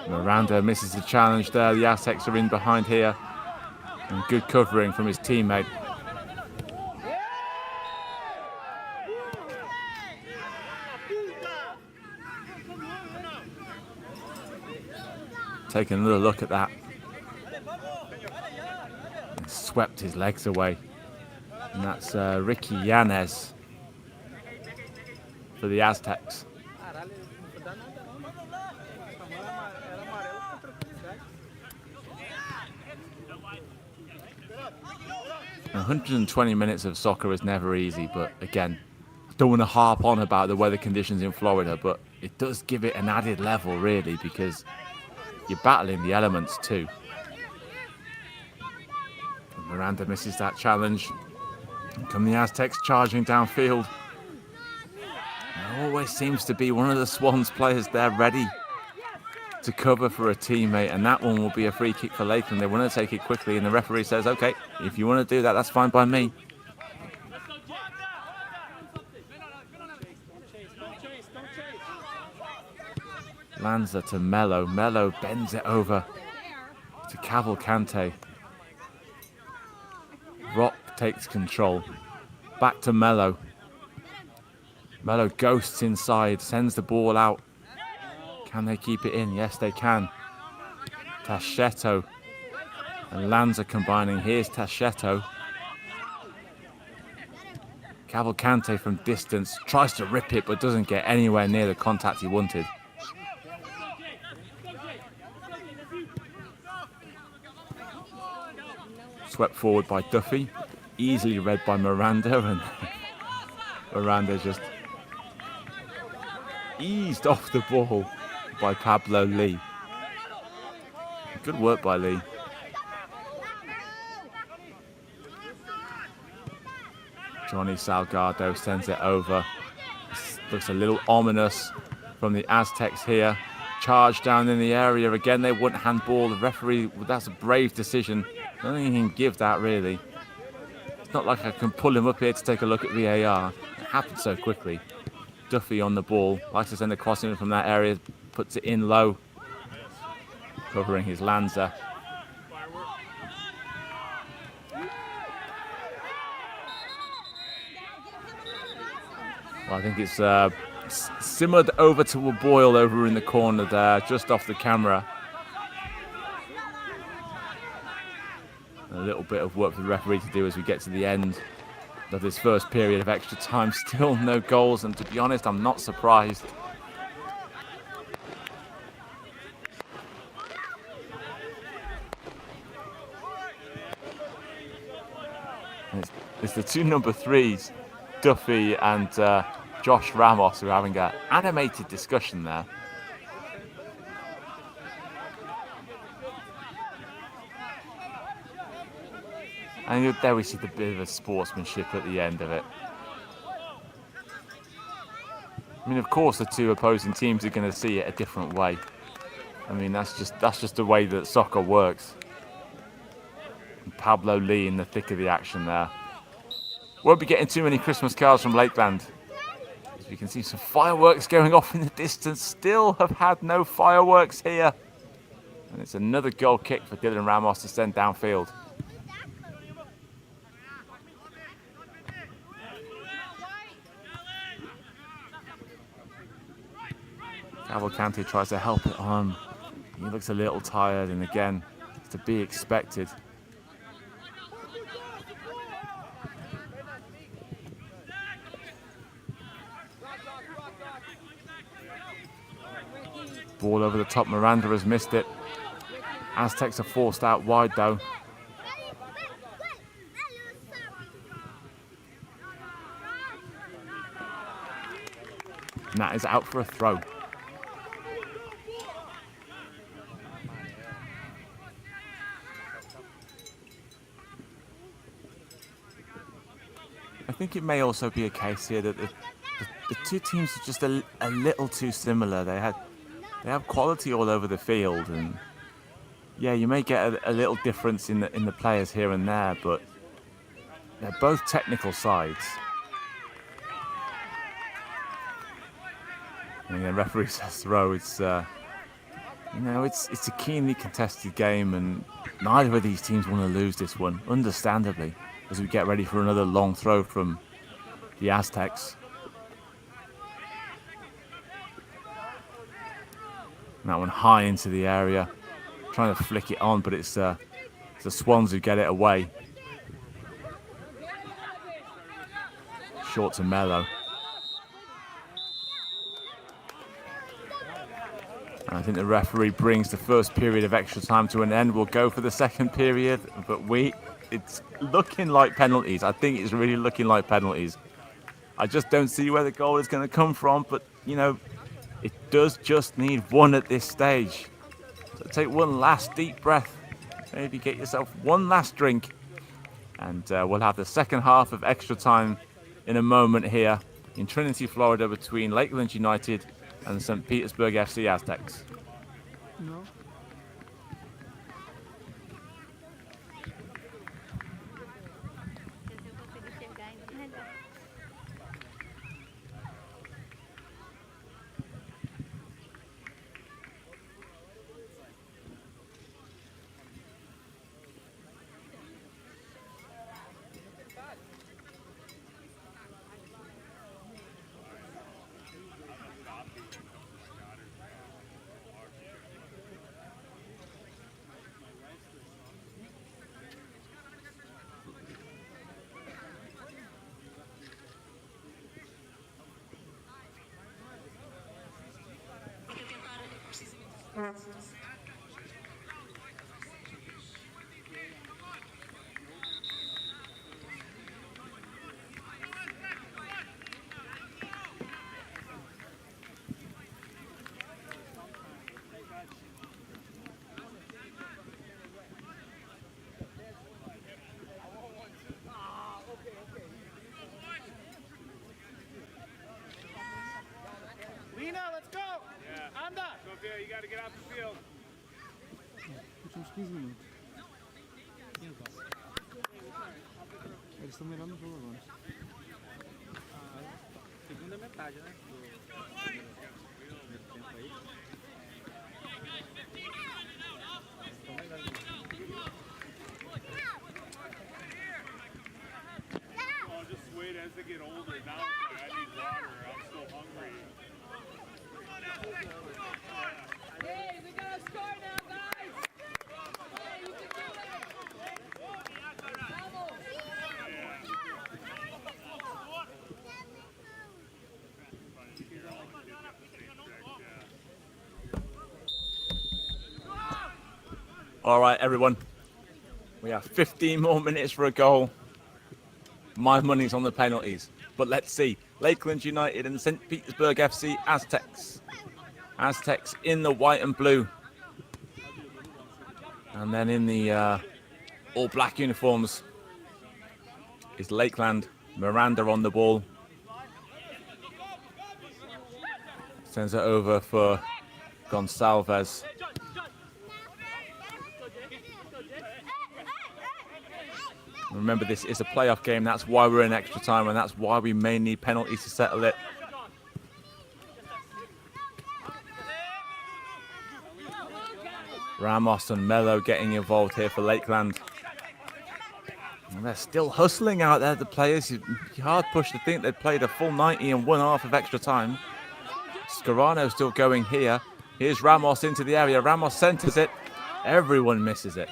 Speaker 1: Miranda misses the challenge there. The Aztecs are in behind here. And good covering from his teammate. Taking another look at that. And swept his legs away. And that's Ricky Yanez for the Aztecs. 120 minutes of soccer is never easy, but again, I don't want to harp on about the weather conditions in Florida, but it does give it an added level, really, because you're battling the elements too. And Miranda misses that challenge. And come the Aztecs charging downfield. There always seems to be one of the Swans players there ready to cover for a teammate, and that one will be a free kick for Lakeland. They want to take it quickly, and the referee says, okay, if you want to do that, that's fine by me. Lanza to Mello. Mello bends it over to Cavalcante. Rock takes control. Back to Mello. Mello ghosts inside, sends the ball out. Can they keep it in? Yes, they can. Tacheto and Lanza combining. Here's Tacheto. Cavalcante from distance tries to rip it, but doesn't get anywhere near the contact he wanted. Swept forward by Duffy. Easily read by Miranda, and Miranda just eased off the ball by Pablo Lee. Good work by Lee. Johnny Salgado sends it over. This looks a little ominous from the Aztecs here. Charge down in the area. Again, they wouldn't handball. The referee, that's a brave decision. I don't think he can give that, really. It's not like I can pull him up here to take a look at VAR. It happened so quickly. Duffy on the ball. Likes to send a cross in from that area. Puts it in low. Covering his Lanza. Well, I think it's simmered over to a boil over in the corner there, just off the camera. A little bit of work for the referee to do as we get to the end of this first period of extra time. Still no goals, and to be honest, I'm not surprised. And it's the two number threes, Duffy and Josh Ramos, who are having an animated discussion there. And there we see the bit of a sportsmanship at the end of it. I mean, of course, the two opposing teams are going to see it a different way. I mean, that's just the way that soccer works. And Pablo Lee in the thick of the action there. Won't be getting too many Christmas cards from Lakeland. As you can see, some fireworks going off in the distance. Still have had no fireworks here. And it's another goal kick for Dylan Ramos to send downfield. Cavalcante tries to help it on. He looks a little tired, and again, it's to be expected. Ball over the top, Miranda has missed it. Aztecs are forced out wide though. And that is out for a throw. I think it may also be a case here that the two teams are just a little too similar. They they have quality all over the field, and yeah, you may get a little difference in the players here and there, but they're both technical sides. And the referee says throw. It's you know, it's a keenly contested game, and neither of these teams want to lose this one, understandably, as we get ready for another long throw from the Aztecs. And that one high into the area, trying to flick it on, but it's the Swans who get it away. Short to Mello. And I think the referee brings the first period of extra time to an end. We'll go for the second period, but it's looking like penalties. I think it's really looking like penalties. I just don't see where the goal is going to come from, but, you know, it does just need one at this stage. So take one last deep breath. Maybe get yourself one last drink. And we'll have the second half of extra time in a moment here in Trinity, Florida, between Lakeland United and St. Petersburg FC Aztecs.
Speaker 2: No.
Speaker 5: Let's go! Yeah. Anda! Sophia, you got to get out the field.
Speaker 2: Últimos 15 minutos. Eles estão melhor no jogo agora.
Speaker 5: Segunda metade, né? Do primeiro tempo aí. Oh, just wait as they get older. Now it's like, I need water. I'm so hungry.
Speaker 6: Hey, we gotta score now, guys! Hey, you can do it! Vamos!
Speaker 1: All right, everyone. We have 15 more minutes for a goal. My money's on the penalties. But let's see. Lakeland United and St. Petersburg FC Aztecs. Aztecs in the white and blue. And then in the all black uniforms is Lakeland. Miranda on the ball. Sends it over for Gonsalves. Remember, this is a playoff game. That's why we're in extra time, and that's why we may need penalties to settle it. Ramos and Mello getting involved here for Lakeland. And they're still hustling out there, the players. You're hard pushed to think they'd played a full 90 and 1/2 of extra time. Scarano still going here. Here's Ramos into the area. Ramos centers it. Everyone misses it.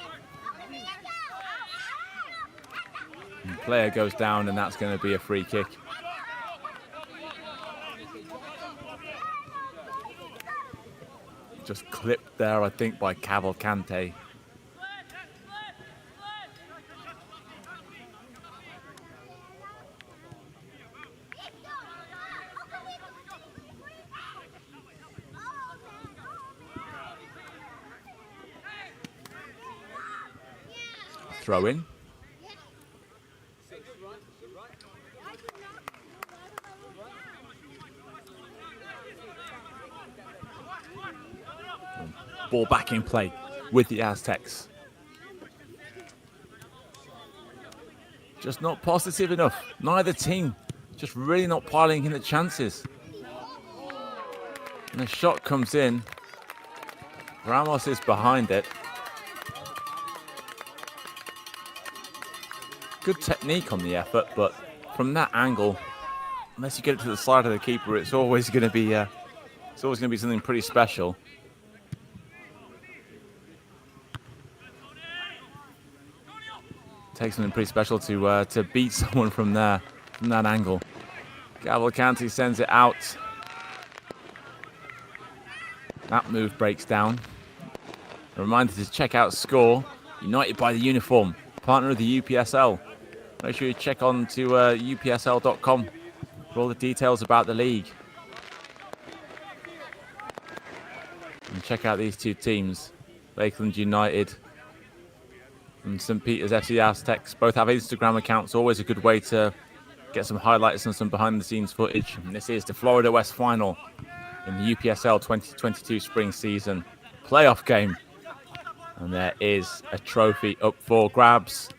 Speaker 1: And player goes down, and that's going to be a free kick. Just clipped there, I think, by Cavalcante. Throw in. ball back in play with the Aztecs. Just not positive enough. Neither team just really not piling in the chances. And the shot comes in. Ramos is behind it. Good technique on the effort, but from that angle, unless you get it to the side of the keeper, it's always going to be something pretty special. Takes something pretty special to beat someone from there, from that angle. Cavalcanti sends it out. That move breaks down. A reminder to check out Score, United by the Uniform, partner of the UPSL. Make sure you check on to upsl.com for all the details about the league. And check out these two teams, Lakeland United and St. Peter's FC Aztecs. Both have Instagram accounts, always a good way to get some highlights and some behind the scenes footage. And this is the Florida West final in the UPSL 2022 spring season playoff game. And there is a trophy up for grabs.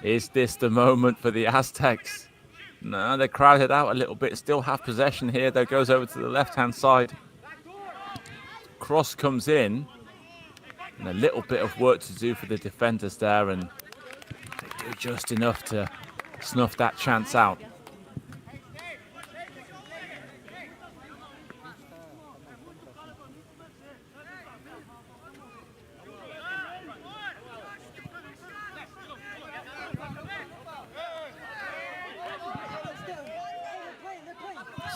Speaker 1: Is this the moment for the Aztecs? No, they're crowded out a little bit. Still have possession here, though. Goes over to the left-hand side. Cross comes in. And a little bit of work to do for the defenders there. And they do just enough to snuff that chance out.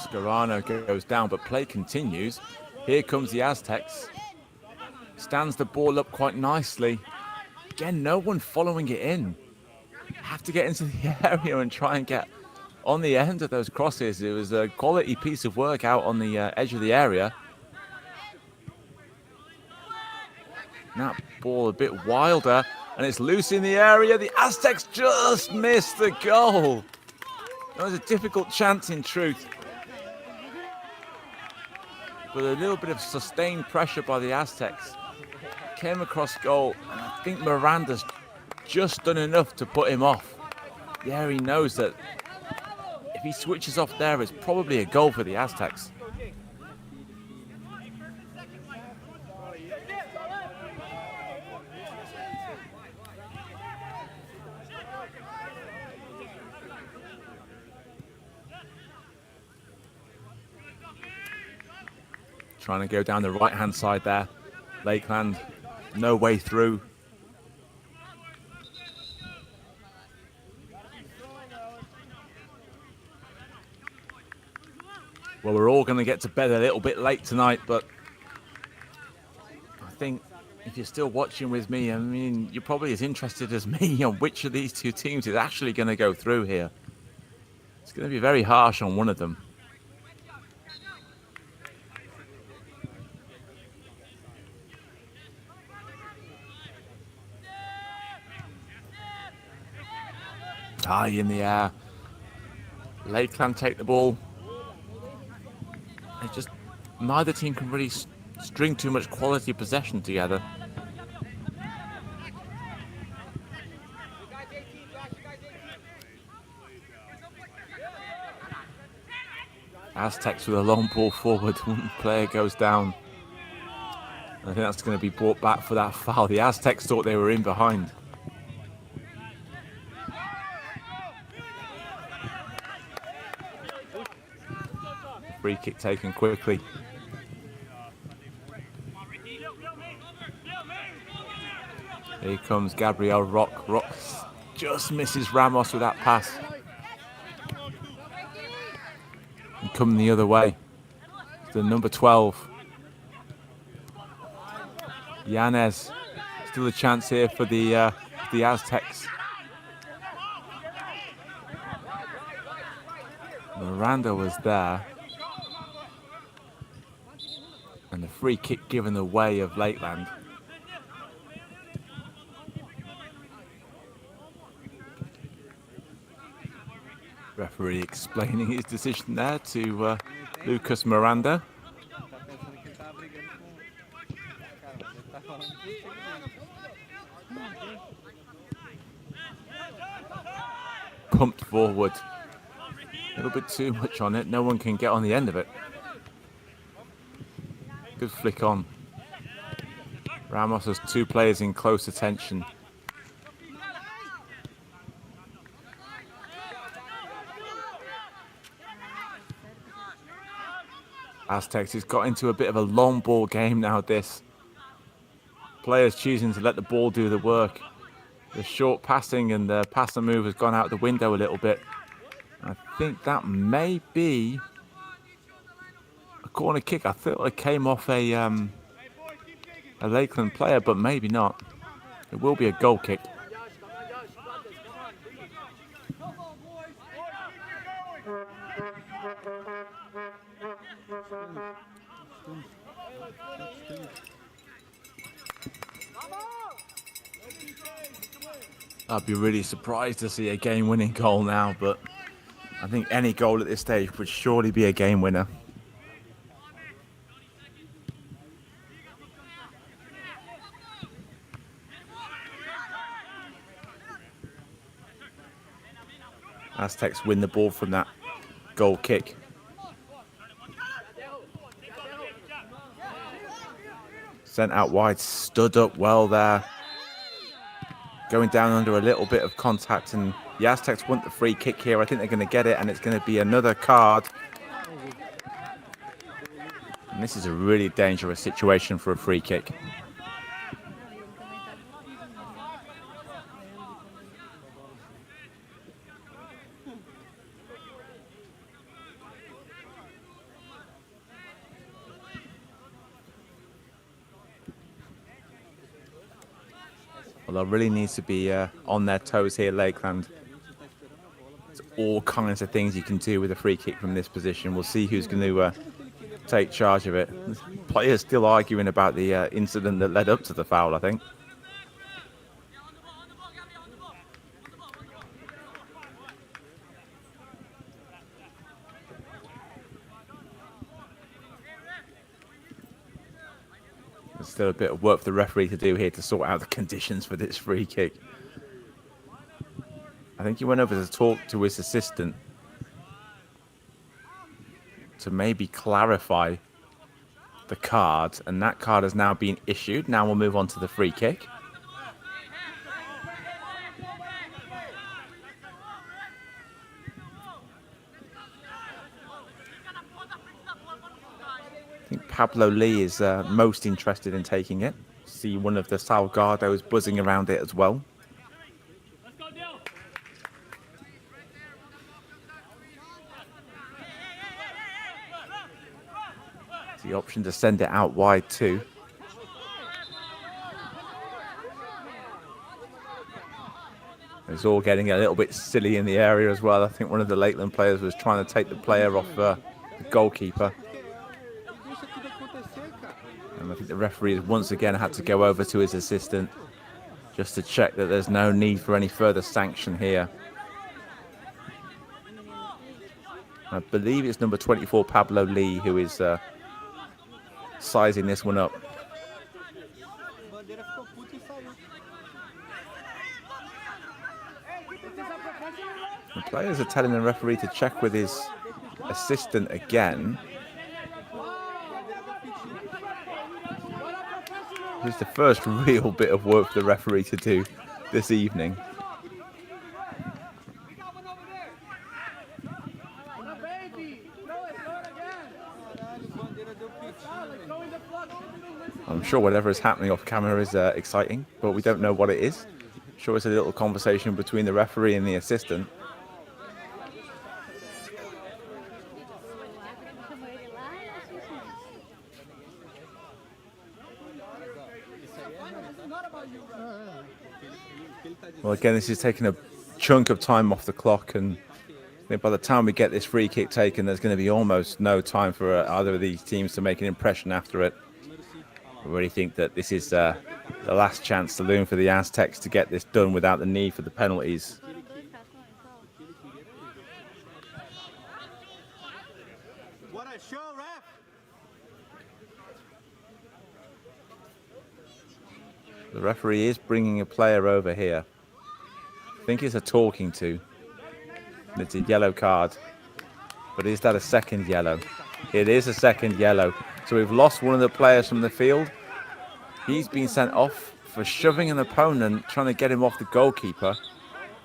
Speaker 1: Scarano goes down, but play continues. Here comes the Aztecs. Stands the ball up quite nicely. Again, no one following it in. Have to get into the area and try and get on the end of those crosses. It was a quality piece of work out on the edge of the area. That ball a bit wilder, and it's loose in the area. The Aztecs just missed the goal. That was a difficult chance in truth. With a little bit of sustained pressure by the Aztecs. Came across goal, and I think Miranda's just done enough to put him off. Yeah, he knows that if he switches off there, it's probably a goal for the Aztecs. Trying to go down the right-hand side there. Lakeland, no way through. Well, we're all going to get to bed a little bit late tonight, but I think if you're still watching with me, I mean, you're probably as interested as me on which of these two teams is actually going to go through here. It's going to be very harsh on one of them. High in the air. Lakeland take the ball. It just, neither team can really string too much quality possession together. Aztecs with a long ball forward. One player goes down. I think that's going to be brought back for that foul. The Aztecs thought they were in behind. Free kick taken quickly. Here comes Gabriel Rock. Rock just misses Ramos with that pass. And coming the other way. The number 12. Yanez. Still a chance here for the Aztecs. Miranda was there. And the free kick given the way of Lakeland. Referee explaining his decision there to Lucas Miranda. Pumped forward. A little bit too much on it. No one can get on the end of it. Good flick on. Ramos has two players in close attention. Aztecs has got into a bit of a long ball game now, this. Players choosing to let the ball do the work. The short passing and the passer move has gone out the window a little bit. I think that may be a corner kick. I thought it came off a Lakeland player, but maybe not. It will be a goal kick. I'd be really surprised to see a game-winning goal now, but I think any goal at this stage would surely be a game winner. Aztecs win the ball from that goal kick. Sent out wide, stood up well there. Going down under a little bit of contact, and the Aztecs want the free kick here. I think they're going to get it, and it's going to be another card. And this is a really dangerous situation for a free kick. Well, really needs to be on their toes here, Lakeland. There's all kinds of things you can do with a free kick from this position. We'll see who's going to take charge of it. The players still arguing about the incident that led up to the foul, I think. There's still a bit of work for the referee to do here to sort out the conditions for this free kick. I think he went over to talk to his assistant to maybe clarify the card, and that card has now been issued. Now we'll move on to the free kick. I think Pablo Lee is most interested in taking it. See one of the Salgados buzzing around it as well. The option to send it out wide too. It's all getting a little bit silly in the area as well. I think one of the Lakeland players was trying to take the player off the goalkeeper. And I think the referee has once again had to go over to his assistant just to check that there's no need for any further sanction here. I believe it's number 24, Pablo Lee, who is sizing this one up. The players are telling the referee to check with his assistant again. This is the first real bit of work for the referee to do this evening. I'm sure whatever is happening off camera is exciting, but we don't know what it is. I'm sure it's a little conversation between the referee and the assistant. Well, again, this is taking a chunk of time off the clock, and I think by the time we get this free kick taken, there's going to be almost no time for either of these teams to make an impression after it. I really think that this is the last chance saloon for the Aztecs to get this done without the need for the penalties.
Speaker 3: What a show, ref!
Speaker 1: The referee is bringing a player over here. I think it's a talking to. And it's a yellow card. But is that a second yellow? It is a second yellow. So we've lost one of the players from the field. He's been sent off for shoving an opponent, trying to get him off the goalkeeper.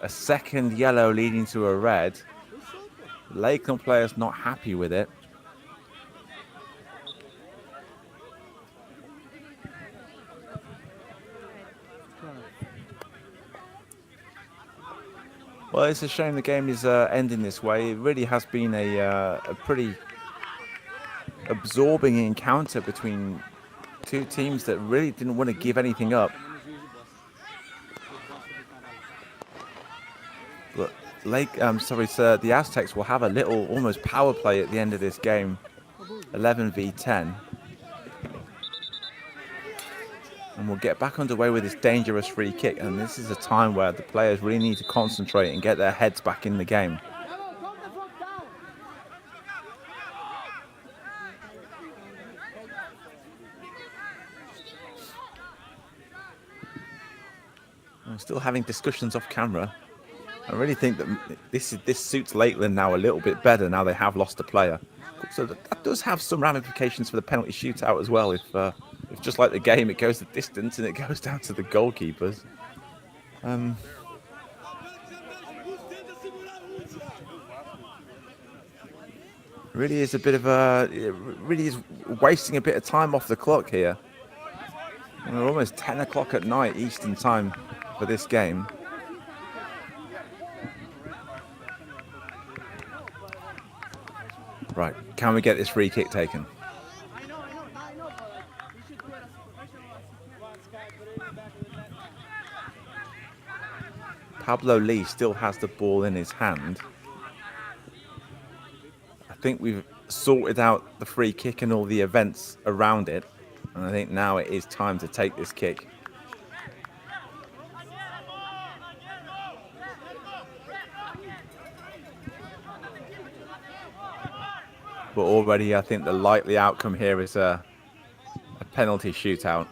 Speaker 1: A second yellow leading to a red. Lakeland players not happy with it. Well, it's a shame the game is ending this way. It really has been a pretty absorbing encounter between two teams that really didn't want to give anything up. But the Aztecs will have a little almost power play at the end of this game, 11 v 10. And we'll get back underway with this dangerous free kick. And this is a time where the players really need to concentrate and get their heads back in the game. I'm still having discussions off camera. I really think that this suits Lakeland now a little bit better now they have lost a player. So that does have some ramifications for the penalty shootout as well. If just like the game, it goes the distance and it goes down to the goalkeepers. Really is a bit of it really is wasting a bit of time off the clock here. We're almost 10 o'clock at night Eastern time for this game. Right, can we get this free kick taken? Pablo Lee still has the ball in his hand. I think we've sorted out the free kick and all the events around it. And I think now it is time to take this kick. But already I think the likely outcome here is a penalty shootout.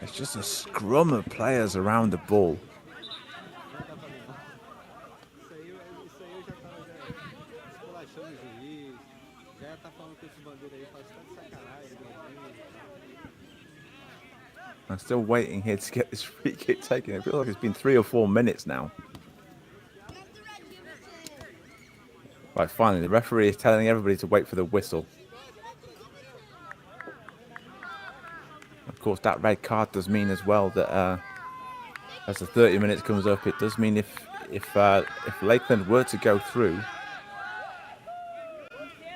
Speaker 1: It's just a scrum of players around the ball. I'm still waiting here to get this free kick taken. It feels like it's been 3 or 4 minutes now. Right, finally, the referee is telling everybody to wait for the whistle. Of course, that red card does mean as well that as the 30 minutes comes up, it does mean if Lakeland were to go through,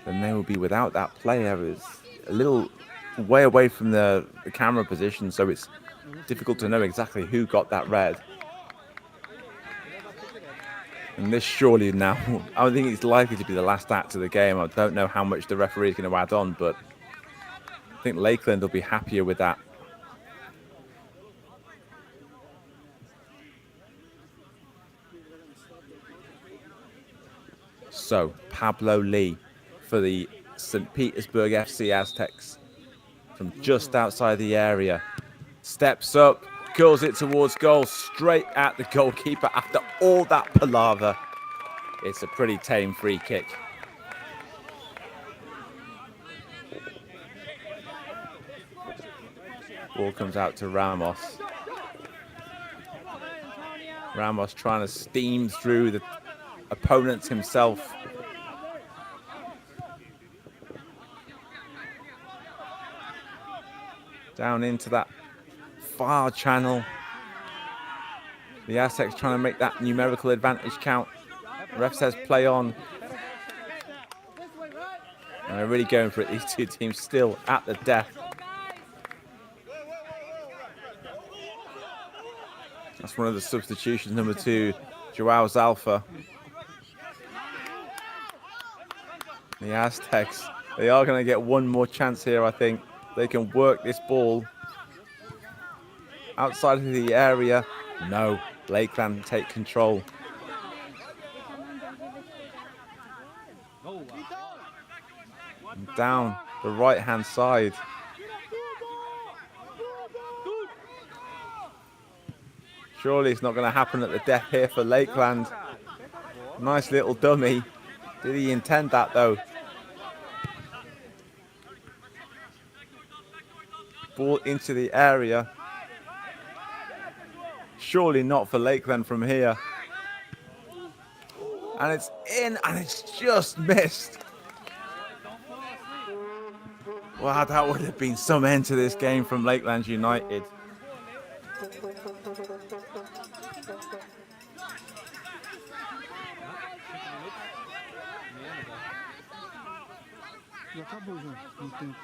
Speaker 1: then they will be without that player. It's a little way away from the camera position, so it's difficult to know exactly who got that red. And this surely now, I think it's likely to be the last act of the game. I don't know how much the referee is going to add on, but I think Lakeland will be happier with that. So, Pablo Lee for the St. Petersburg FC Aztecs from just outside the area. Steps up, curls it towards goal, straight at the goalkeeper after all that palaver. It's a pretty tame free kick. Ball comes out to Ramos. Ramos trying to steam through the opponents himself. Down into that far channel. The Aztecs trying to make that numerical advantage count. The ref says play on. And they're really going for it. These two teams still at the death. That's one of the substitutions, number 2, Joao Zalfa. The Aztecs, they are going to get one more chance here, I think. They can work this ball outside of the area. No, Lakeland take control. And down the right-hand side. Surely it's not going to happen at the death here for Lakeland. Nice little dummy. Did he intend that though? Ball into the area. Surely not for Lakeland from here. And it's in and it's just missed. Wow, that would have been some end to this game from Lakeland United.
Speaker 2: Já acabou já, no tempo.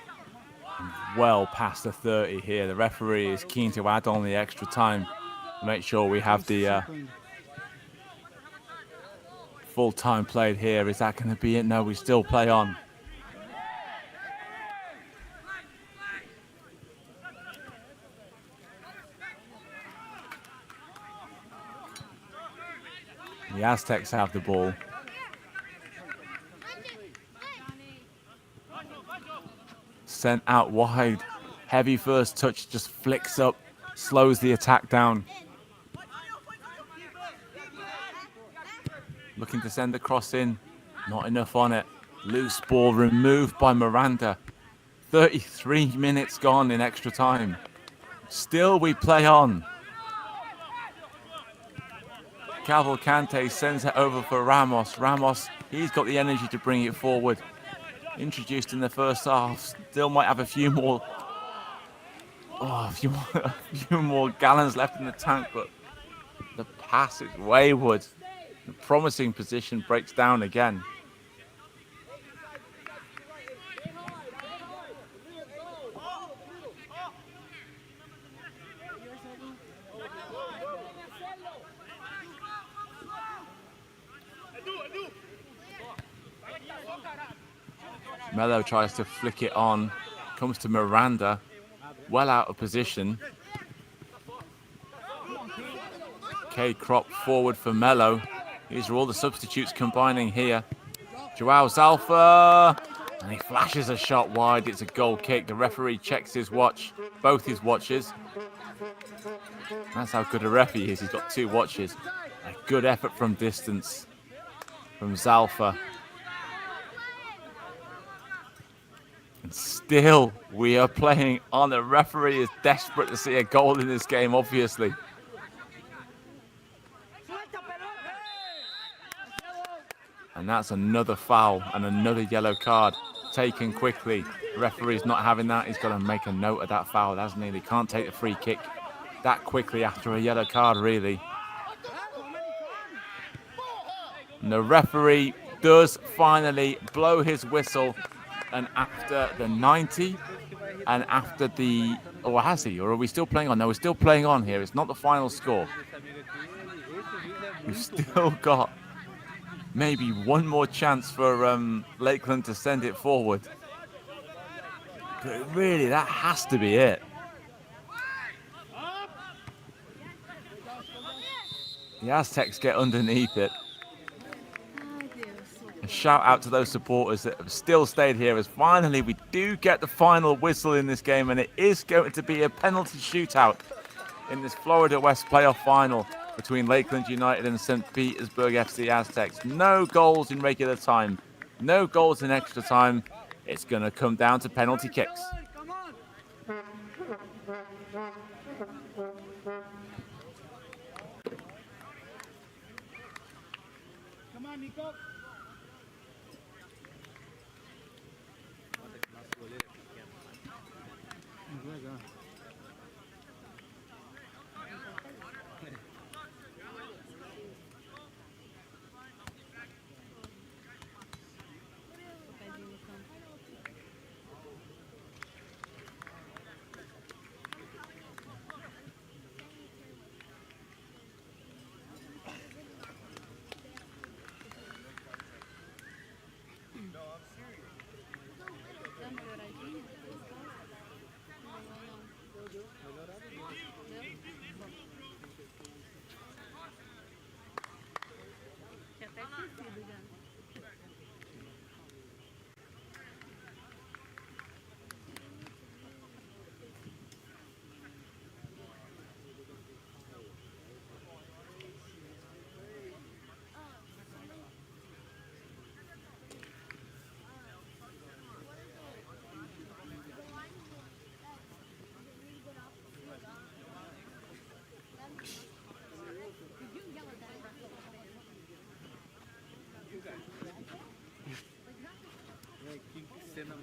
Speaker 1: Well past the 30 here. The referee is keen to add on the extra time. Make sure we have the full time played here. Is that going to be it? No, we still play on. The Aztecs have the ball. Sent out wide. Heavy first touch, just flicks up, slows the attack down. Looking to send the cross in. Not enough on it. Loose ball removed by Miranda. 33 minutes gone in extra time. Still we play on. Cavalcante sends it over for Ramos. Ramos, he's got the energy to bring it forward. Introduced in the first half. Still might have a few more gallons left in the tank, but the pass is wayward. The promising position breaks down again. Melo tries to flick it on, comes to Miranda, well out of position. K-Crop forward for Melo. These are all the substitutes combining here. Joao Zalfa, and he flashes a shot wide. It's a goal kick. The referee checks his watch, both his watches. That's how good a ref he is. He's got two watches. A good effort from distance from Zalfa. And still, we are playing on. The referee is desperate to see a goal in this game, obviously. And that's another foul and another yellow card taken quickly. The referee's not having that. He's got to make a note of that foul, hasn't he? He can't take the free kick that quickly after a yellow card, really. And the referee does finally blow his whistle. And after the 90, and after the, or has he? Or are we still playing on? No, we're still playing on here. It's not the final score. We've still got maybe one more chance for Lakeland to send it forward. But really, that has to be it. The Aztecs get underneath it. A shout out to those supporters that have still stayed here, as finally we do get the final whistle in this game, and it is going to be a penalty shootout in this Florida West playoff final between Lakeland United and St. Petersburg FC Aztecs. No goals in regular time, no goals in extra time. It's going to come down to penalty kicks.
Speaker 2: Come on, Nico. Legal.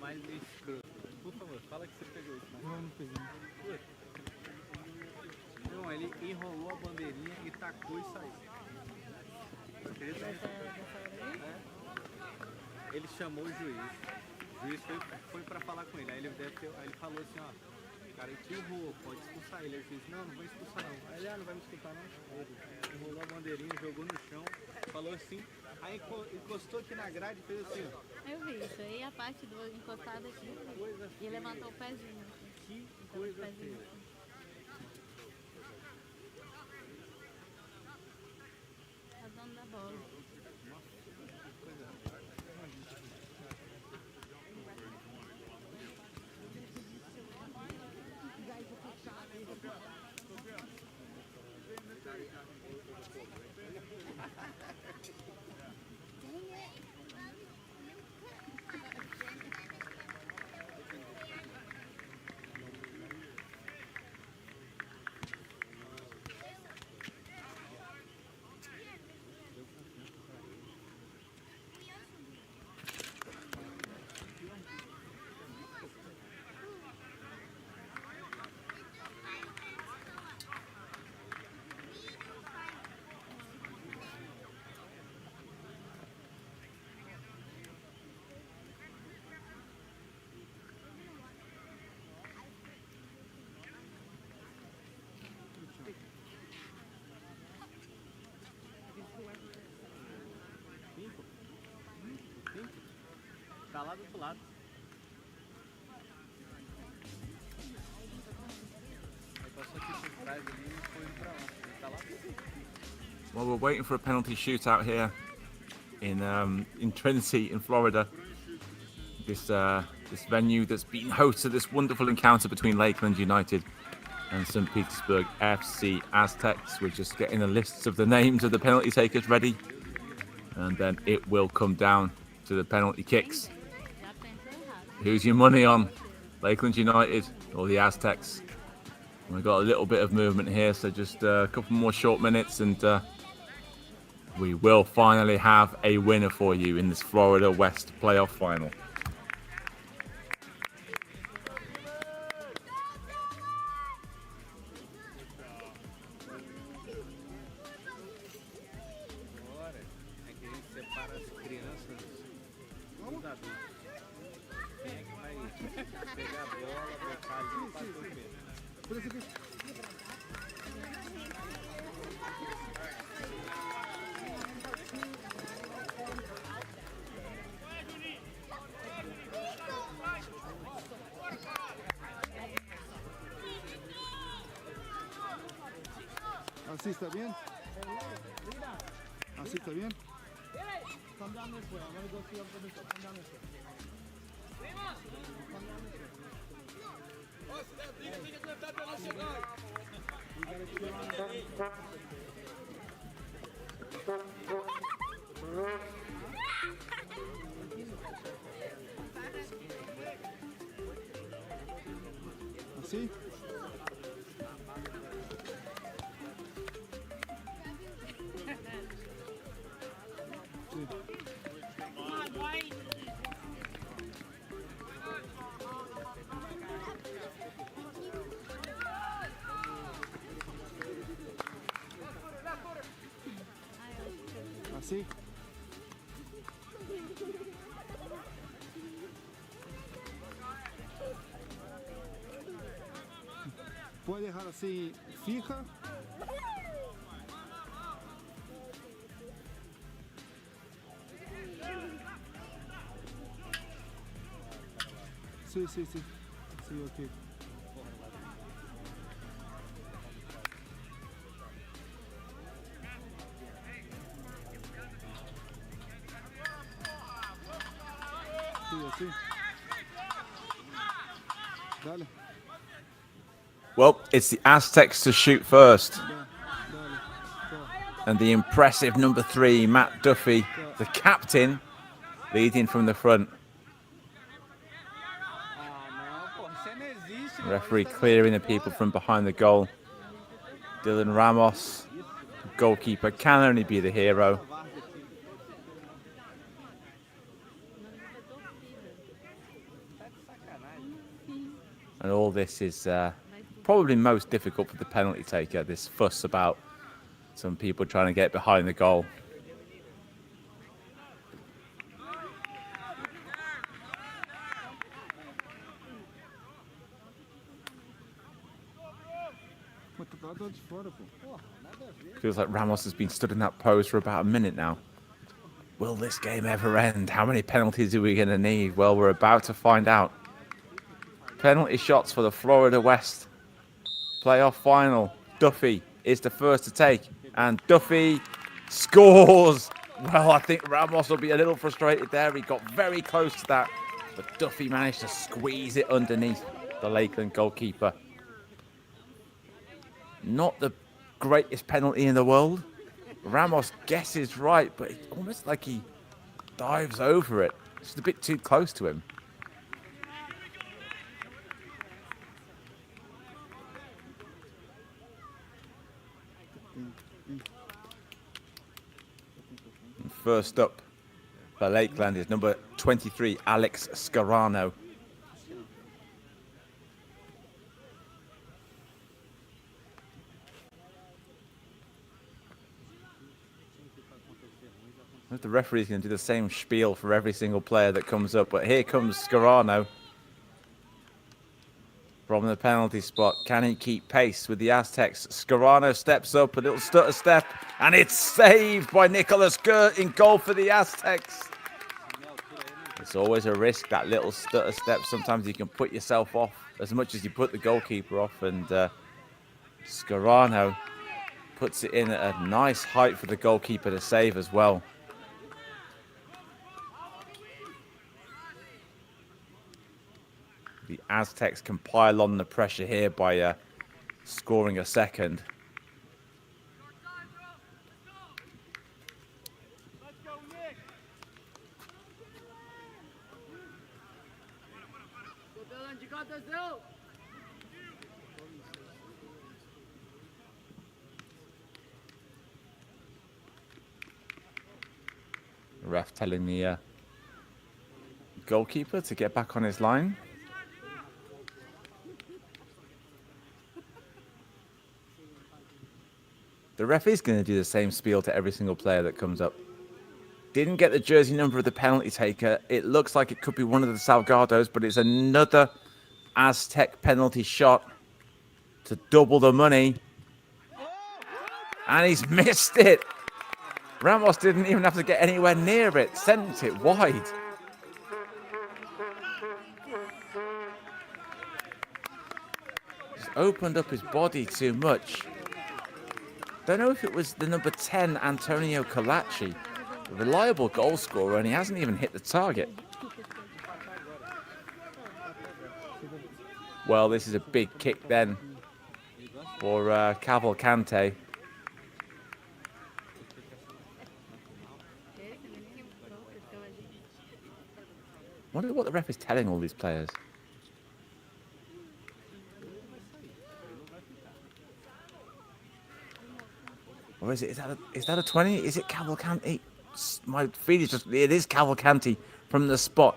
Speaker 7: mais escroto. Por favor, fala que você pegou isso.
Speaker 2: Não, não peguei.
Speaker 7: Não, ele enrolou a bandeirinha e tacou e saiu. Acredita? Ele chamou o juiz. O juiz foi pra falar com ele. Aí ele falou assim, ó, cara, ele te errou, pode expulsar ele. Aí o juiz, não vai expulsar não. Aí ele, não vai me expulsar não. Aí ele enrolou a bandeirinha, jogou no chão, falou assim, aí encostou aqui na grade e fez assim, ó.
Speaker 8: Eu vi isso aí, a parte do encostado aqui.
Speaker 7: Coisa
Speaker 8: E
Speaker 7: feia.
Speaker 8: levantou o pezinho.
Speaker 7: Que
Speaker 8: Então, o
Speaker 7: coisa
Speaker 8: pezinho.
Speaker 7: feia.
Speaker 8: É o dono da bola.
Speaker 7: Tá lá do outro lado. Aí passou aqui por trás ali e foi pra lá. Ele tá lá.
Speaker 1: Well, we're waiting for a penalty shootout here in Trinity, in Florida. This venue that's been host to this wonderful encounter between Lakeland United and St. Petersburg FC Aztecs. We're just getting the lists of the names of the penalty takers ready, and then it will come down to the penalty kicks.
Speaker 8: Já pensou errado.
Speaker 1: Who's your money on? Lakeland United or the Aztecs? And we've got a little bit of movement here, so just a couple more short minutes and we will finally have a winner for you in this Florida West playoff final.
Speaker 7: Agora é que a gente separa as crianças dos adultos. Quem é que vai pegar a bola, botar ali e passou o pé?
Speaker 2: Por isso aqui. Así está bien. Así está bien. Así. Sí. Así. Puede dejar así fija. Sí, sí, sí. Sí, ok. Sí, así. Dale,
Speaker 1: Well, it's the Aztecs to shoot first.
Speaker 2: dale, dale.
Speaker 1: And the impressive number 3, Matt Duffy, the captain, leading from the front.
Speaker 7: Ah, não, pô, você não existe.
Speaker 1: Referee clearing the people from behind the goal. Dylan Ramos, goalkeeper, can only be the hero. all this is probably most difficult for the penalty taker, this fuss about some people trying to get behind the goal.
Speaker 2: Pô, tu tá do lado de fora, pô.
Speaker 1: Feels like Ramos has been stood in that pose for about a minute now. Will this game ever end? How many penalties are we going to need? Well, we're about to find out. Penalty shots for the Florida West playoff final. Duffy is the first to take, and Duffy scores. Well, I think Ramos will be a little frustrated there. He got very close to that, but Duffy managed to squeeze it underneath the Lakeland goalkeeper. Not the greatest penalty in the world. Ramos guesses right, but it's almost like he dives over it. It's just a bit too close to him. And first up for Lakeland is number 23, Alex Scarano. The referee's going to do the same spiel for every single player that comes up, but here comes Scarano from the penalty spot. Can he keep pace with the Aztecs? Scarano steps up, a little stutter step, and it's saved by Nicholas Gert in goal for the Aztecs. It's always a risk, that little stutter step. Sometimes you can put yourself off as much as you put the goalkeeper off, and Scarano puts it in at a nice height for the goalkeeper to save as well. The Aztecs can pile on the pressure here by scoring a second. The ref telling the goalkeeper to get back on his line. The ref is going to do the same spiel to every single player that comes up. Didn't get the jersey number of the penalty taker. It looks like it could be one of the Salgados, but it's another Aztec penalty shot to double the money. And he's missed it. Ramos didn't even have to get anywhere near it. Sent it wide. Just opened up his body too much. Don't know if it was the number 10, Antonio Colaci, a reliable goal scorer, and he hasn't even hit the target. Well, this is a big kick then for Cavalcante. Wonder what the ref is telling all these players. Or is it? Is that a 20? Is it Cavalcanti? My feed is just, it is Cavalcanti from the spot.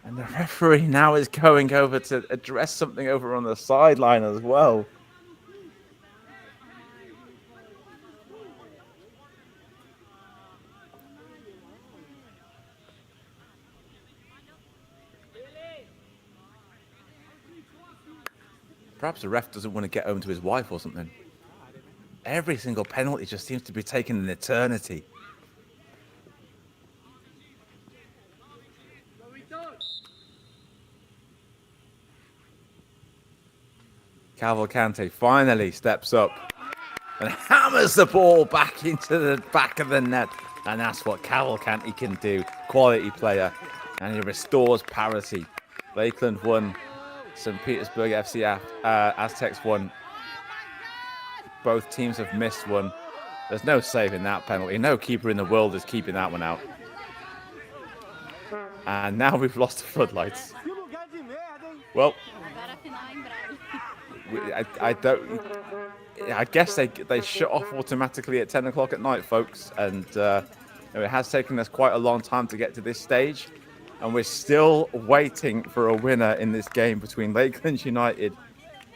Speaker 1: And the referee now is going over to address something over on the sideline as well. Perhaps the ref doesn't want to get home to his wife or something. Every single penalty just seems to be taking an eternity. Cavalcante finally steps up and hammers the ball back into the back of the net. And that's what Cavalcante can do. Quality player. And he restores parity. Lakeland won. St. Petersburg FC Aztecs won. Both teams have missed one. There's no saving that penalty. No keeper in the world is keeping that one out. And now we've lost the floodlights. Well, I guess they shut off automatically at 10 o'clock at night, folks. And it has taken us quite a long time to get to this stage. And we're still waiting for a winner in this game between Lakeland United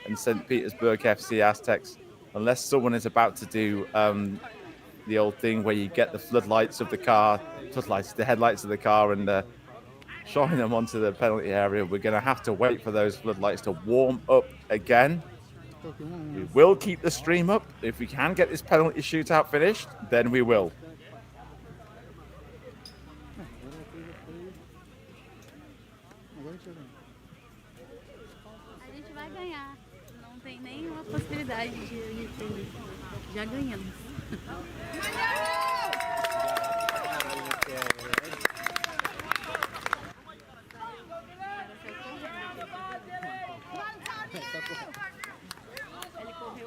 Speaker 1: and St. Petersburg FC Aztecs, unless someone is about to do the old thing where you get the floodlights of the car, the headlights of the car, and shine them onto the penalty area. We're going to have to wait for those floodlights to warm up again. We will keep the stream up. If we can get this penalty shootout finished, then we will.
Speaker 8: A gente vai ganhar. Não tem nenhuma possibilidade de ter. Já ganhamos.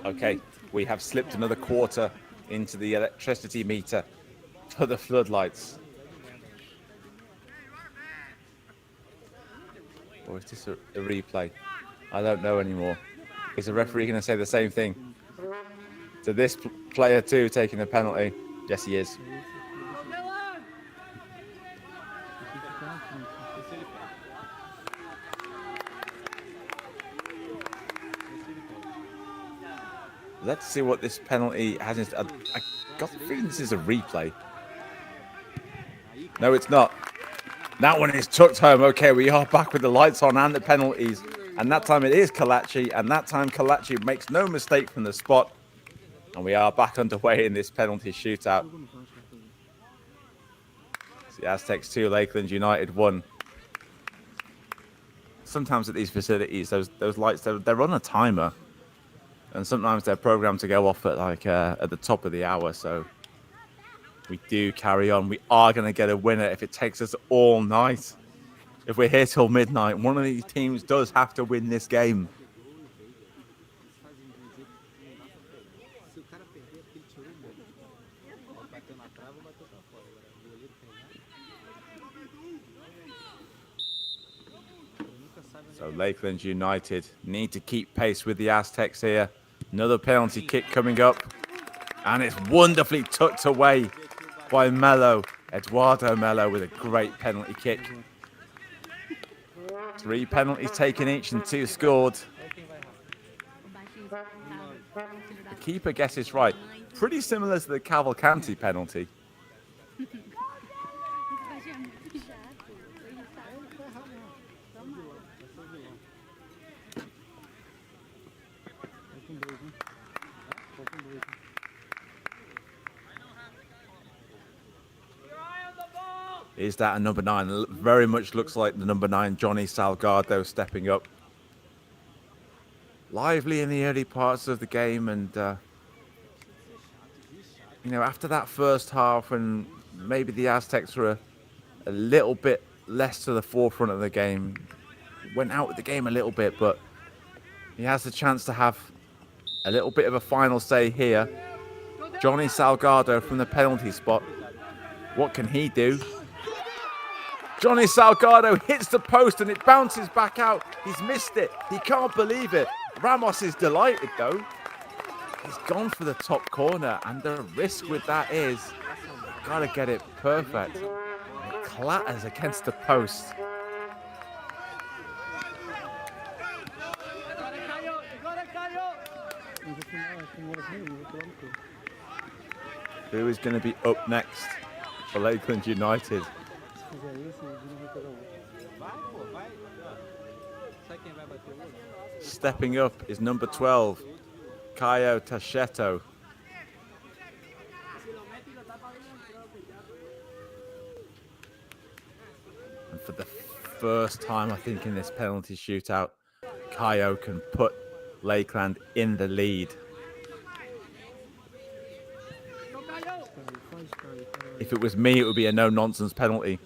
Speaker 1: Okay, we have slipped another quarter into the electricity meter for the floodlights. Or is this a replay? I don't know anymore. Is the referee going to say the same thing to this player too, taking the penalty? Yes, he is. Let's see what this penalty has. I got the feeling this is a replay. No, it's not. That one is tucked home. Okay, we are back with the lights on and the penalties. And that time it is Kalachi. And that time Kalachi makes no mistake from the spot. And we are back underway in this penalty shootout. It's the Aztecs 2, Lakeland United 1. Sometimes at these facilities, those lights, they're on a timer. And sometimes they're programmed to go off at at the top of the hour. So we do carry on. We are going to get a winner if it takes us all night. If we're here till midnight, one of these teams does have to win this game. So Lakeland United need to keep pace with the Aztecs here. Another penalty kick coming up. And it's wonderfully tucked away by Mello. Eduardo Mello with a great penalty kick. 3 penalties taken each and 2 scored. The keeper guesses right. Pretty similar to the Cavalcanti penalty. Is that a number 9? Very much looks like the number 9, Johnny Salgado, stepping up. Lively in the early parts of the game, and you know, after that first half, when maybe the Aztecs were a little bit less to the forefront of the game, went out with the game a little bit, but he has the chance to have a little bit of a final say here. Johnny Salgado from the penalty spot. What can he do? Johnny Salgado hits the post and it bounces back out. He's missed it. He can't believe it. Ramos is delighted though. He's gone for the top corner, and the risk with that is gotta get it perfect. It clatters against the post. Who is going to be up next for Lakeland United? Stepping up is number 12, Caio Tacheto. And for the first time, I think, in this penalty shootout, Caio can put Lakeland in the lead. If it was me, it would be a no-nonsense penalty.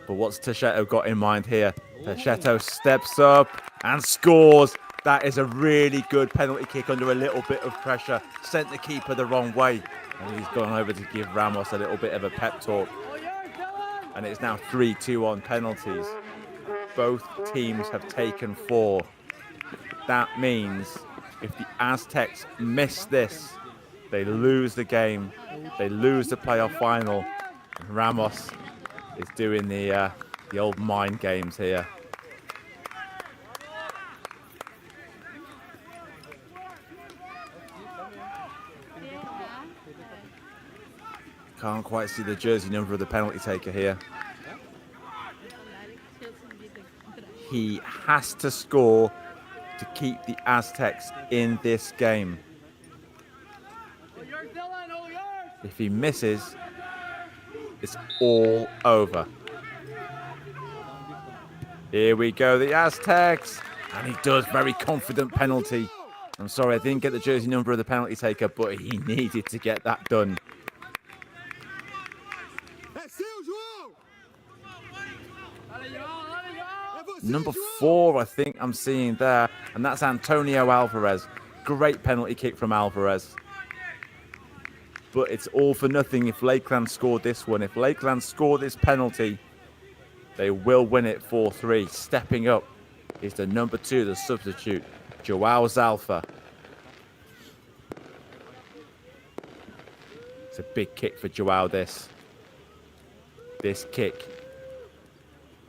Speaker 1: But what's Tacheto got in mind here? Tacheto steps up and scores. That is a really good penalty kick under a little bit of pressure. Sent the keeper the wrong way. And he's gone over to give Ramos a little bit of a pep talk. And it's now 3-2 on penalties. Both teams have taken 4. That means if the Aztecs miss this, they lose the game. They lose the playoff final. And Ramos is doing the The old mind games here. Can't quite see the jersey number of the penalty taker here. He has to score to keep the Aztecs in this game. If he misses, it's all over. Here we go, the Aztecs. And he does, very confident penalty. I'm sorry, I didn't get the jersey number of the penalty taker, but he needed to get that done. Number 4, I think I'm seeing there, and that's Antonio Alvarez. Great penalty kick from Alvarez. But it's all for nothing if Lakeland scored this one. If Lakeland score this penalty, they will win it 4-3. Stepping up is the number 2, the substitute, Joao Zalfa. It's a big kick for Joao, this kick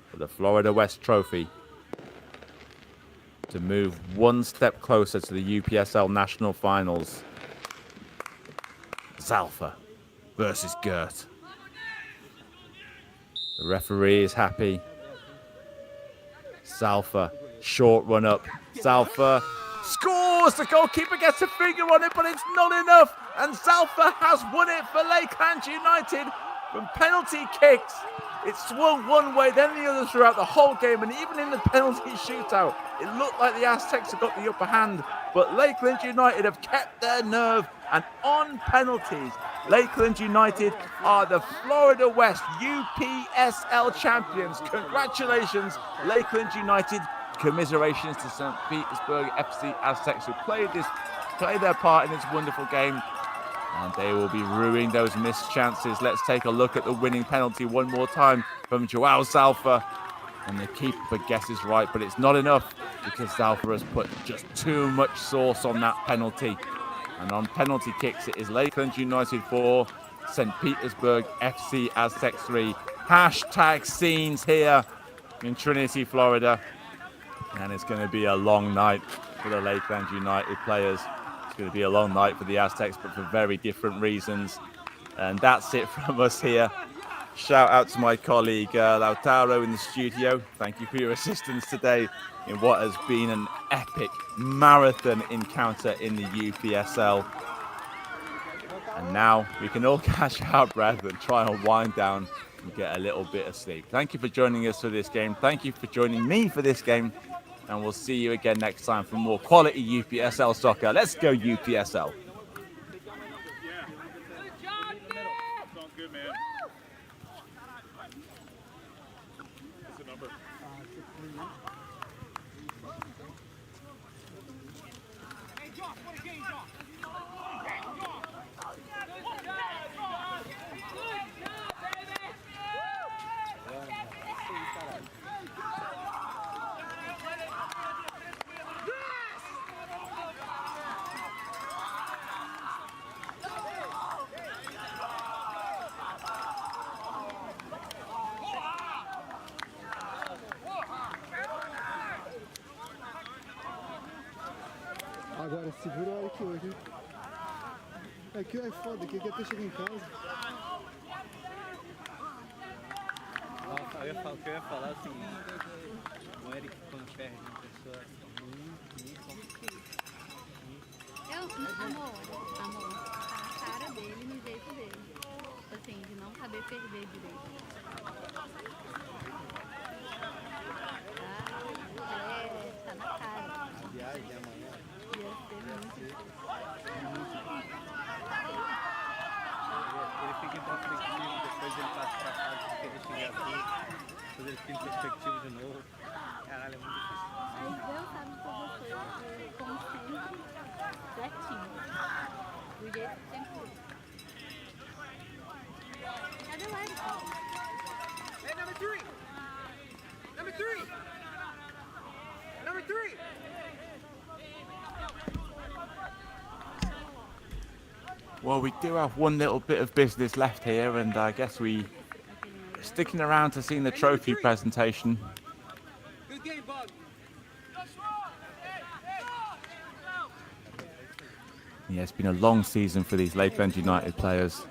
Speaker 1: for the Florida West Trophy to move one step closer to the UPSL National Finals. Zalfa versus Gert. The referee is happy. Zalfa, short run up. Zalfa scores! The goalkeeper gets a finger on it, but it's not enough. And Zalfa has won it for Lakeland United from penalty kicks. It swung one way, then the other throughout the whole game, and even in the penalty shootout, it looked like the Aztecs had got the upper hand, but Lakeland United have kept their nerve, and on penalties, Lakeland United are the Florida West UPSL champions. Congratulations, Lakeland United. Commiserations to St. Petersburg FC Aztecs who played their part in this wonderful game. And they will be ruining those missed chances. Let's take a look at the winning penalty one more time from Joao Zalfa. And the keeper guesses right, but it's not enough because Zalfa has put just too much sauce on that penalty. And on penalty kicks, it is Lakeland United 4, St. Petersburg FC Aztecs 3. Hashtag scenes here in Trinity, Florida. And it's going to be a long night for the Lakeland United players. It's going to be a long night for the Aztecs, but for very different reasons. And that's it from us here. Shout out to my colleague Lautaro in the studio. Thank you for your assistance today in what has been an epic marathon encounter in the UPSL. And now we can all catch our breath and try and wind down and get a little bit of sleep. Thank you for joining us for this game. Thank you for joining me for this game. And we'll see you again next time for more quality UPSL soccer. Let's go UPSL.
Speaker 5: Sounds good, man. What's the number?
Speaker 2: Agora segura a hora que hoje, hein? Aqui é foda, aqui até chegar em casa.
Speaker 7: O que eu ia falar é o seguinte, o Eric quando perde uma pessoa
Speaker 8: Amor, tá na cara dele, no jeito dele. Assim, de não saber perder direito. Tá na cara.
Speaker 7: viagem amanhã.
Speaker 8: Ia ser muito difícil.
Speaker 7: Ele fica em perspectiva, depois ele passa pra casa porque ele chega aqui, depois ele fica em perspectiva de novo. Caralho, é muito difícil.
Speaker 8: Mas Deus sabe todas as coisas, como sempre, certinho. Do jeito que tem que ser. Cadê o Eric?
Speaker 3: Hey, number 3! Number 3! Number 3!
Speaker 1: Well, we do have one little bit of business left here, and I guess we sticking around to seeing the trophy presentation. Yeah, it's been a long season for these Lakeland United players.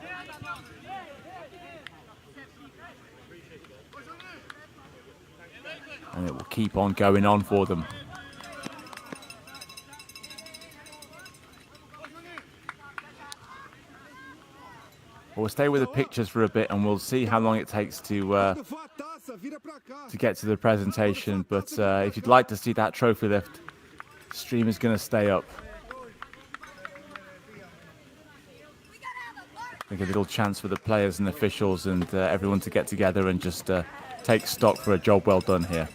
Speaker 1: And it will keep on going on for them. We'll stay with the pictures for a bit and we'll see how long it takes to get to the presentation. But if you'd like to see that trophy lift, the stream is going to stay up. I think a little chance for the players and officials and everyone to get together and just take stock for a job well done here.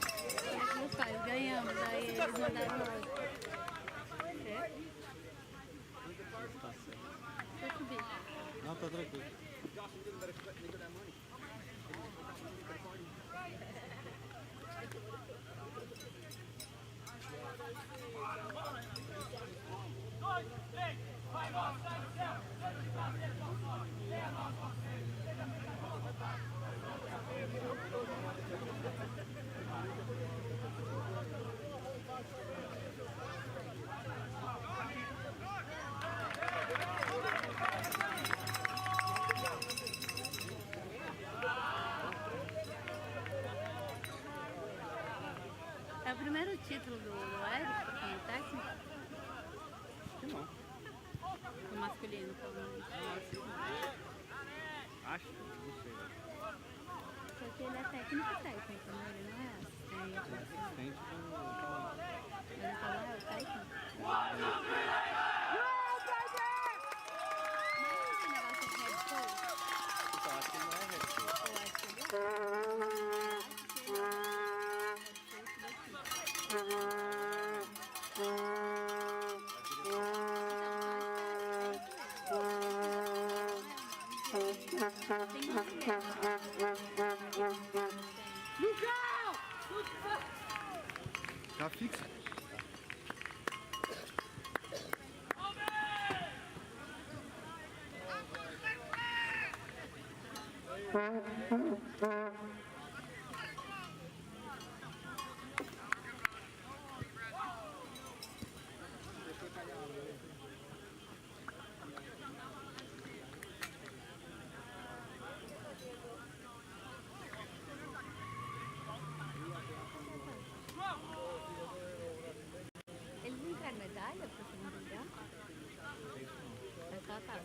Speaker 8: É o primeiro título do Eric como técnico?
Speaker 7: Acho que não.
Speaker 8: Do masculino, como
Speaker 7: Acho, não sei.
Speaker 8: porque ele é técnico, né? Ele não é assistente.
Speaker 7: Assistente do.
Speaker 8: Mas ele fala, é o técnico. Mas esse negócio de head coach,
Speaker 7: Então, acho que ele não é head coach.
Speaker 8: eu acho que ele é.
Speaker 2: Tá fixo.
Speaker 8: Eles não querem medalha para segundo lugar? É só a taça.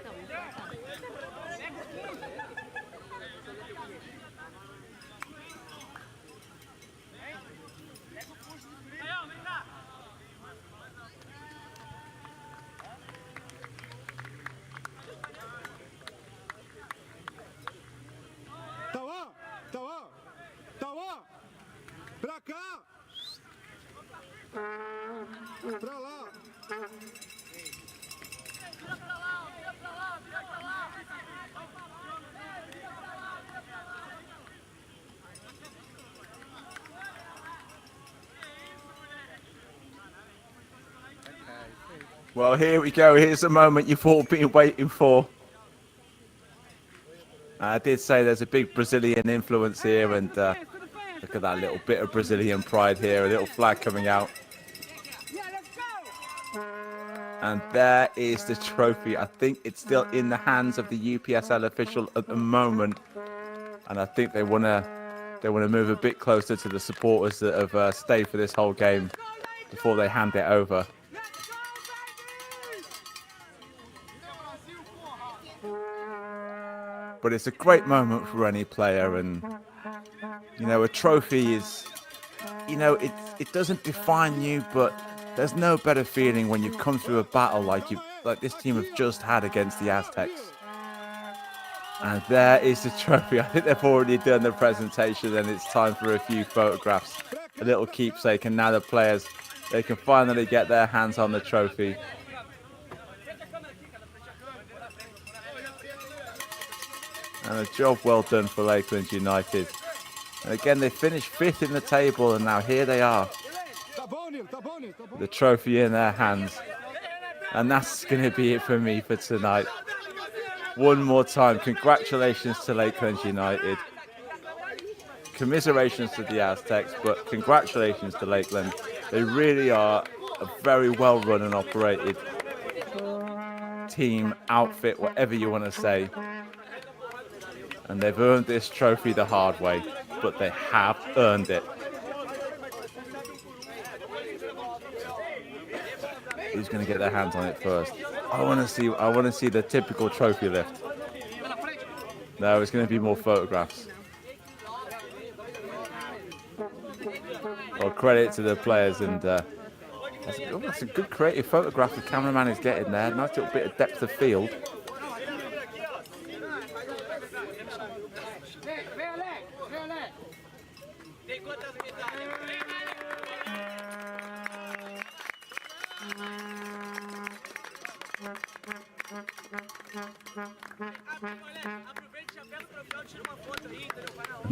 Speaker 8: Então, é só a taça.
Speaker 2: Tauã! Tauã! Tauã! Pra cá! Pra lá!
Speaker 1: Well, here we go. Here's the moment you've all been waiting for. I did say there's a big Brazilian influence here, and look at that little bit of Brazilian pride here, a little flag coming out. And there is the trophy. I think it's still in the hands of the UPSL official at the moment, and I think they want to move a bit closer to the supporters that have stayed for this whole game before they hand it over. But it's a great moment for any player, and you know, a trophy is, you know, it doesn't define you, but there's no better feeling when you come through a battle like this team have just had against the Aztecs. And there is the trophy. I think they've already done the presentation, and it's time for a few photographs, a little keepsake, and now the players, they can finally get their hands on the trophy. And a job well done for Lakeland United. And again, they finished 5th in the table, and now here they are, the trophy in their hands. And that's going to be it for me for tonight. one more time, congratulations to Lakeland United. Commiserations to the Aztecs, but congratulations to Lakeland. They really are a very well run and operated team, outfit, whatever you want to say. And they've earned this trophy the hard way, but they have earned it. Who's going to get their hands on it first? I want to see the typical trophy lift. No, it's going to be more photographs. Well, credit to the players, and that's a good creative photograph the cameraman is getting there. Nice little bit of depth of field.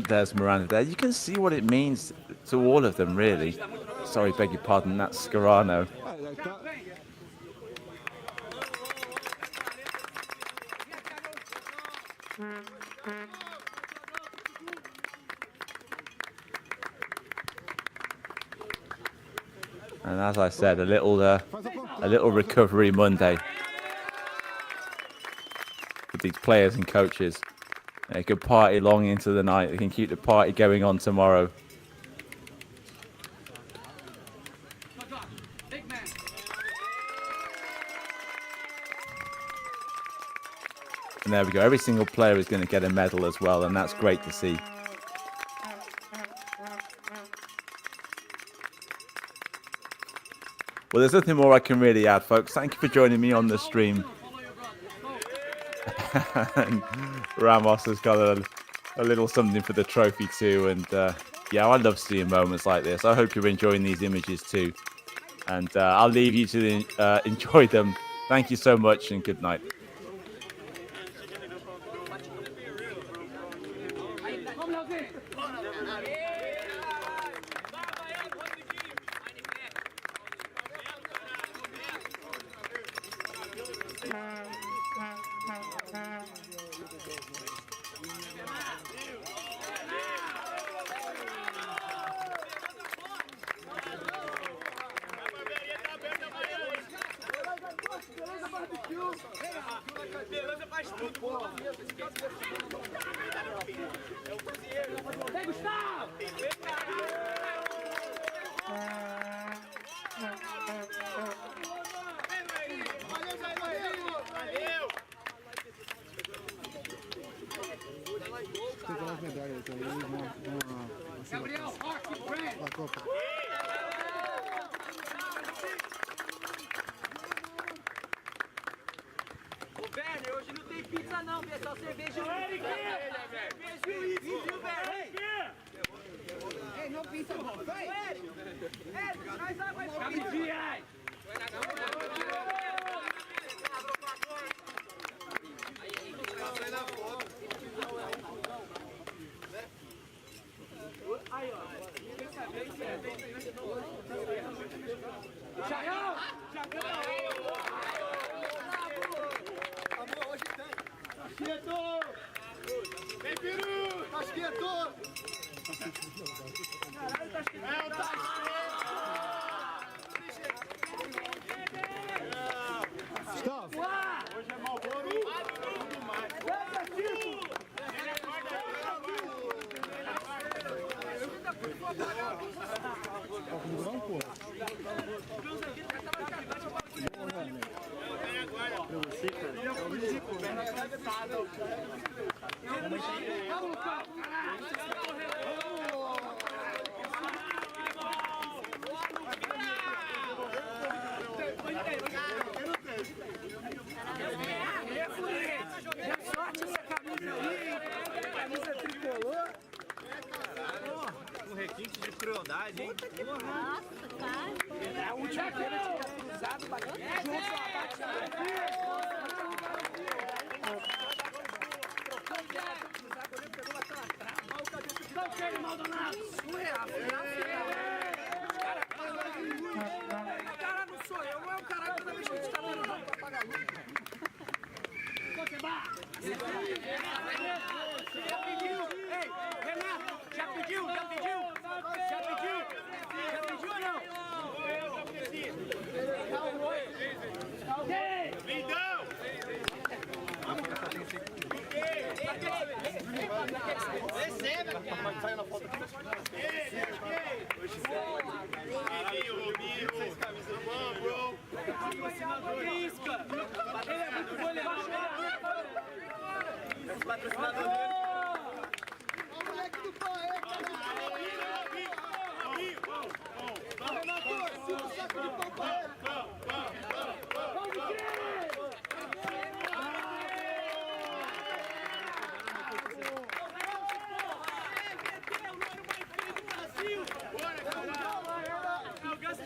Speaker 1: There's Miranda there. You can see what it means to all of them, really. Sorry, beg your pardon, that's Scarano. And as I said, a little recovery Monday with these players and coaches. They can party long into the night. They can keep the party going on tomorrow. And there we go. Every single player is going to get a medal as well, and that's great to see. Well, there's nothing more I can really add, folks. Thank you for joining me on the stream. And Ramos has got a little something for the trophy too, and yeah, I love seeing moments like this. I hope you're enjoying these images too, and I'll leave you to enjoy them. Thank you so much, and good night.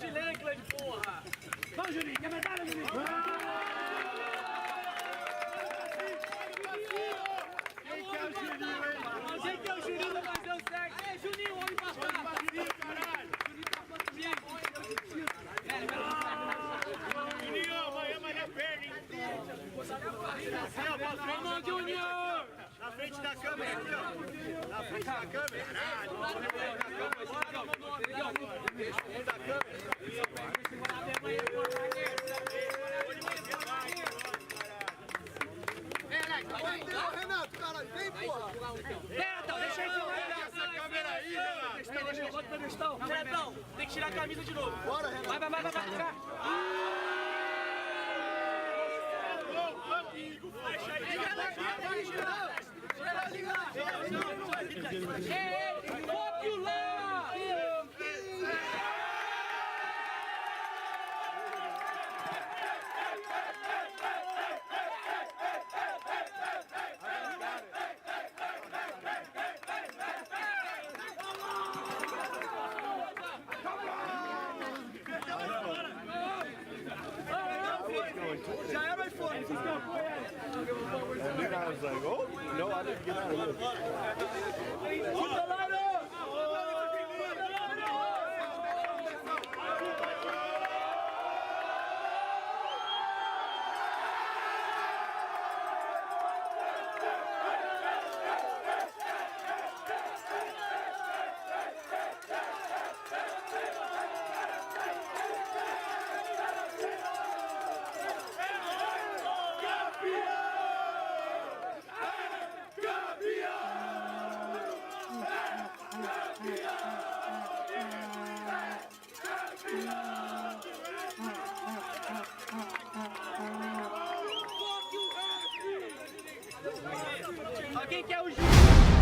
Speaker 6: de Lakeland, porra! Vamos, Juninho, quer medalha, Juninho? Quem que é o Juninho, hein? Quem que é o Juninho da fazer o sexo? Ei, Juninho, olha pra cá! Juninho, caralho! Juninho tá falando comigo! Juninho, amanhã vai dar perna, hein? Vamos, Junior! Na frente da câmera, aqui, ó! Na frente da câmera! Caralho! Na frente da câmera! Renato, caralho, vem, porra! Renatão, deixa ele filmar essa câmera aí, Renato! Bota o pedestal! Renatão, tem que tirar a camisa de novo! Bora, Renato! Vai, cá! Amigo, fecha aí! Ei, popular! Já era o iPhone, vocês estão apoiando. I was like, oh, no, I didn't get out of here. Quem que é o juiz?